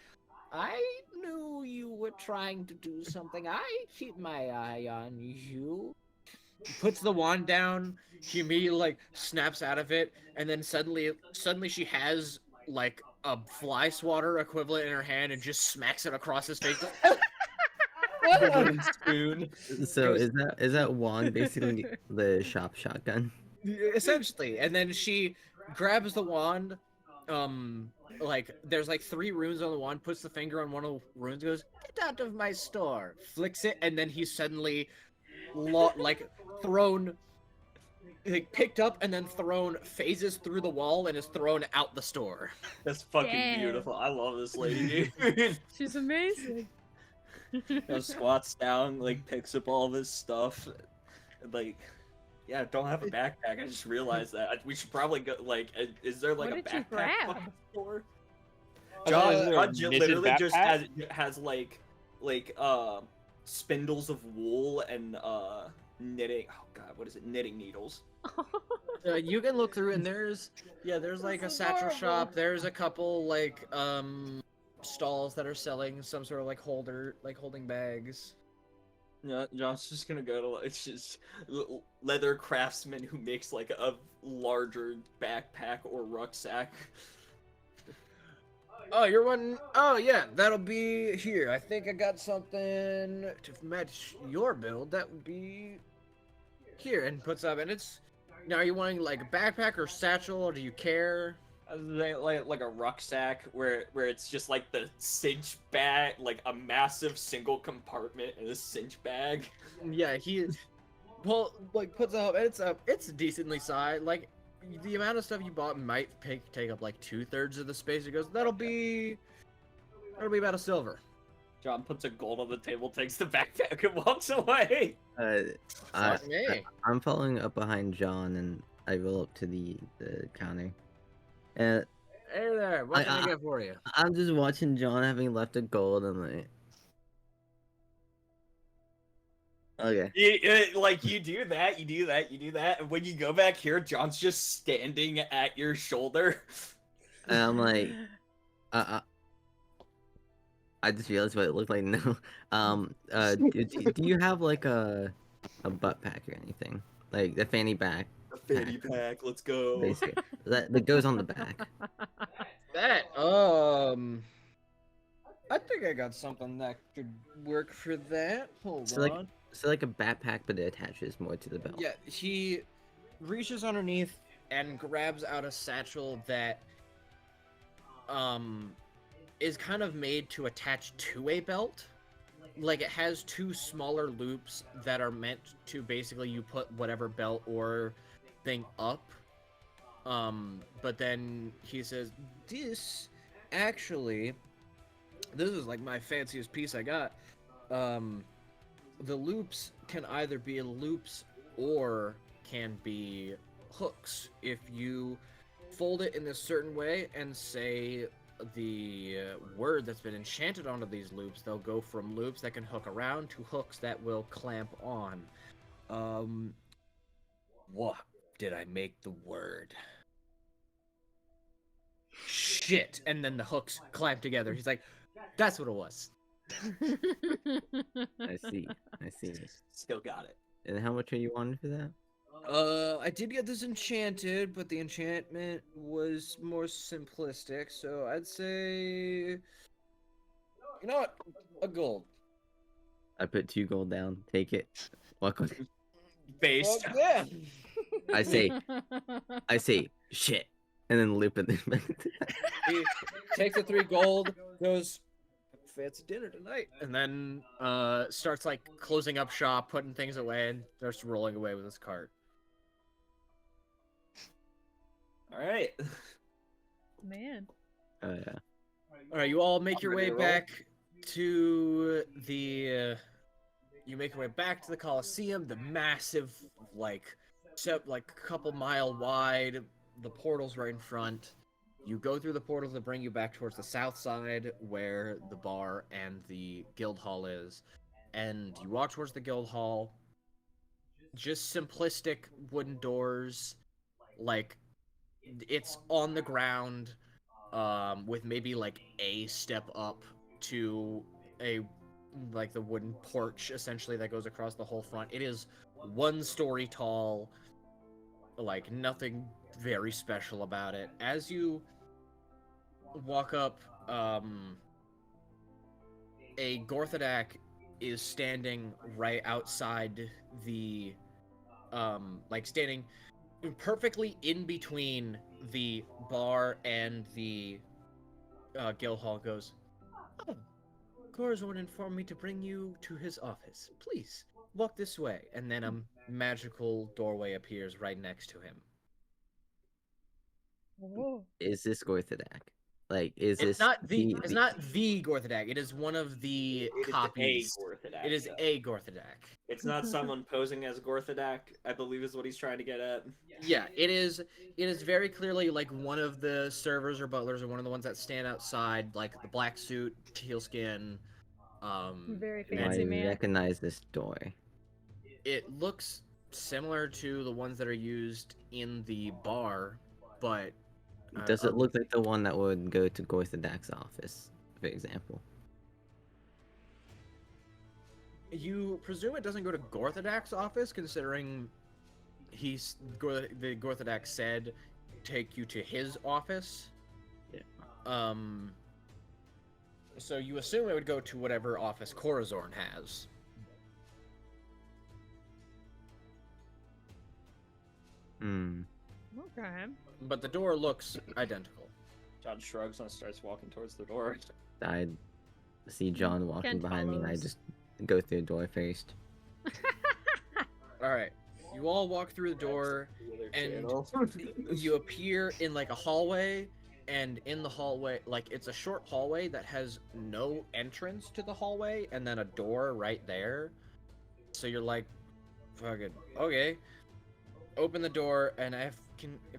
I knew you were trying to do something. I keep my eye on you. Puts the wand down. She immediately like snaps out of it, and then suddenly she has like a fly swatter equivalent in her hand and just smacks it across his face. Wooden spoon. So is that wand basically the shop shotgun? Essentially, and then she grabs the wand. Like there's like 3 runes on the wand. Puts the finger on one of the runes. Goes, "Get out of my store!" Flicks it, and then he's suddenly like thrown, like picked up and then thrown, phases through the wall and is thrown out the store. That's fucking Damn. beautiful. I love this lady, dude. She's amazing. Squats down, like picks up all this stuff, and, like. Yeah, don't have a backpack. I just realized that. We should probably go. Like, is there like What a did you backpack grab? fucking store? Is there a John knitted literally just backpack? has like spindles of wool and knitting. Oh god, what is it? Knitting needles. You can look through and there's like a satchel shop. There's a couple like stalls that are selling some sort of like holding bags. Yeah, John's just gonna go to like just leather craftsman who makes like a larger backpack or rucksack. Oh, you're one. Oh yeah, that'll be here. I think I got something to match your build. That would be here, and puts up. And it's now. Are you wanting like a backpack or satchel, or do you care? Like a rucksack where it's just like the cinch bag, like a massive single compartment in a cinch bag. Yeah, he well like puts up. It's decently sized. Like the amount of stuff you bought might take up like 2/3 of the space. He goes, that'll be about a silver. John puts a gold on the table, takes the backpack, and walks away. Fuck me. I'm following up behind John, and I roll up to the counter. And Hey there, what can I get for you? I'm just watching John having left a gold. I'm like, okay. Like you do that, and when you go back here, John's just standing at your shoulder. And I'm like, I just realized what it looked like now. Do you have like a butt pack or anything? Like the fanny pack? A fanny pack, let's go. Basically. That goes on the back. That I think I got something that could work for that. Hold So, on. like a backpack, but it attaches more to the belt. Yeah, he reaches underneath and grabs out a satchel that is kind of made to attach to a belt. like it has two smaller loops that are meant to basically you put whatever belt or thing up. But then he says, this actually, this is like my fanciest piece I got. The loops can either be loops or can be hooks. If you fold it in a certain way and say the word that's been enchanted onto these loops, they'll go from loops that can hook around to hooks that will clamp on. What did I make the word? Shit! And then the hooks clamp together. He's like, that's what it was. I see. I see. Still got it. And how much are you wanting for that? I did get this enchanted, but the enchantment was more simplistic, so I'd say, you know what, a gold. I put 2 gold down. Take it. Walk on. Based. Fuck yeah. I say, shit, and then loop it. He takes the 3 gold, goes, fancy dinner tonight, and then starts like closing up shop, putting things away, and starts rolling away with his cart. All right. Man. Oh yeah. All right, you all make your Ready way to roll? back to the. You make your way back to the Coliseum, the massive, like a couple mile wide. The portal's right in front. You go through the portals that bring you back towards the south side, where the bar and the guild hall is, and you walk towards the guild hall. Just simplistic wooden doors, like it's on the ground, with maybe like a step up to a like the wooden porch essentially that goes across the whole front. It is 1 story tall, like nothing very special about it. As you walk up, a Gorthadak is standing right outside the like standing perfectly in between the bar and the guild hall. Goes, oh, Corazon informed me to bring you to his office. Please walk this way. And then a magical doorway appears right next to him. Oh. Is this Gorthadak? Like, is It's this not the Gorthadak. It is one of the It is copies. a Gorthadak. It is yeah. a Gorthadak. It's not someone posing as Gorthadak, I believe is what he's trying to get at. Yeah, it is. It is very clearly like one of the servers or butlers, or one of the ones that stand outside, like the black suit, teal skin. Very Do fancy I man. recognize this door? It looks similar to the ones that are used in the bar, but Does it look like the one that would go to Gorthadak's office, for example? you presume it doesn't go to Gorthadak's office, considering the Gorthadak said take you to his office. Yeah. So you assume it would go to whatever office Corazorn has. Hmm. Okay. But the door looks identical. John shrugs and starts walking towards the door. I see John walking Kent behind me, and I follows. just go through the door first. Alright. You all walk through the door, and you appear in like a hallway, and in the hallway, like it's a short hallway that has no entrance to the hallway, and then a door right there. So you're like, fucking, okay. Open the door, and if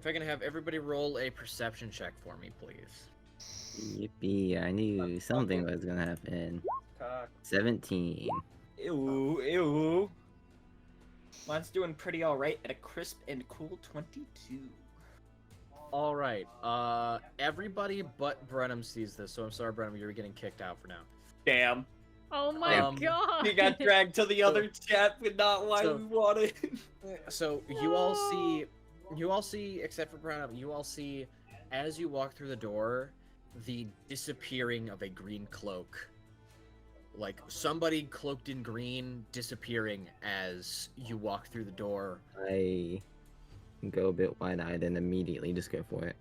I can have everybody roll a perception check for me, please. Yippee, I knew something was gonna happen. Cock. 17. Ew, ew. Mine's doing pretty alright at a crisp and cool 22. All right. Everybody but Brenham sees this, so I'm sorry, Brenham, you're getting kicked out for now. Damn. Oh my god! We got dragged to the other chat, but not why so- we wanted. So you all see, except for Brenham, you all see, as you walk through the door, the disappearing of a green cloak. Like somebody cloaked in green disappearing as you walk through the door. I go a bit wide-eyed and immediately just go for it.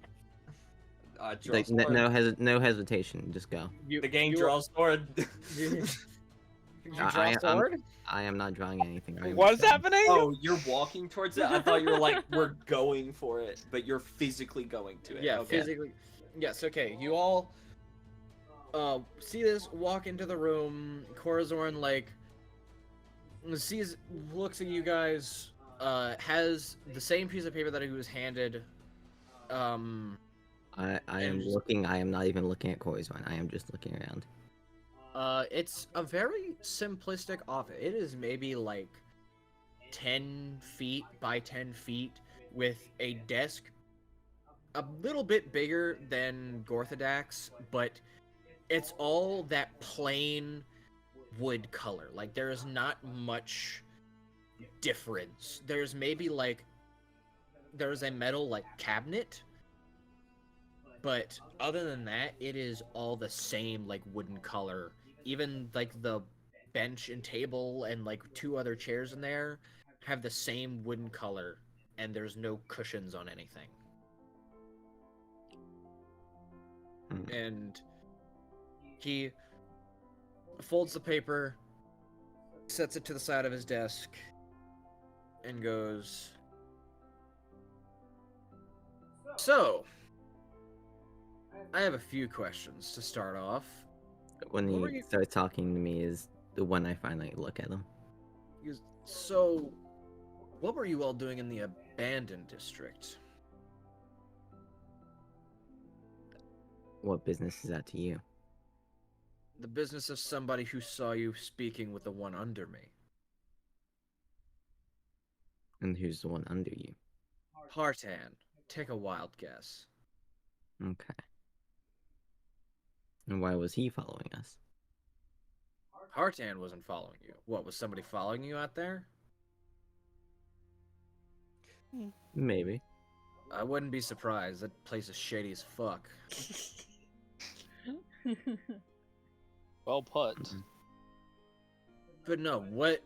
Draw Like sword. no hesitation, just go. You, The gang you- draws sword. You draw a sword? I am not drawing anything. I am What is just- happening? Oh, you're walking towards it? I thought you were like, we're going for it, but you're physically going to it. Yeah, Okay. physically. Yes, okay. You all see this, walk into the room. Corazorn, like, looks at you guys, has the same piece of paper that he was handed. I am and- looking. I am not even looking at Corazon. I am just looking around. It's a very simplistic office. It is maybe like 10 feet by 10 feet with a desk a little bit bigger than Gorthodax, but it's all that plain wood color. Like, there's not much difference. There's maybe like there's a metal like cabinet, but other than that, it is all the same like wooden color. Even like the bench and table and like 2 other chairs in there have the same wooden color, and there's no cushions on anything. And he folds the paper, sets it to the side of his desk, and goes, "So, I have a few questions to start off. When What were he you- starts talking to me is the when I finally look at him. He goes, so, what were you all doing in the abandoned district?" What business is that to you? "The business of somebody who saw you speaking with the one under me." And who's the one under you? "Hartan. Take a wild guess." Okay. And why was he following us? "Hartan wasn't following you. What, was somebody following you out there?" Maybe. "I wouldn't be surprised. That place is shady as fuck." Well put. "But no, what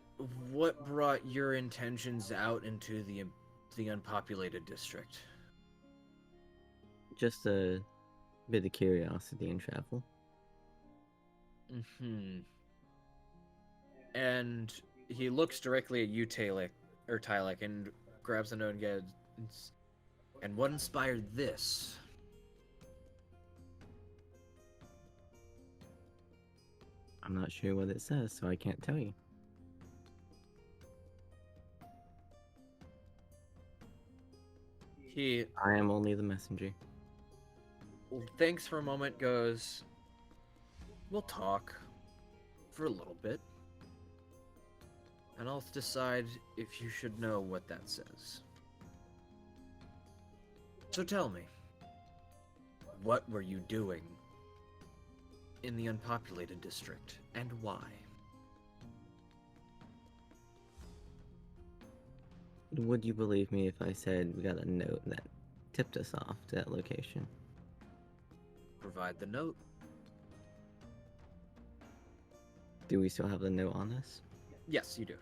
brought your intentions out into the unpopulated district?" Just a bit of curiosity and travel. Mm-hmm. And he looks directly at you, Tylek, and grabs a note and goes, "And what inspired this?" I'm not sure what it says, so I can't tell you. He I am only the messenger. thinks for a moment, goes, "We'll talk for a little bit, and I'll decide if you should know what that says. So tell me, what were you doing in the unpopulated district, and why?" Would you believe me if I said we got a note that tipped us off to that location? "Provide the note." Do we still have the note on us? "Yes, you do."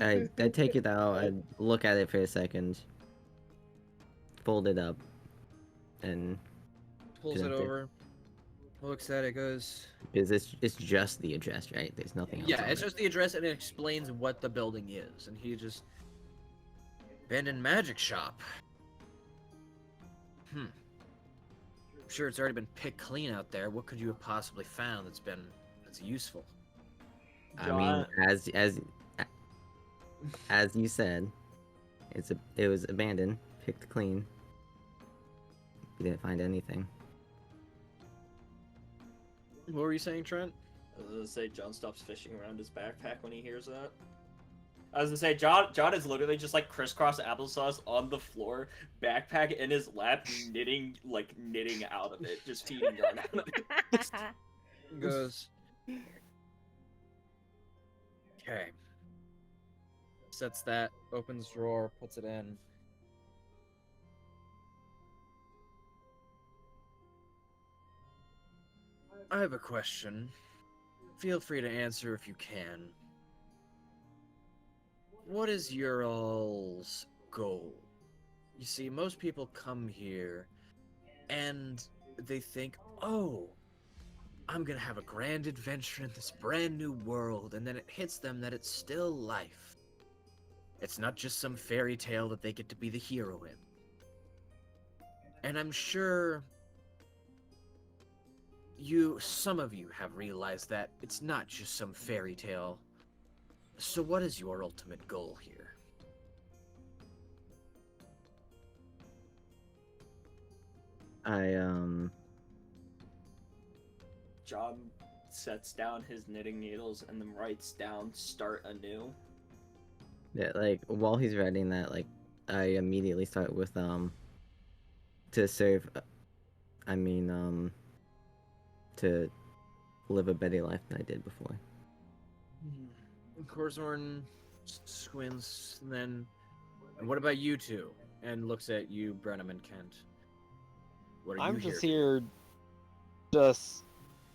I'd take it out, I'd look at it for a second, fold it up, and Pulls it Present it. over, looks at it, goes, is this it's just the address, right? There's nothing else. "Yeah, on it's it. just the address, and it explains what the building is." And he just, "Abandoned magic shop. I'm sure it's already been picked clean out there. What could you have possibly found that's useful?" I mean, as you said, it was abandoned, picked clean. We didn't find anything. What were you saying, Trent? I was gonna say John stops fishing around his backpack when he hears that. I was gonna say John is literally just like crisscross applesauce on the floor, backpack in his lap, knitting out of it, just feeding yarn out of it. He goes, "Okay." Sets that, opens drawer, puts it in. "I have a question. Feel free to answer if you can. What is your all's goal? You see, most people come here and they think, oh, I'm gonna have a grand adventure in this brand new world, and then it hits them that it's still life. It's not just some fairy tale that they get to be the hero in. And I'm sure some of you have realized that it's not just some fairy tale. So what is your ultimate goal here? John sets down his knitting needles and then writes down "start anew." Yeah, like while he's writing that, like I immediately start with to serve. I mean to live a better life than I did before. Corzorn squints, and then, and what about you two? And looks at you, Brenham and Kent. What are I'm you just here here,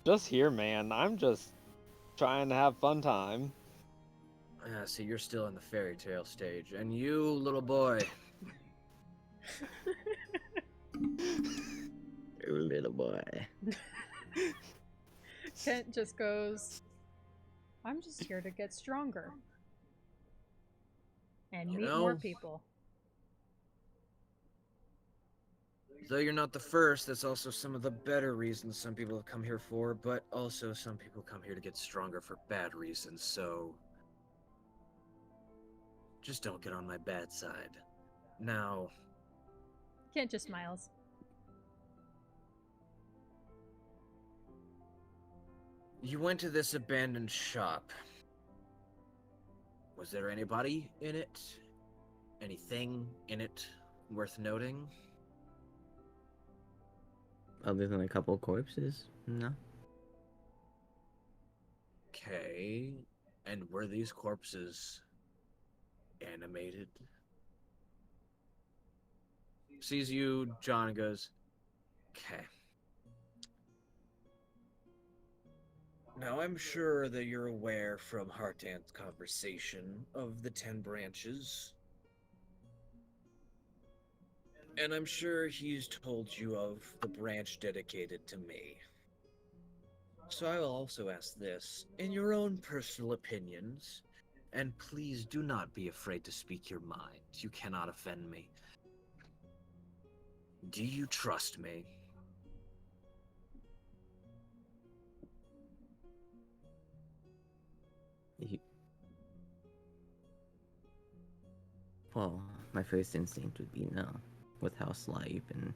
just here, man. I'm just trying to have fun time. See, you're still in the fairy tale stage, and you, little boy. Little boy. Kent just goes, I'm just here to get stronger. And meet more people. Though you're not the first, that's also some of the better reasons some people have come here for, but also some people come here to get stronger for bad reasons, so just don't get on my bad side. Now, Kent just smiles. you went to this abandoned shop. Was there anybody in it? Anything in it worth noting? Other than a couple corpses? No. Okay. And were these corpses animated? Sees you, John, goes, okay. Now, I'm sure that you're aware from Hartan's conversation of the 10 branches. And I'm sure he's told you of the branch dedicated to me. So I will also ask this, in your own personal opinions, and please do not be afraid to speak your mind. You cannot offend me. Do you trust me? Well, my first instinct would be no, with how sly you've been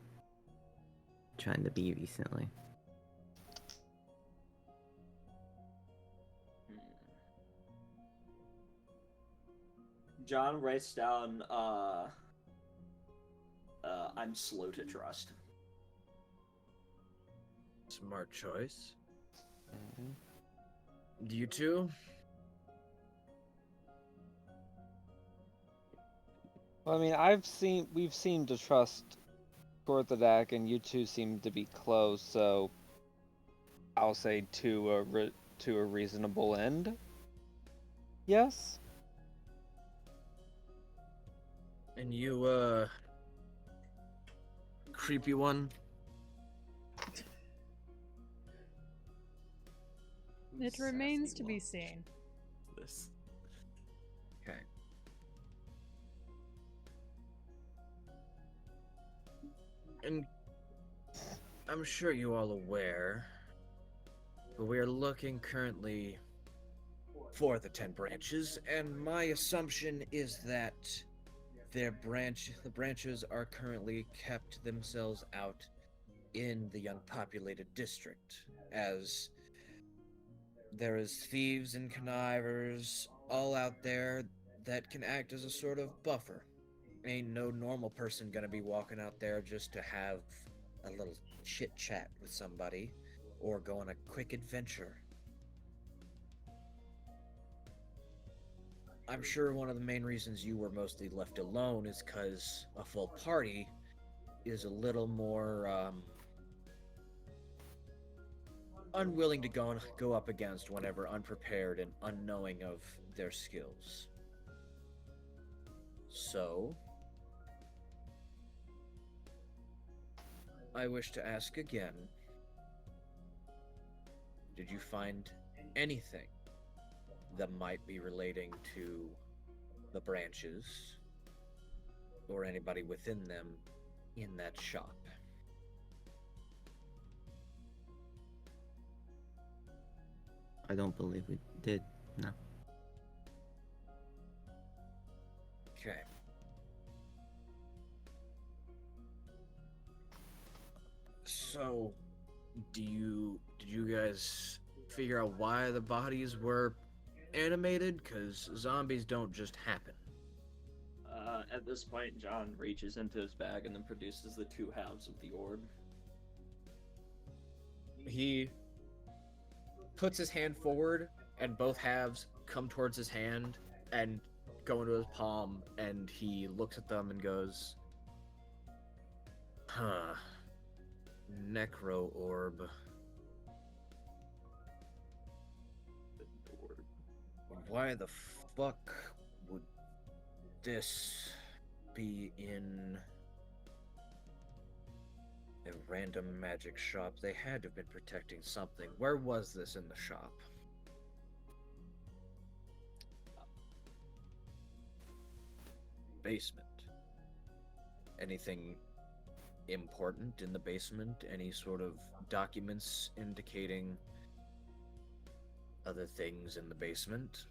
trying to be recently. John writes down, I'm slow to trust. Smart choice. You too? Well, I mean, we've seemed to trust Gorthadak, and you two seem to be close, so I'll say to a reasonable end. Yes. And you, creepy one? It remains to be seen. This. Okay. And I'm sure you all aware, but we are looking currently for the 10 branches, and my assumption is that the branches are currently kept themselves out in the unpopulated district, as there is thieves and connivers all out there that can act as a sort of buffer. Ain't no normal person gonna be walking out there just to have a little chit chat with somebody or go on a quick adventure. I'm sure one of the main reasons you were mostly left alone is because a full party is a little more unwilling to go up against whenever unprepared and unknowing of their skills. So, I wish to ask again, Did you find anything that might be relating to the branches or anybody within them in that shop? I don't believe we did. No. Okay. So, did you guys figure out why the bodies were animated? Because zombies don't just happen. At this point, John reaches into his bag and then produces the two halves of the orb. He puts his hand forward, and both halves come towards his hand and go into his palm, and he looks at them and goes, huh. Necro orb. Why the fuck would this be in a random magic shop? They had to have been protecting something. Where was this in the shop? Basement. Anything important in the basement? Any sort of documents indicating other things in the basement?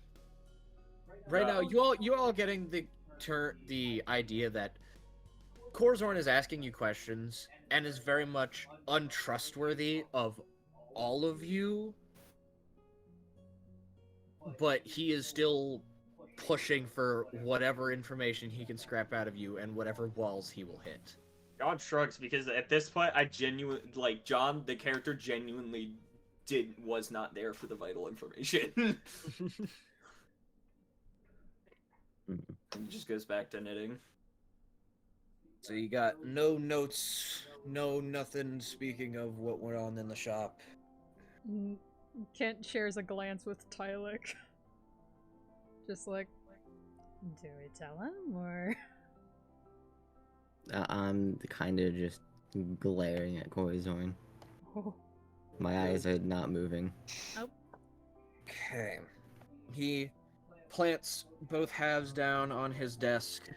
Right now, you all getting the idea that Corzorn is asking you questions and is very much untrustworthy of all of you, but he is still pushing for whatever information he can scrap out of you and whatever walls he will hit. John shrugs because at this point, John, the character, genuinely was not there for the vital information. And just goes back to knitting. So you got no notes, no nothing speaking of what went on in the shop. Kent shares a glance with Tylik. Just like, do we tell him, or? I'm kind of just glaring at Corzorn. Oh. My eyes are not moving. Okay. He plants both halves down on his desk,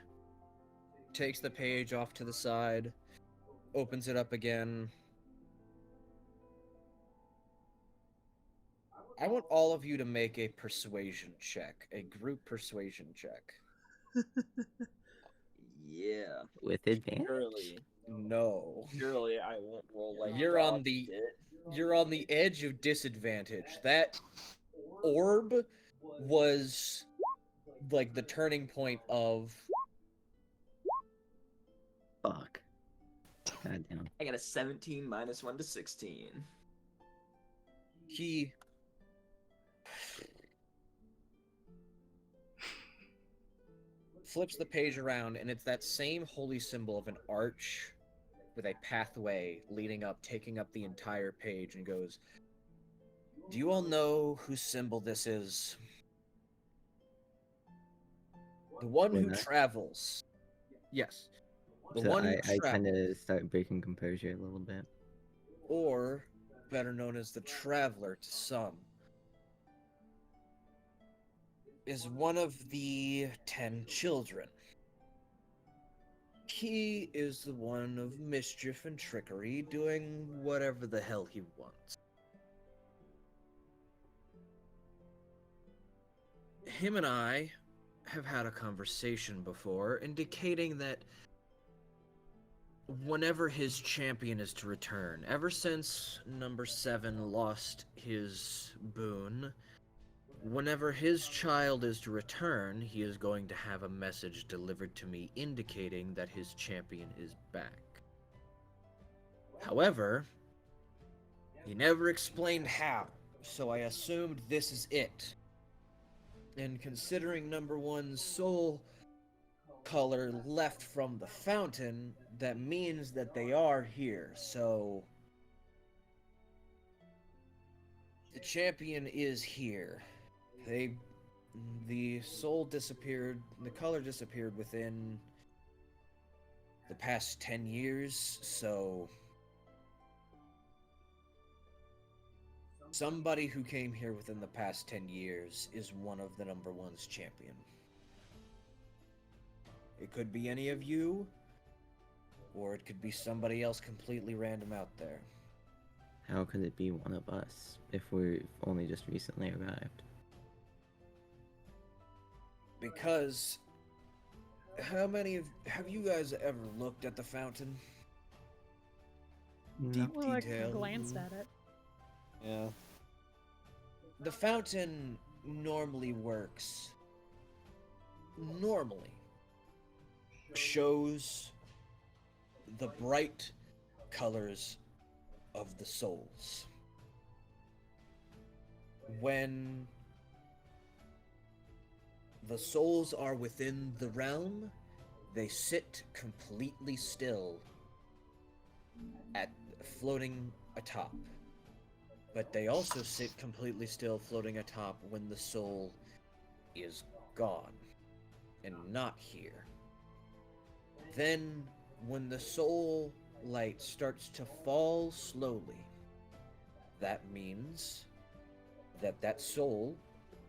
takes the page off to the side, opens it up again. I want all of you to make a persuasion check, a group persuasion check. Yeah. With advantage? Surely. No. Surely I won't roll like You're on dog the- shit. You're on the edge of disadvantage. That orb was like the turning point of... Fuck. God damn. I got a 17 minus 1 to 16. He flips the page around, and it's that same holy symbol of an arch with a pathway leading up, taking up the entire page, and goes, do you all know whose symbol this is? The one who Winner? travels. Yes. The So one who I kind travels. of start breaking composure a little bit. Or better known as the Traveler to some, is one of the 10 children. He is the one of mischief and trickery, doing whatever the hell he wants. Him and I have had a conversation before, indicating that whenever his champion is to return, ever since number 7 lost his boon, whenever his child is to return, he is going to have a message delivered to me indicating that his champion is back. However, he never explained how, so I assumed this is it. And considering number 1's soul color left from the fountain, that means that they are here, so the champion is here. The soul disappeared, the color disappeared within the past 10 years, so Somebody who came here within the past 10 years is one of the number one's champion. It could be any of you, or it could be somebody else completely random out there. How could it be one of us if we've only just recently arrived? Because how many of have you guys ever looked at the fountain? Deep Well, like detail. glanced at it. Yeah. The fountain normally works. Normally shows the bright colors of the souls. When the souls are within the realm, they sit completely still at floating atop. But they also sit completely still floating atop when the soul is gone and not here. Then when the soul light starts to fall slowly, that means that that soul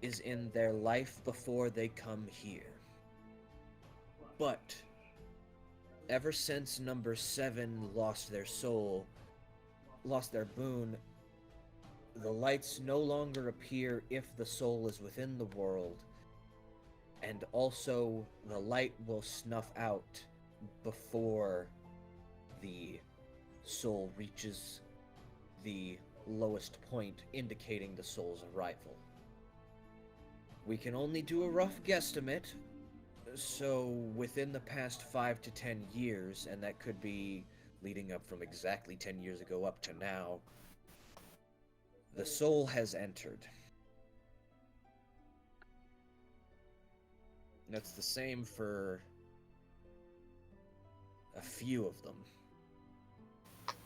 is in their life before they come here. But ever since number 7 lost their soul, lost their boon, the lights no longer appear if the soul is within the world, and also the light will snuff out before the soul reaches the lowest point indicating the soul's arrival. We can only do a rough guesstimate, so within the past 5 to 10 years, and that could be leading up from exactly 10 years ago up to now, the soul has entered. That's the same for a few of them.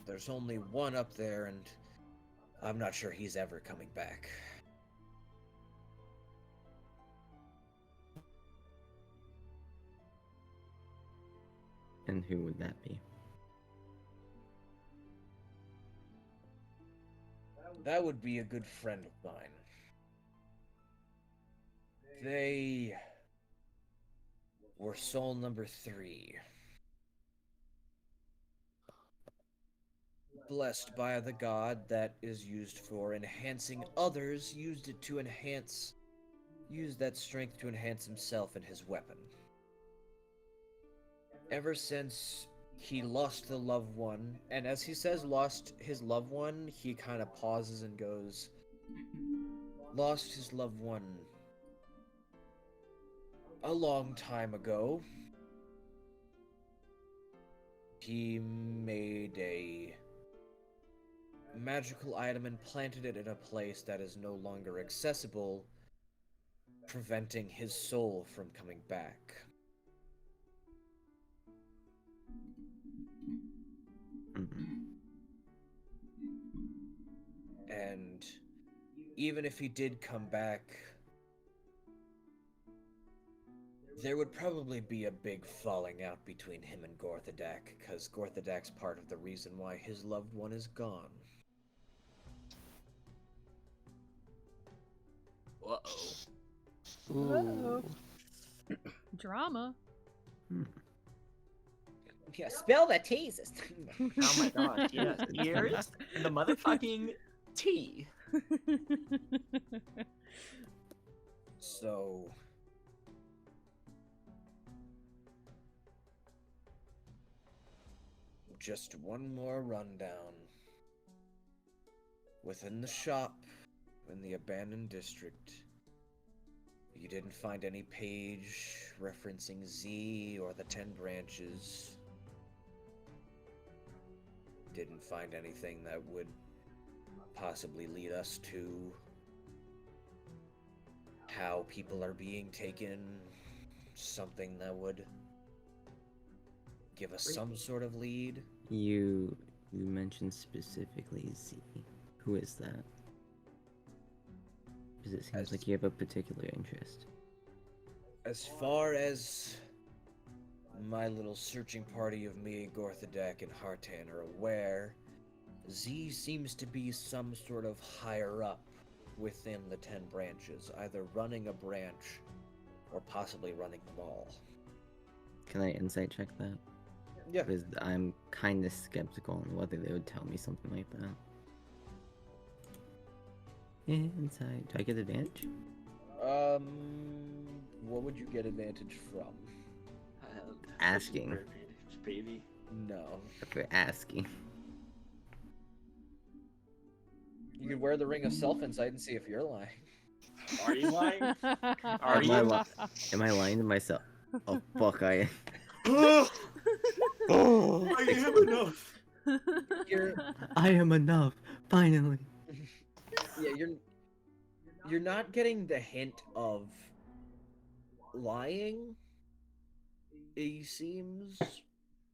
There's only one up there, and I'm not sure he's ever coming back. And who would that be? That would be a good friend of mine. They were soul number 3. Blessed by the god that is used for enhancing others, used that strength to enhance himself and his weapon. Ever since he lost the loved one, and as he says lost his loved one, he kind of pauses and goes, lost his loved one a long time ago. He made a magical item and planted it in a place that is no longer accessible, preventing his soul from coming back. And even if he did come back, there would probably be a big falling out between him and Gorthadak, because Gorthadak's part of the reason why his loved one is gone. Uh-oh. Uh-oh. Drama. Yeah, spill the tea, sister. Oh my god, yeah, ears and the motherfucking tea. So just one more rundown. Within the shop, in the abandoned district, you didn't find any page referencing Z or the 10 branches. Didn't find anything that would possibly lead us to how people are being taken, something that would give us some sort of lead. You mentioned specifically Z. Who is that? Because it seems like you have a particular interest. As far as my little searching party of me, Gorthadak, and Hartan are aware, Z seems to be some sort of higher up within the 10 branches, either running a branch or possibly running them all. Can I insight check that? Yeah. Because I'm kind of skeptical on whether they would tell me something like that. Insight. Do I get advantage? What would you get advantage from? Asking. Baby. No. For asking. You could wear the ring of self-insight and see if you're lying. Are you lying? Are Am I, you? am I lying to myself? Oh fuck, I am. I am enough. You're, I am enough. Finally. yeah, you're not getting the hint of lying. He seems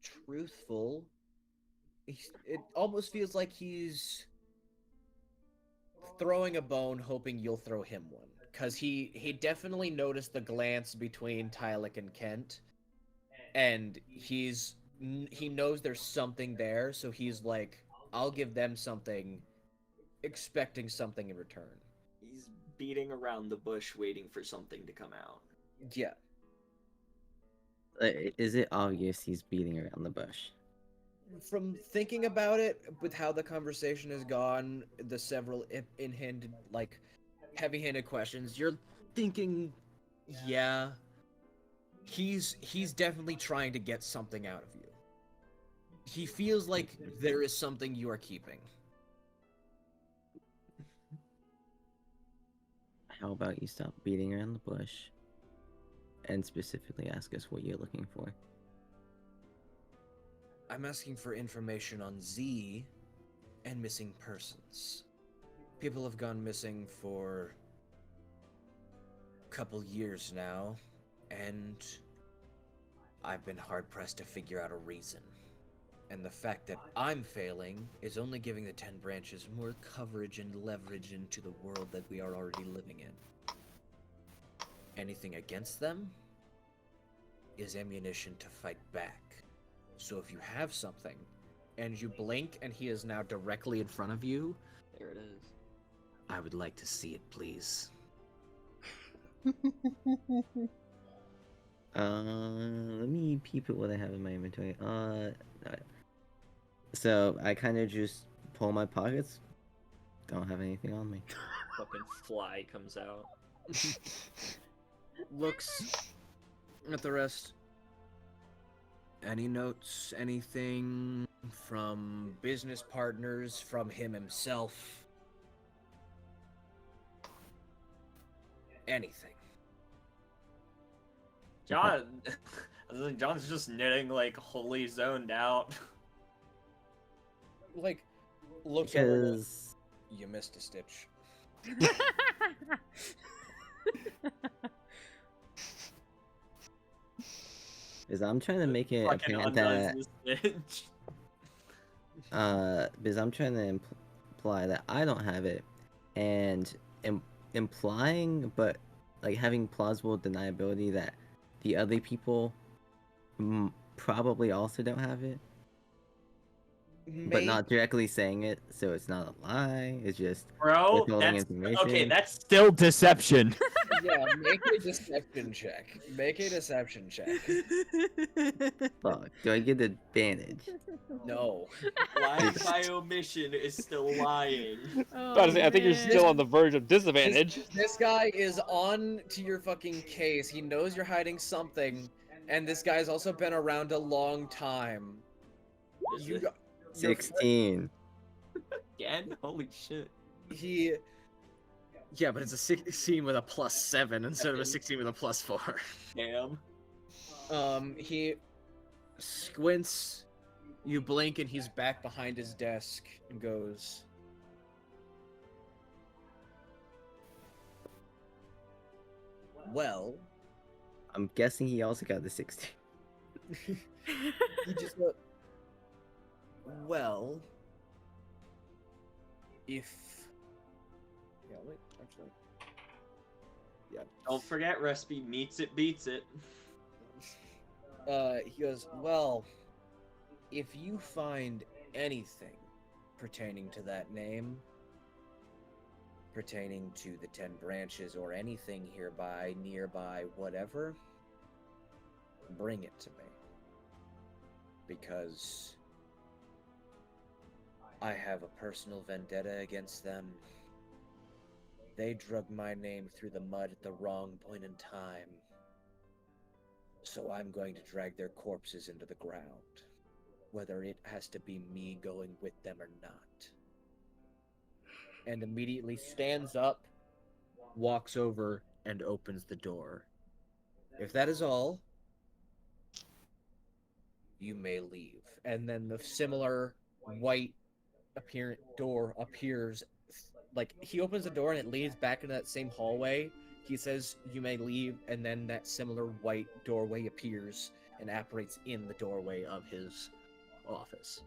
truthful. It almost feels like he's throwing a bone, hoping you'll throw him one. Because he definitely noticed the glance between Tylik and Kent, and he knows there's something there, so he's like, I'll give them something, expecting something in return. He's beating around the bush, waiting for something to come out. Yeah. Is it obvious he's beating around the bush? From thinking about it, with how the conversation has gone, the several in-handed, like, heavy-handed questions, you're thinking, yeah, he's definitely trying to get something out of you. He feels like there is something you are keeping. How about you stop beating around the bush and specifically ask us what you're looking for? I'm asking for information on Z and missing persons. People have gone missing for a couple years now, and I've been hard-pressed to figure out a reason. And the fact that I'm failing is only giving the 10 branches more coverage and leverage into the world that we are already living in. Anything against them is ammunition to fight back. So if you have something, and you blink and he is now directly in front of you, There it is. I would like to see it, please. Let me peep at what I have in my inventory. So I kind of just pull my pockets. Don't have anything on me. Fucking fly comes out. Looks at the rest. Any notes, anything from business partners, from him himself? Anything. John, John's just knitting, like, wholly zoned out. Like, looks over. Because You missed a stitch. I'm trying to make it Fucking apparent undoes that this bitch. because I'm trying to imply that I don't have it, and implying, but like having plausible deniability that the other people probably also don't have it, but not directly saying it, so it's not a lie. It's just Bro, withholding that's information. okay. That's still deception. Yeah, make a deception check. Make a deception check. Fuck. Do I get advantage? No. Lying by omission is still lying. Oh, I think you're man. still on the verge of disadvantage. This guy is on to your fucking case. He knows you're hiding something, and this guy's also been around a long time. Is You it got, your fr- 16. again? Holy shit. he. Yeah, but it's a 16 with a +7 instead of a 16 with a +4. Damn. He squints. You blink, and he's back behind his desk and goes, "Well." I'm guessing he also got the 16. He just went, "Well, if." Yeah, wait, actually. Yeah. Don't forget, recipe meets it, beats it. He goes, "Well, if you find anything pertaining to that name, pertaining to the 10 branches or anything hereby, nearby, whatever, bring it to me. Because I have a personal vendetta against them. They drug my name through the mud at the wrong point in time. So I'm going to drag their corpses into the ground, whether it has to be me going with them or not. And immediately stands up, walks over, and opens the door. If that is all, you may leave. And then the similar white apparent door appears. Like, he opens the door and it leads back into that same hallway. He says, you may leave, and then that similar white doorway appears and apparates in the doorway of his office.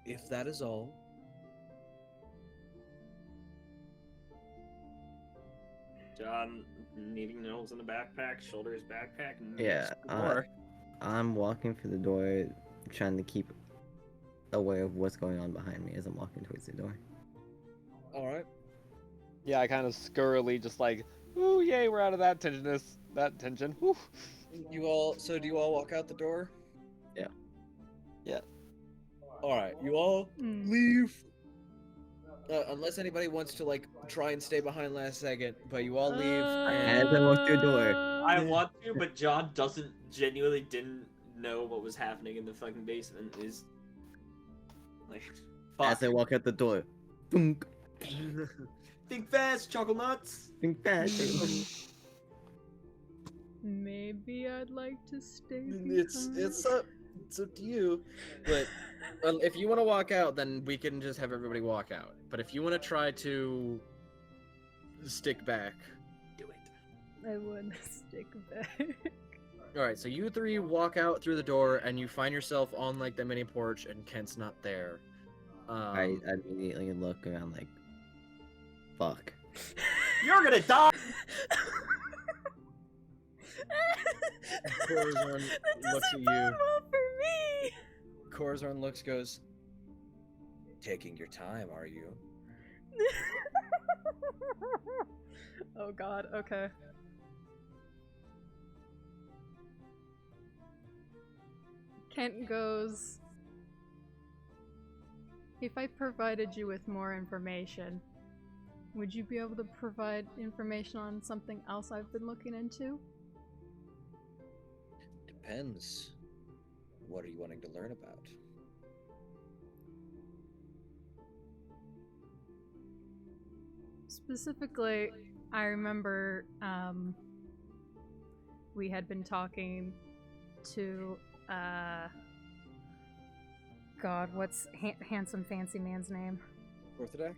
If that is all, John, needing nails in the backpack, shoulders backpack, and Yeah, I'm walking through the door, trying to keep aware of what's going on behind me as I'm walking towards the door. alright. Yeah, I kind of scurrily just like, ooh, yay, we're out of that tension. Whew. Do you all walk out the door? Yeah. Yeah. Alright, you all Mm. leave. Unless anybody wants to, like, try and stay behind last second, but you all leave. As I walk through the door. I want to, but John genuinely didn't know what was happening in the fucking basement. Is like, fuck. As I walk out the door. Thunk. Think fast, chocolate nuts. Think fast. Maybe I'd like to stay It's up to you. But if you want to walk out, then we can just have everybody walk out. But if you want to try to stick back, Do it. I would stick back. all right. So you three walk out through the door, and you find yourself on like the mini porch, and Kent's not there. I immediately look around like, fuck. You're gonna die. Corazon That looks doesn't at bode you. well for me. Corazon goes, taking your time, are you? Oh god, okay. Kent goes, if I provided you with more information, would you be able to provide information on something else I've been looking into? Depends. What are you wanting to learn about? Specifically, I remember we had been talking to God, what's handsome fancy man's name? Orthodox?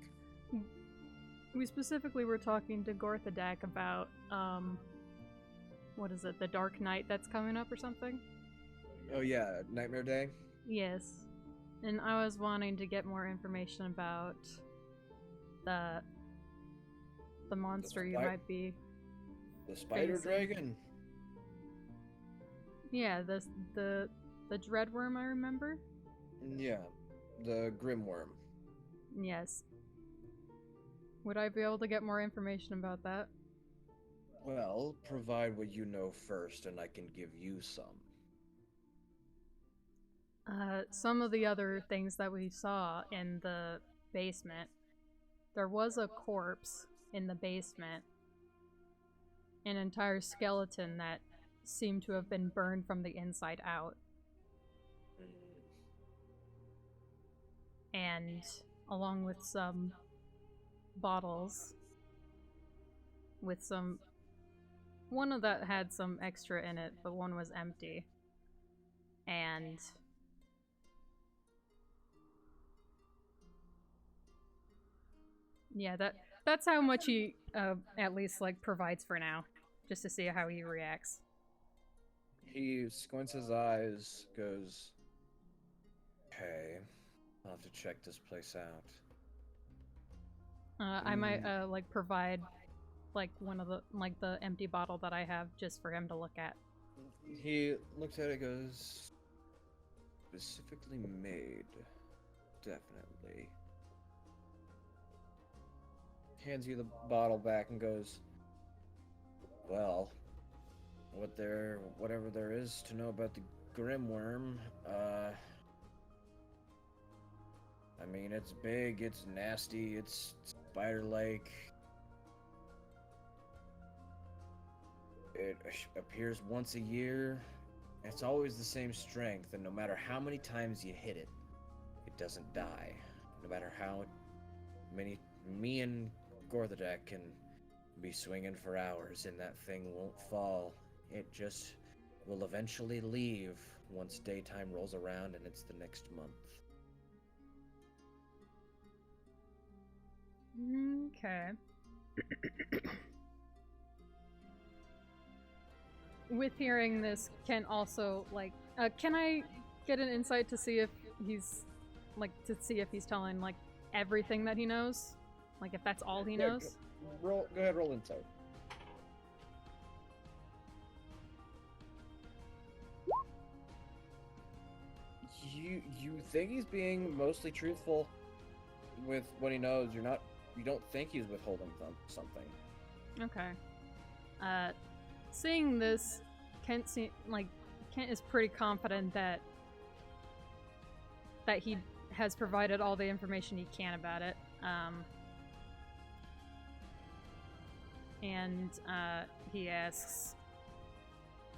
We specifically were talking to Gorthadak about what is it, the Dark Knight that's coming up or something? Oh yeah, Nightmare Day? Yes. And I was wanting to get more information about the monster you spi- might be. The Spider Facing. Dragon? Yeah, the Dreadworm I remember? Yeah, the Grimworm. Yes. Would I be able to get more information about that? Well, provide what you know first, and I can give you some. Some of the other things that we saw in the basement, there was a corpse in the basement, an entire skeleton that seemed to have been burned from the inside out. And along with some bottles with some, one of that had some extra in it, but one was empty. And yeah, that's how much he at least like provides for now, just to see how he reacts. He squints his eyes, goes, okay, I'll have to check this place out. I might like provide like one of the empty bottle that I have just for him to look at. He looks at it, goes, Specifically made. Definitely. Hands you the bottle back and goes, well, whatever there is to know about the Grimworm, I mean, it's big, it's nasty, it's spider-like. It appears once a year. It's always the same strength, and no matter how many times you hit it, it doesn't die. No matter how many... Me and Gorthadek can be swinging for hours, and that thing won't fall. It just will eventually leave once daytime rolls around and it's the next month. Okay. With hearing this, Kent also, like, can I get an insight to see if he's, telling, like, everything that he knows? Like, if that's all he knows? Go ahead, roll insight. You think he's being mostly truthful with what he knows. You don't think he's withholding something. Okay. Seeing this, Kent is pretty confident that he has provided all the information he can about it. And he asks,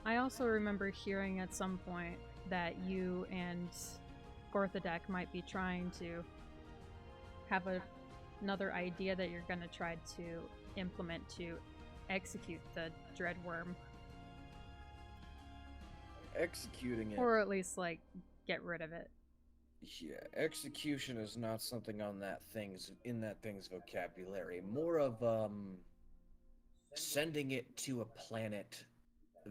I also remember hearing at some point that you and Gorthadek might be trying to have another idea that you're going to try to implement to execute the Dreadworm. Executing it. Or at least, like, get rid of it. Yeah, execution is not something in that thing's vocabulary. More of sending it to a planet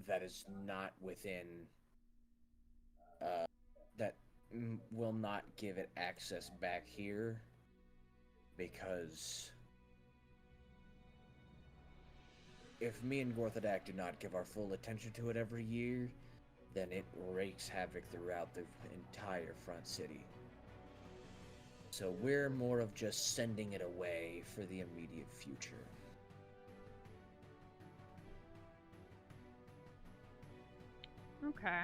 that is not within that will not give it access back here, because if me and Gorthadak do not give our full attention to it every year, then it wreaks havoc throughout the entire front city. So we're more of just sending it away for the immediate future. Okay.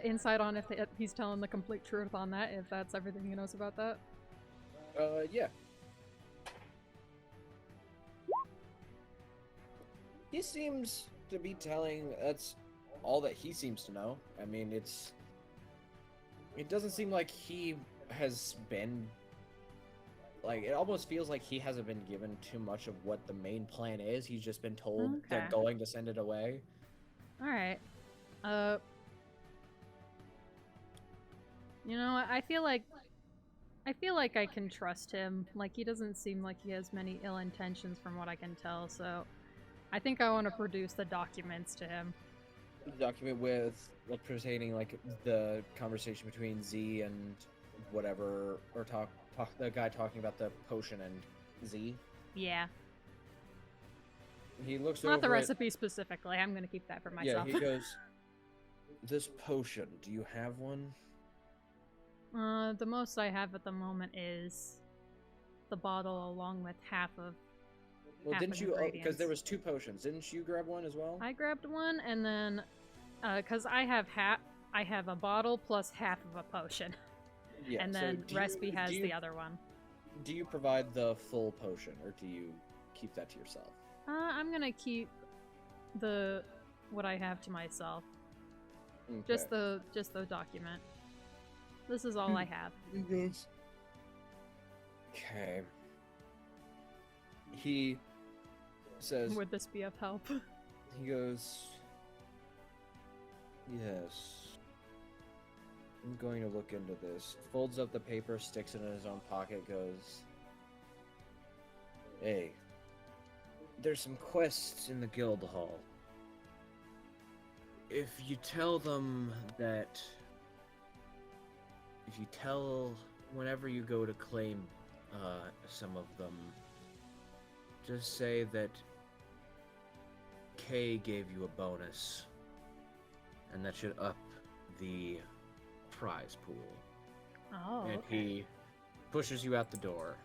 Insight on if he's telling the complete truth on that, if that's everything he knows about that? Yeah. He seems to be telling, that's all that he seems to know. I mean, it doesn't seem like he has been, like, it almost feels like he hasn't been given too much of what the main plan is. He's just been told they're going to send it away. Alright. You know, I feel like I can trust him. Like, he doesn't seem like he has many ill intentions from what I can tell, so I think I want to produce the documents to him. Document with, like, pertaining, like, the conversation between Z and whatever, or the guy talking about the potion and Z. Yeah. He looks over Not the it. recipe specifically. I'm gonna keep that for myself. Yeah, he goes, this potion, do you have one? The most I have at the moment is the bottle along with half of Well, half didn't of you, because ingredients. there was 2 potions, didn't you grab one as well? I grabbed one, and then, because I have a bottle plus half of a potion. Yeah, And so then do Recipe you- has do you- the other one. Do you provide the full potion, or do you keep that to yourself? I'm gonna keep what I have to myself. Okay. Just the document. This is all I have. Okay. He says, Would this be of help? he goes, yes. I'm going to look into this. Folds up the paper, sticks it in his own pocket, goes, hey, there's some quests in the guild hall. If you tell them that, whenever you go to claim some of them, just say that Kay gave you a bonus, and that should up the prize pool. Oh, And okay. he pushes you out the door.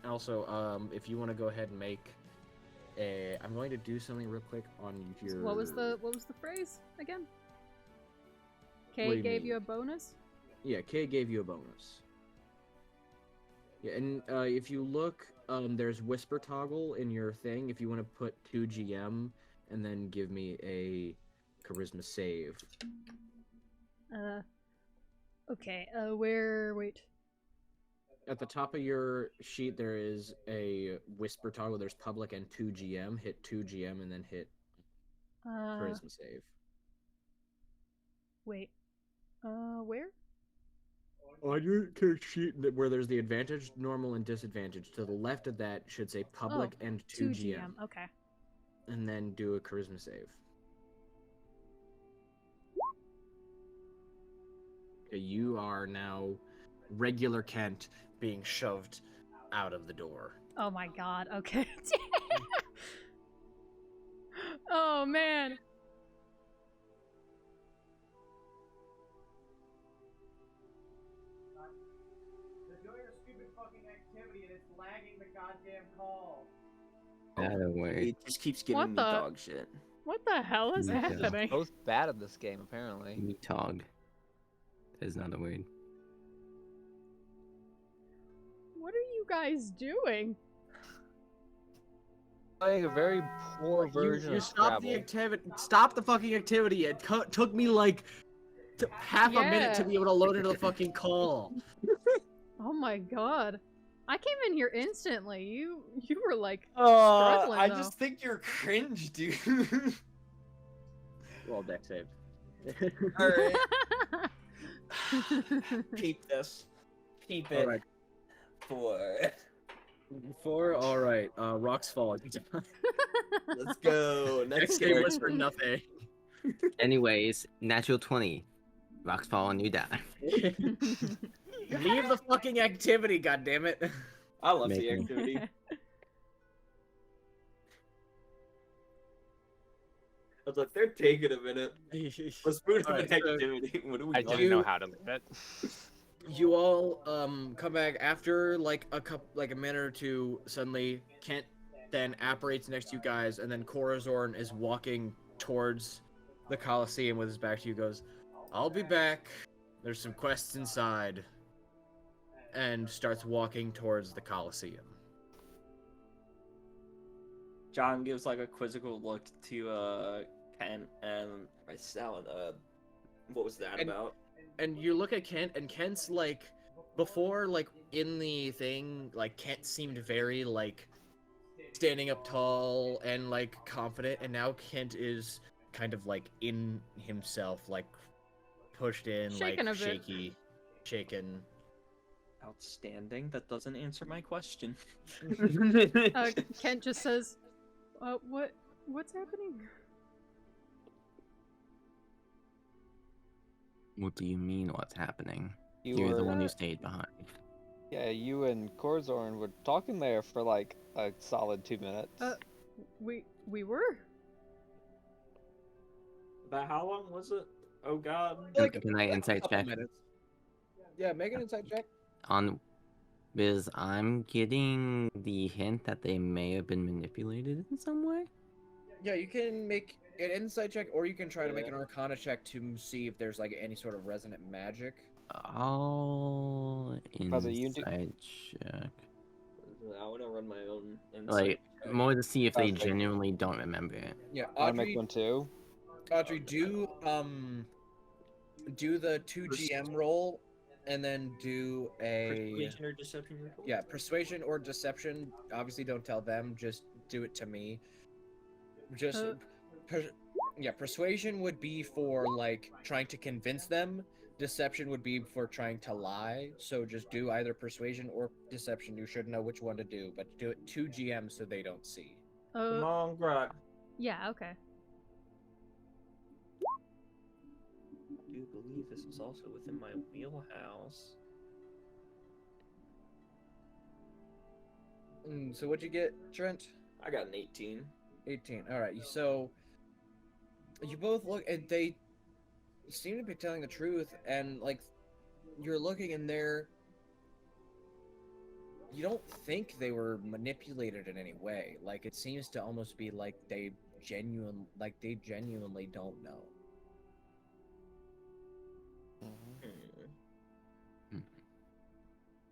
Also, if you want to go ahead and make a, I'm going to do something real quick on your. What was the phrase again? What Kay do you gave mean? you a bonus? Yeah, Kay gave you a bonus. Yeah, and if you look, there's whisper toggle in your thing. If you want to put 2 GM and then give me a charisma save. Okay, wait. At the top of your sheet, there is a whisper toggle. There's public and 2 GM. Hit 2 GM and then hit charisma save. Wait. Where? On your character sheet, where there's the advantage, normal, and disadvantage, to the left of that should say public and 2 GM. Okay. And then do a charisma save. Okay, you are now regular Kent being shoved out of the door. Oh my god, okay. Oh man. They're doing a stupid fucking activity and it's lagging the goddamn call. Out of way. It just keeps giving What me the- dog shit. What the hell is Yeah. happening? Both bad at this game, apparently. Metog. There's another word. What are you guys doing? Playing a very poor version You of stopped the Scrabble. activity. Stop the fucking activity. It took me like half a minute to Yeah. be able to load into the fucking call. Oh my god. I came in here instantly. You were like I struggling, just think you're cringe, dude. Well, deck save. Alright, keep this. Keep it. Alright. 4. 4. All right. Rocks fall. Let's go. Next Next game game. was for nothing. Anyways, natural 20. Rocks fall and you die. Leave the fucking activity, goddammit. I love the Making- activity. I was like, they're taking a minute. Let's move to Alright, the so- activity. What do we I do? didn't know how to leave it. You all come back after like a minute or two. Suddenly, Kent then apparates next to you guys, and then Corazorn is walking towards the Coliseum with his back to you. Goes, "I'll be back. There's some quests inside," and starts walking towards the Coliseum. John gives like a quizzical look to Ken and Sal. What was that And- about? And you look at Kent, and Kent's like, before, like in the thing, like Kent seemed very like standing up tall and like confident, and now Kent is kind of like in himself, like pushed in, Shaken like a bit. shaken. Outstanding. That doesn't answer my question. Kent just says, what's happening? What do you mean what's happening? You You're the were, one who stayed behind. yeah, you and Corzorn were talking there for like a solid 2 minutes. We were? About how long was it? Oh god. Can I insight couple check minutes. Yeah, make an insight check. on? Because I'm getting the hint that they may have been manipulated in some way. Yeah, you can make an insight check, or you can try to make Yeah. an Arcana check to see if there's like any sort of resonant magic. Oh, How's it, you do- insight check. I want to run my own. Like check. more to see if they Okay. genuinely don't remember it. Yeah, Want to make one too? Audrey, do the 2 GM roll, and then do a Persuasion or deception roll? yeah persuasion or deception. Obviously, don't tell them. Just do it to me. Just persuasion would be for like trying to convince them. Deception would be for trying to lie. So just do either persuasion or deception. You should know which one to do, but do it 2 GM so they don't see. Come on, Grok. Yeah, okay. I do believe this is also within my wheelhouse. So what'd you get, Trent? I got an 18. 18. All right. So you both look, and seem to be telling the truth, and like you're looking in there, you don't think they were manipulated in any way. Like it seems to almost be like they genuinely don't know.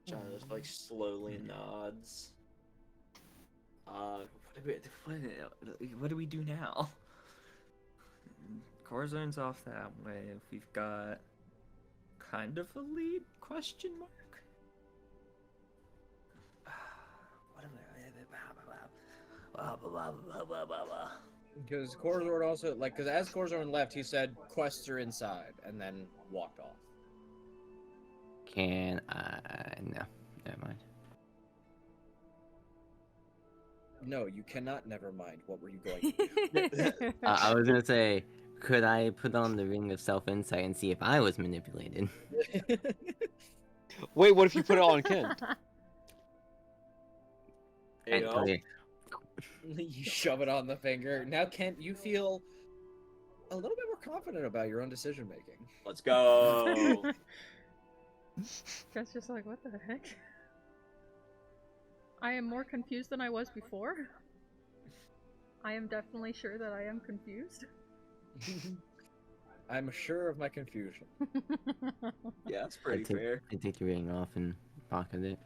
John just like slowly nods. What do we do now? Corzone's off that way. We've got kind of a lead? Question mark. What am I? Because Corzorn also because as Corzorn left, he said quests are inside, and then walked off. Can I? No, never mind. No, you cannot. Never mind. What were you going to do? I was gonna say, could I put on the ring of self-insight and see if I was manipulated? Wait, what if you put it on Kent? There you go. Okay. You shove it on the finger. Now, Kent, you feel a little bit more confident about your own decision making. Let's go. Kent's just like, what the heck? I am more confused than I was before. I am definitely sure that I am confused. I'm sure of my confusion. Yeah, that's pretty fair. I take the ring off and pocket it.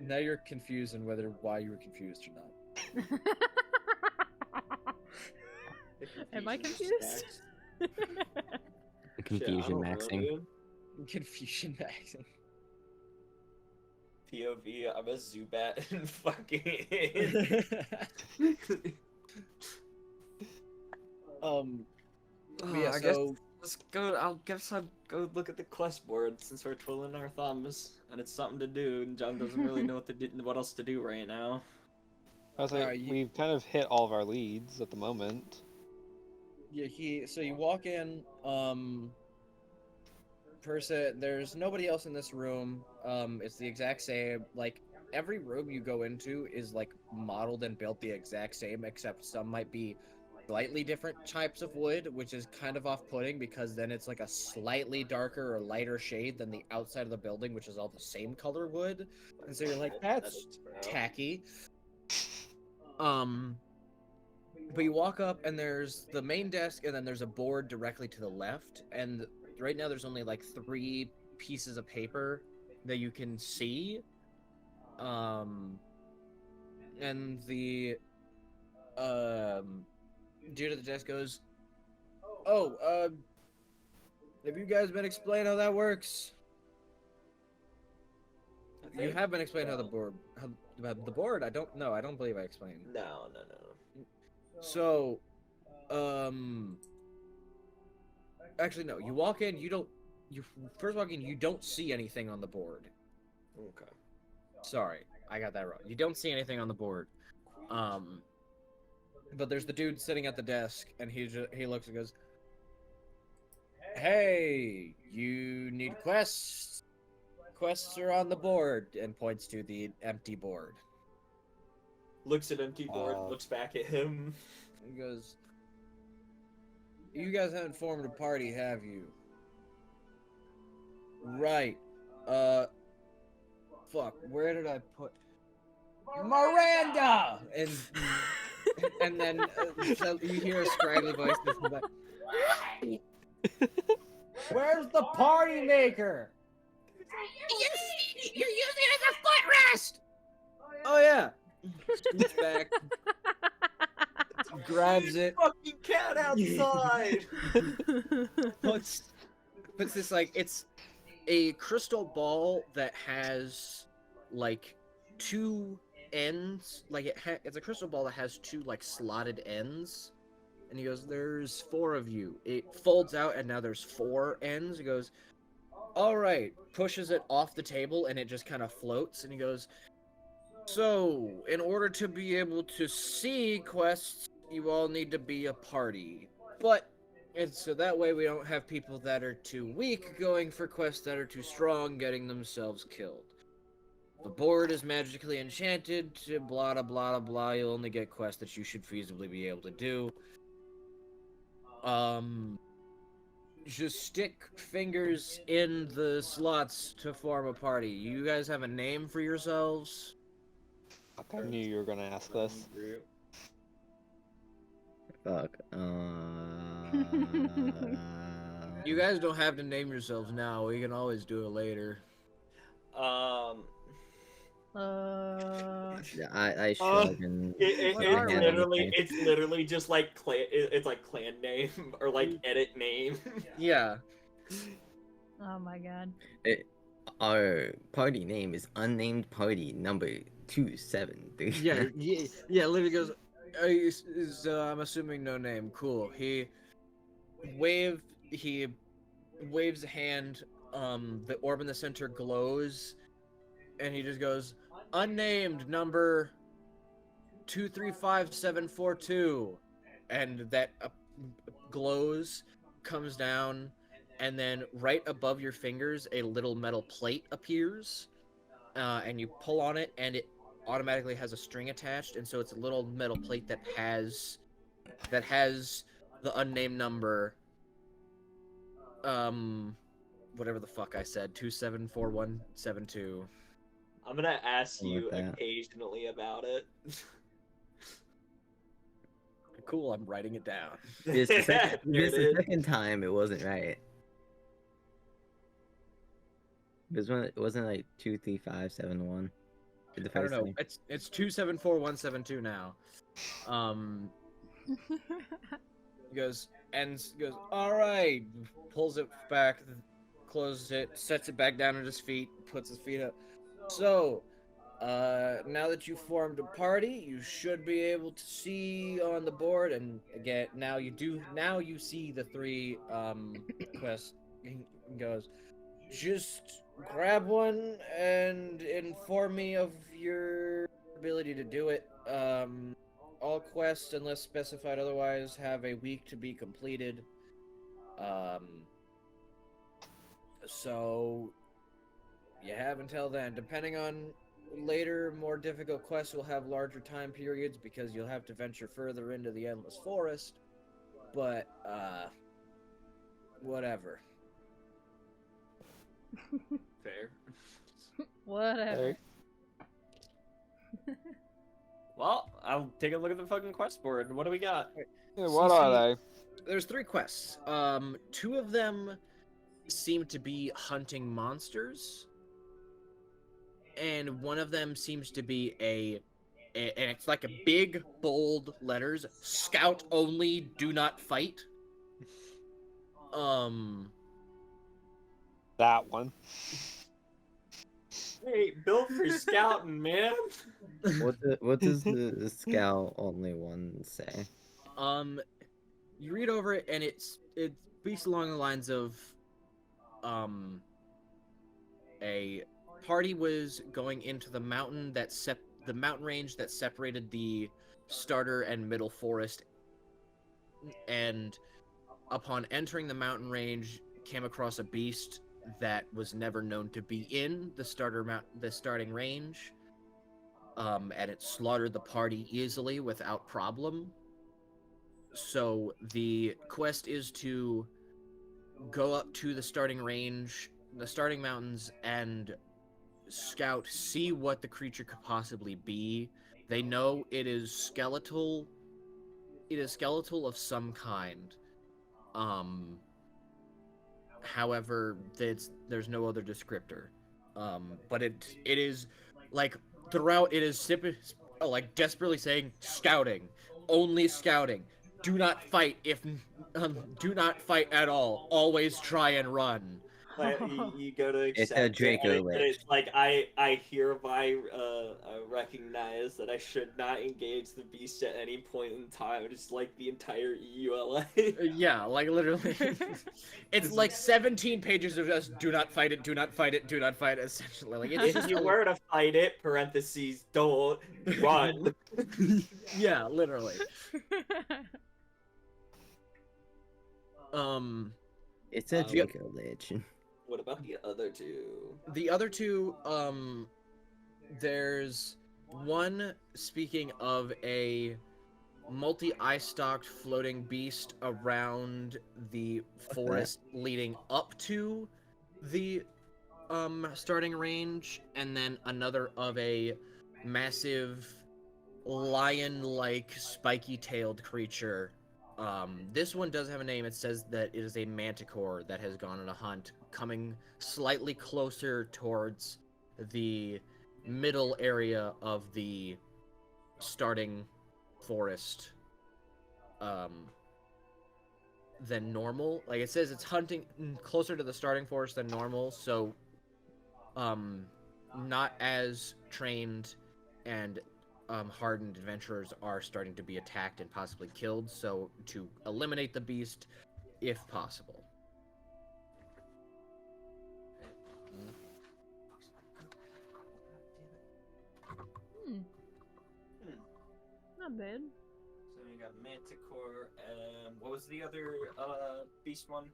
Now you're confused on why you were confused or not. Am I confused? Confusion maxing. Confusion maxing. POV, I'm a Zubat and fucking. Yeah, I so guess let's go. I'll go look at the quest board since we're twiddling our thumbs and it's something to do. And John doesn't really know what else to do right now. I was like, Alright, we've kind of hit all of our leads at the moment. yeah, so you walk in, there's nobody else in this room. It's the exact same. Like every room you go into is like modeled and built the exact same, except some might be slightly different types of wood, which is kind of off-putting because then it's like a slightly darker or lighter shade than the outside of the building, which is all the same color wood. And so you're like, that's tacky. But you walk up and there's the main desk and then there's a board directly to the left, and right now there's only like 3 pieces of paper that you can see. And the dude at the desk goes, "Oh, have you guys been explained how that works?" You have been explained how the board I don't know. I don't believe I explained. No. So, actually no. You walk in, you first walk in, you don't see anything on the board. Okay. Sorry, I got that wrong. You don't see anything on the board. But there's the dude sitting at the desk, and he looks and goes, "Hey, you need quests? Quests are on the board," and points to the empty board. Looks at empty board, looks back at him. He goes, "You guys haven't formed a party, have you?" "Right. Fuck, where did I put Miranda?" And then so you hear a scraggly voice from back. "Where's the party maker?" You're using it as a footrest! "Oh yeah." Scoots back, grabs it, Fucking cat outside. puts this like it's a crystal ball that has like 2 ends. Like it's a crystal ball that has 2 like slotted ends. And he goes, "There's 4 of you." It folds out and now there's 4 ends. He goes, "All right." Pushes it off the table and it just kind of floats. And he goes, "So, in order to be able to see quests, you all need to be a party. But and so that way we don't have people that are too weak going for quests that are too strong getting themselves killed. The board is magically enchanted to blah blah blah blah. You'll only get quests that you should feasibly be able to do. just stick fingers in the slots to form a party. You guys have a name for yourselves? Fuck, I knew you were gonna ask this. Fuck. You guys don't have to name yourselves now. We can always do it later. Yeah, I shrug and What are we? It's literally just like it's like clan name or like edit name. Yeah. Oh my god. our party name is unnamed party number 273. Yeah. Literally goes. I'm assuming no name. Cool. He waves a hand. The orb in the center glows, and he just goes, unnamed number 235742, and that glows, comes down, and then right above your fingers a little metal plate appears, and you pull on it and it automatically has a string attached, and so it's a little metal plate that has the unnamed number, whatever the fuck I said, 274172. I'm gonna ask Something you like that. occasionally about it. Cool, I'm writing it down. This the second, There this it the is. second time it wasn't right. It wasn't like 23571. The I don't first know. time. It's 274172 now. He goes, all right, pulls it back, closes it, sets it back down at his feet, puts his feet up. So, now that you formed a party, you should be able to see on the board, and again, now you see the three quests. He goes, just grab one and inform me of your ability to do it. All quests, unless specified otherwise, have a week to be completed. So you have until then. Depending on later, more difficult quests will have larger time periods because you'll have to venture further into the Endless Forest. But, whatever. Fair. Whatever. Well, I'll take a look at the fucking quest board. What do we got? Yeah, what are they? There's 3 quests. 2 of them seem to be hunting monsters, and one of them seems to be and it's like a big bold letters, scout only, do not fight. That one. Hey, built for scouting, man. What does the scout only one say? You read over it, and it speaks along the lines of a party was going into the mountain the mountain range that separated the starter and middle forest, and upon entering the mountain range came across a beast that was never known to be in the starting range, and it slaughtered the party easily without problem. So the quest is to go up to the starting range, the starting mountains, and scout, see what the creature could possibly be. They know it is skeletal. It is skeletal of some kind. However, there's no other descriptor. But it is like throughout it is like desperately saying scouting, only scouting. Do not fight do not fight at all. Always try and run. Like, you go to accept It's a Draco and Lich. it's like I hereby recognize that I should not engage the beast at any point in time. It's like the entire EULA. Yeah, like literally. It's like 17 pages of just do not fight it, do not fight it, do not fight it, essentially. Like it's If just you were to fight it, parentheses, don't run. Yeah, literally. It's a Draco Lich. What about the other two? The other two, there's one speaking of a multi-eye stalked floating beast around the forest leading up to the starting range, and then another of a massive lion-like spiky-tailed creature. This one does have a name. It says that it is a manticore that has gone on a hunt, coming slightly closer towards the middle area of the starting forest than normal. Like, it says it's hunting closer to the starting forest than normal, so not as trained and hardened adventurers are starting to be attacked and possibly killed, so to eliminate the beast if possible. Not bad. So you got Manticore, and what was the other beast one?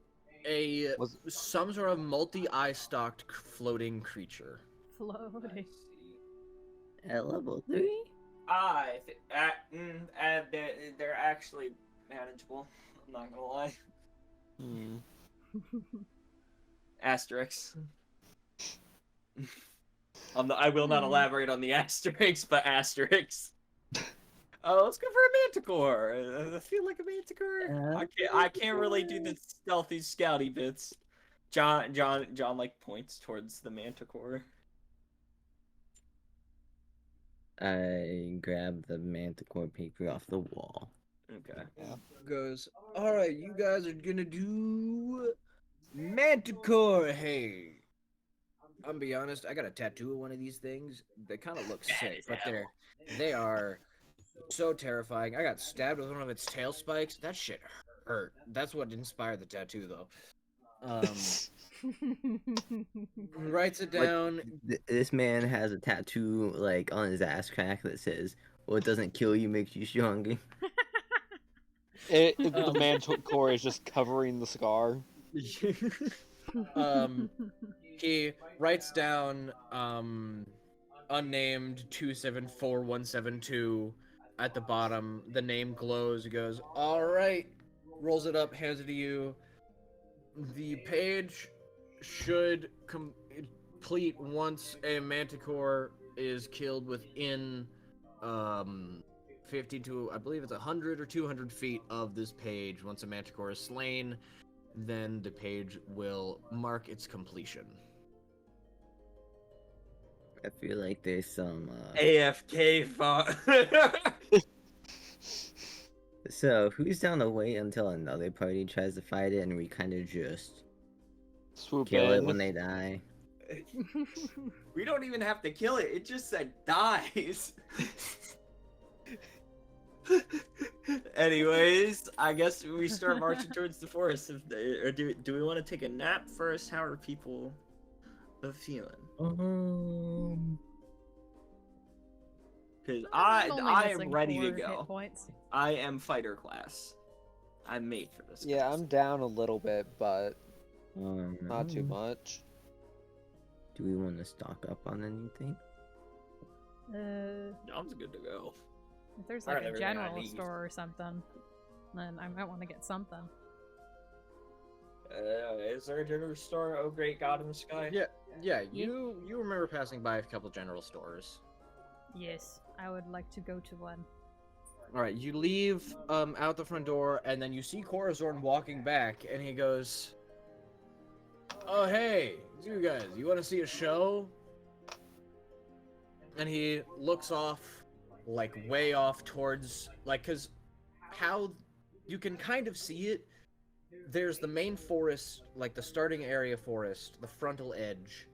Some sort of multi-eye stalked floating creature. Floating. At level 3? They're actually manageable. I'm not gonna lie. Asterix. I will not elaborate on the asterisks, but Asterix. Oh, let's go for a manticore. I feel like a manticore. I can't really do the stealthy, scouty bits. John, like points towards the manticore. I grab the manticore paper off the wall. Okay. Yeah. Goes, all right, you guys are gonna do manticore. Hey, I'm gonna be honest. I got a tattoo of one of these things. They kind of look sick, but they are so terrifying. I got stabbed with one of its tail spikes. That shit hurt. That's what inspired the tattoo, though. Writes it down. This man has a tattoo like on his ass crack that says, "What doesn't kill you makes you stronger." The manticore is just covering the scar. He writes down unnamed 274172 at the bottom. The name glows. He goes, all right, rolls it up, hands it to you. The page should complete once a manticore is killed within 50 to, I believe it's 100 or 200 feet of this page. Once a manticore is slain, then the page will mark its completion. I feel like there's some AFK font. So who's down to wait until another party tries to fight it and we kind of just Swoop kill it in. when they die? We don't even have to kill it. It just said dies. Anyways, I guess we start marching towards the forest. Or do we want to take a nap first? How are people feeling? Because I am ready to go. I am fighter class. I'm made for this. Yeah, class. I'm down a little bit, but not too much. Do we want to stock up on anything? Dom's good to go. If there's Alright, like a everything I general need. store or something, then I might want to get something. Is there a general store? Oh, great God in the sky. Yeah. You remember passing by a couple general stores. Yes, I would like to go to one. All right, you leave out the front door, and then you see Corazorn walking back, and he goes, "Oh, hey, you guys, you want to see a show?" And he looks off, like way off towards, like, cause how you can kind of see it. There's the main forest, like the starting area forest, the frontal edge.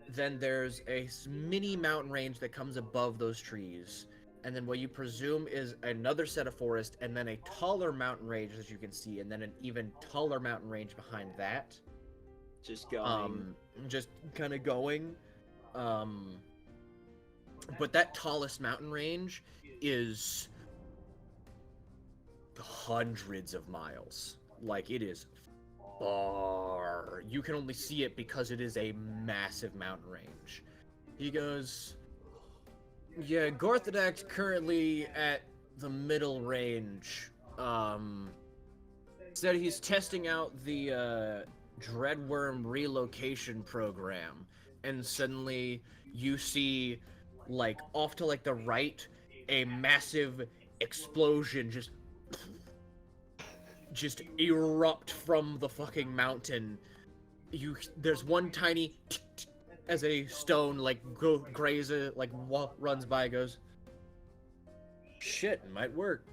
Then there's a mini mountain range that comes above those trees. And then what you presume is another set of forest, and then a taller mountain range, as you can see, and then an even taller mountain range behind that. Just going. Just kind of going. But that tallest mountain range is hundreds of miles. Like, it is far. You can only see it because it is a massive mountain range. He goes, yeah, Gorthodax currently at the middle range. Said he's testing out the Dreadworm relocation program, and suddenly you see, like, off to like the right, a massive explosion just erupt from the fucking mountain. There's one tiny as a stone like grazes, like runs by, goes, shit, might work.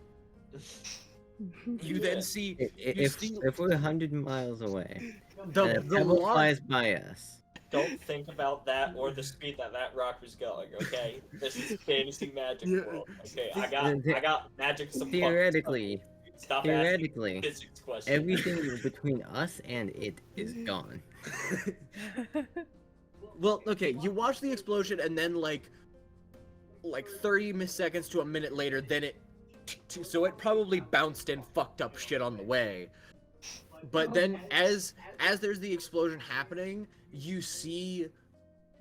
You then see If we're 100 miles away, the and a pebble lava. flies by us, Don't think about that or the speed that rock was going. Okay, this is fantasy magic Yeah. world. Okay, I got magic. Some theoretically, Stop theoretically, asking physics questions. everything between us and it is gone. Well, okay, you watch the explosion, and then like 30 seconds to a minute later, then so it probably bounced and fucked up shit on the way. But then as there's the explosion happening, you see,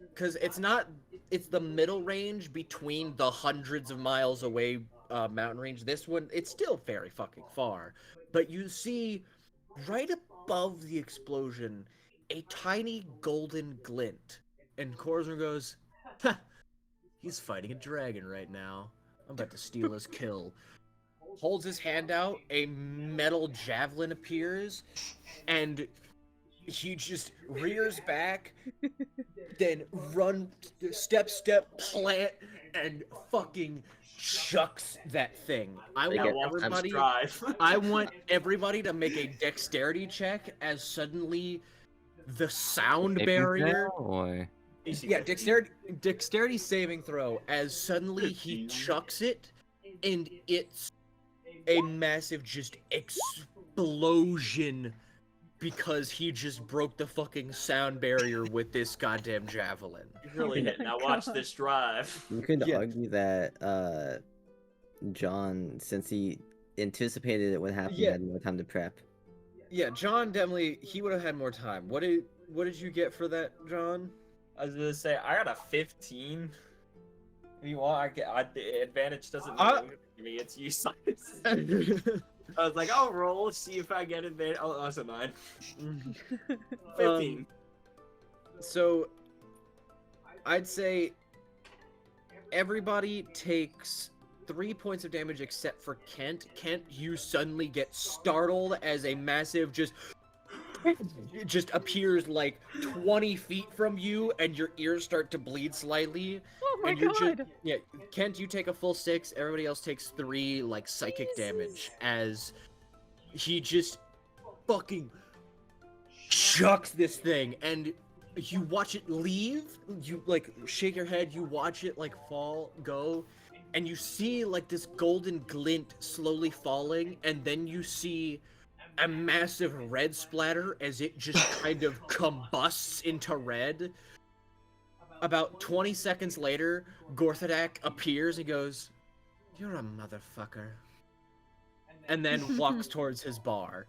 because it's the middle range between the hundreds of miles away mountain range. This one, it's still very fucking far, but you see right above the explosion a tiny golden glint, and Korzner goes, ha, he's fighting a dragon right now. I'm about to steal his kill. Holds his hand out, a metal javelin appears, and he just rears back, then step, plant, and fucking chucks that thing. I want everybody to make a dexterity check as suddenly the sound barrier. Or Yeah, dexterity saving throw as suddenly he chucks it, and it's a massive just explosion because he just broke the fucking sound barrier with this goddamn javelin. You really hit. Now watch this drive. you could Yeah. argue that John, since he anticipated it would happen, Yeah. had more time to prep. Yeah, John definitely, he would have had more time. What did you get for that, John? I was gonna say I got a 15. If you want, the advantage doesn't mean to me. It's useless. I was like, I'll roll, see if I get advantage. Oh, that's a 9. 15. So, I'd say everybody takes 3 points of damage except for Kent. Kent, you suddenly get startled as a massive just appears like 20 feet from you, and your ears start to bleed slightly. Oh my and you're god! Kent, you take a full 6. Everybody else takes 3 like psychic damage as he just fucking chucks this thing, and you watch it leave. You like shake your head. You watch it like go, and you see like this golden glint slowly falling, and then you see a massive red splatter as it just kind of combusts into red. About 20 seconds later, Gorthadak appears and goes, "You're a motherfucker," and then walks towards his bar.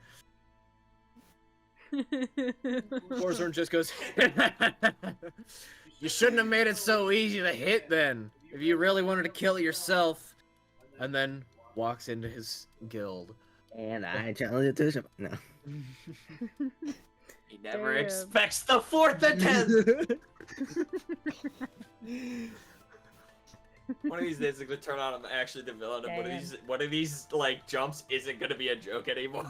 Korzorn just goes, "You shouldn't have made it so easy to hit then, if you really wanted to kill yourself," and then walks into his guild. And I challenge it to no. He never Damn. expects the 4th attempt. One of these days, I'm gonna turn on him actually the villain, and one of these like jumps isn't gonna be a joke anymore.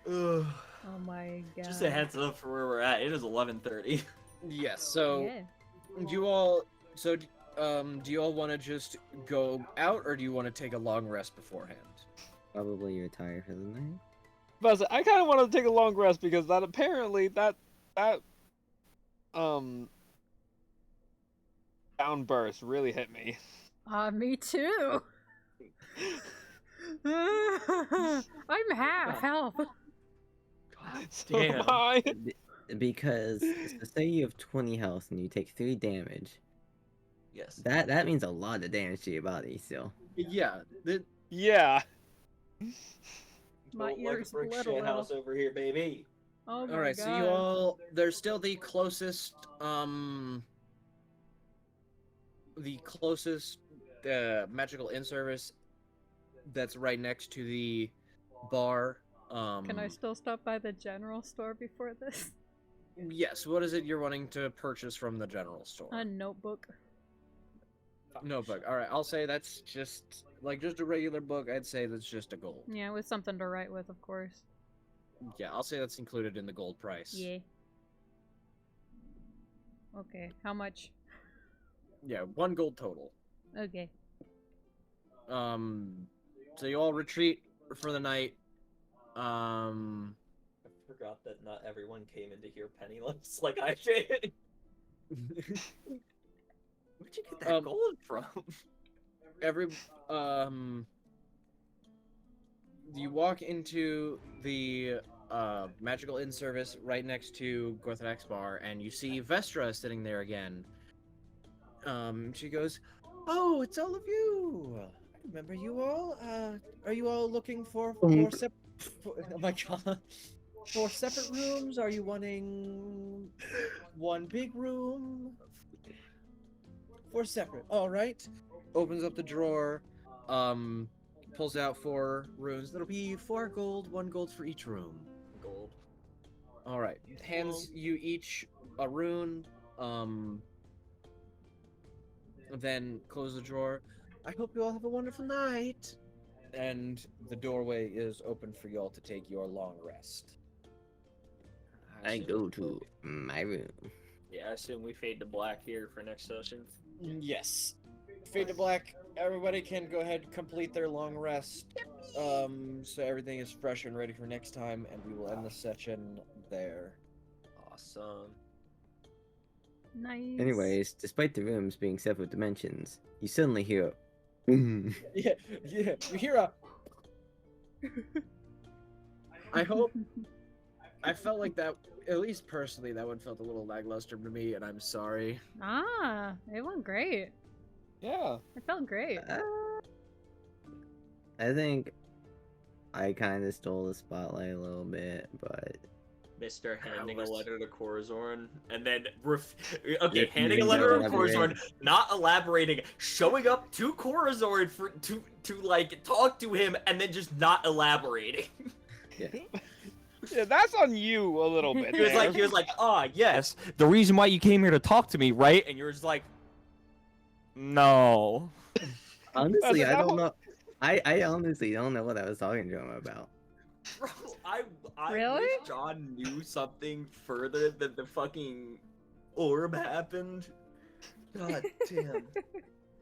Oh my god. Just a heads up for where we're at. It is 11:30. Yes. So Yeah. do you all want to just go out, or do you want to take a long rest beforehand? Probably retire for the night. But I kind of want to take a long rest because that downburst really hit me. Me too. I'm half health. So Damn. am I. Because so say you have 20 health and you take 3 damage. Yes. That means a lot of damage to your body still. Yeah. Yeah. My Built like a ears brick bled a shit little. house over here, baby. Oh my All right. god. So you all, there's still the closest the closest magical in-service that's right next to the bar. Can I still stop by the general store before this? Yes. What is it you're wanting to purchase from the general store? A notebook. Notebook. All right. I'll say that's just a regular book. I'd say that's just a gold. Yeah, with something to write with, of course. Yeah, I'll say that's included in the gold price. Yeah. Okay, how much? Yeah, 1 gold total. Okay. So you all retreat for the night. I forgot that not everyone came into here penniless like I did. Where'd you get that gold from? You walk into the magical in-service right next to Gorthrak's bar, and you see Vestra sitting there again. She goes, "Oh, it's all of you. I remember you all. Are you all looking for separate? Oh my god, 4 separate rooms? Are you wanting 1 big room? 4 separate. All right." Opens up the drawer, pulls out 4 rooms. That'll be 4 gold, 1 gold for each room. Gold. All right. Hands you each a rune. Then close the drawer. I hope you all have a wonderful night. And the doorway is open for you all to take your long rest. I go to my room. Yeah, I assume we fade to black here for next session. Yes. Fade to black. Everybody can go ahead and complete their long rest. So everything is fresh and ready for next time, and we will end the session there. Awesome. Nice. Anyways, despite the rooms being separate dimensions, you suddenly hear boom. Yeah. You hear a. I hope. I felt like that, at least personally, that one felt a little lackluster to me, and I'm sorry. Ah, it went great. Yeah. It felt great. I think I kind of stole the spotlight a little bit, but Mr. handing a was- letter to Corazorn, and then handing a you letter to don't Corazorn, elaborate. not elaborating, showing up to Corazorn to like talk to him, and then just not elaborating. Yeah, that's on you a little bit. He was there. like, ah, yes, the reason why you came here to talk to me, right? And you're just like, no. honestly, I that don't whole- know. I honestly don't know what I was talking to him about. Bro, I Really? wish John knew something further than the fucking orb happened. God damn.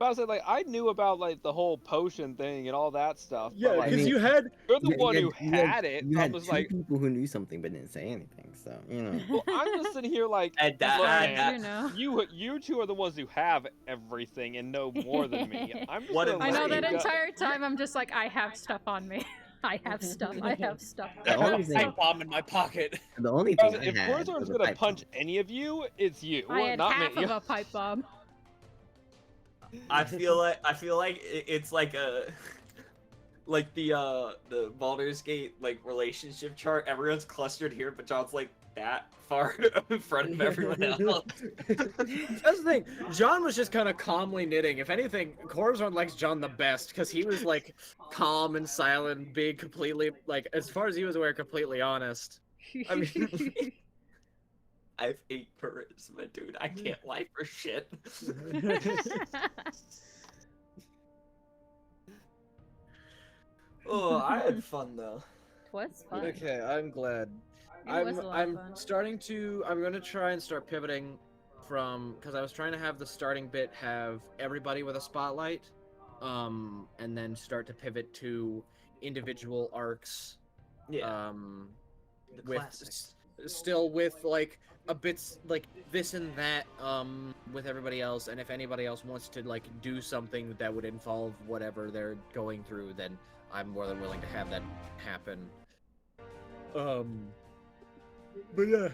I was like, I knew about like the whole potion thing and all that stuff. but, Yeah, like, because mean- you had. you're the You one who you had it. You I had was 2 like, people who knew something but didn't say anything, so you know. well, I'm just sitting here like, And that- look, and man, that- You know. you 2 are the ones who have everything and know more than me. I'm just What gonna am I know let that you go. entire time I'm just like, I have stuff on me. I have stuff. I have stuff. The I only have thing- stuff. bomb in my pocket. The only I thing was I like, if had Corazorn's was a gonna pipe punch bomb. any of you, it's you, I had not half me. of a pipe bomb. I feel like it's like a like the Baldur's Gate like relationship chart. Everyone's clustered here, but John's like that far in front of everyone else. That's the thing. John was just kind of calmly knitting. If anything, Corazon likes John the best because he was like calm and silent, being completely like, as far as he was aware, completely honest. I mean, I have 8 charisma, dude. I can't lie for shit. Oh, I had fun though. What's fun? okay, I'm glad. It was a lot of I'm fun. starting to. I'm gonna try and start pivoting from because I was trying to have the starting bit have everybody with a spotlight, and then start to pivot to individual arcs. Yeah. The With classics. still with like a bits like this and that with everybody else, and if anybody else wants to like do something that would involve whatever they're going through, then I'm more than willing to have that happen. But yeah,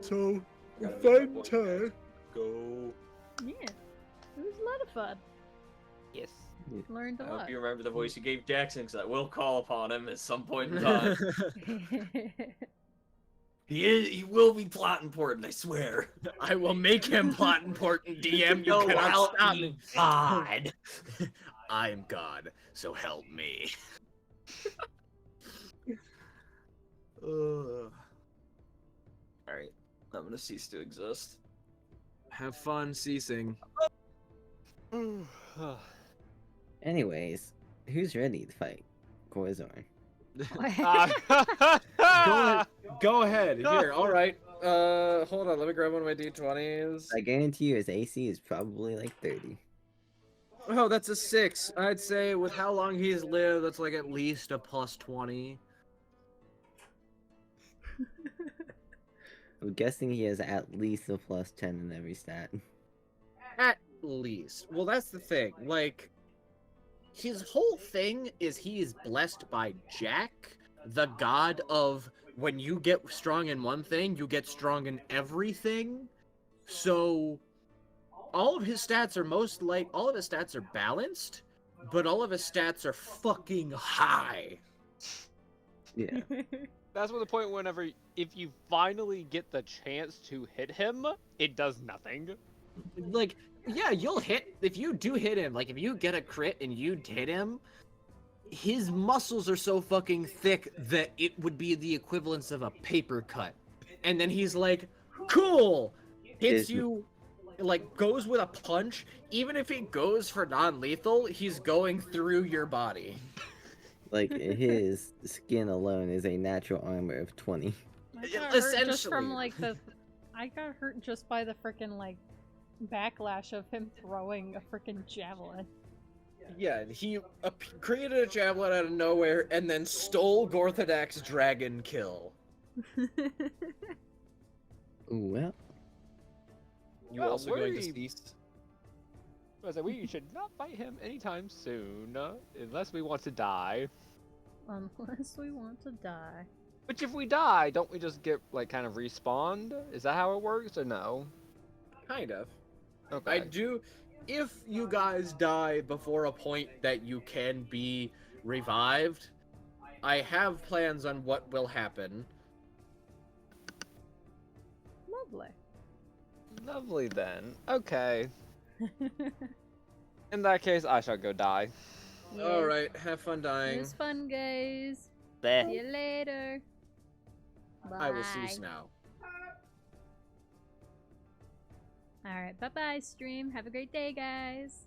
so Gotta fun make that time. Go. Yeah, it was a lot of fun. Yes. Learned a I lot. hope you remember the voice you gave Jackson, because I will call upon him at some point in time. He will be plot important, I swear. I will make him plot important, DM. You So cannot help stop me, me. God. I am God, so help me. Alright, I'm gonna cease to exist. Have fun ceasing. Anyways, who's ready to fight Corzorn? Go ahead. Here, alright. Hold on, let me grab one of my d20s. I guarantee you his AC is probably like 30. Oh, that's a 6. I'd say with how long he's lived, that's like at least a plus 20. I'm guessing he has at least a plus 10 in every stat. At least. Well, that's the thing. Like, his whole thing is he is blessed by Jack, the god of when you get strong in one thing, you get strong in everything. So, all of his stats are all of his stats are balanced, but all of his stats are fucking high. Yeah. That's what the point whenever if you finally get the chance to hit him, it does nothing. Like, yeah, you'll hit if you do hit him. Like, if you get a crit and you hit him, his muscles are so fucking thick that it would be the equivalence of a paper cut. And then he's like, "Cool," hits Is- you, like goes with a punch. Even if he goes for non-lethal, he's going through your body. Like, his skin alone is a natural armor of 20. I got hurt just Essentially. from like the. I got hurt just by the freaking like backlash of him throwing a freaking javelin. Yeah, he created a javelin out of nowhere and then stole Gorthodak's dragon kill. Well, You Well, also going to we- cease? I said we should not fight him anytime soon, unless we want to die. Unless we want to die. Which if we die, don't we just get like kind of respawned? Is that how it works or no? Kind of. Okay. I do. If you guys die before a point that you can be revived, I have plans on what will happen. Lovely. Lovely then. Okay. In that case, I shall go die. All right, have fun It dying. was fun, guys. Bleh. See you later. Bye. I will cease now. Alright, bye bye, stream. Have a great day, guys.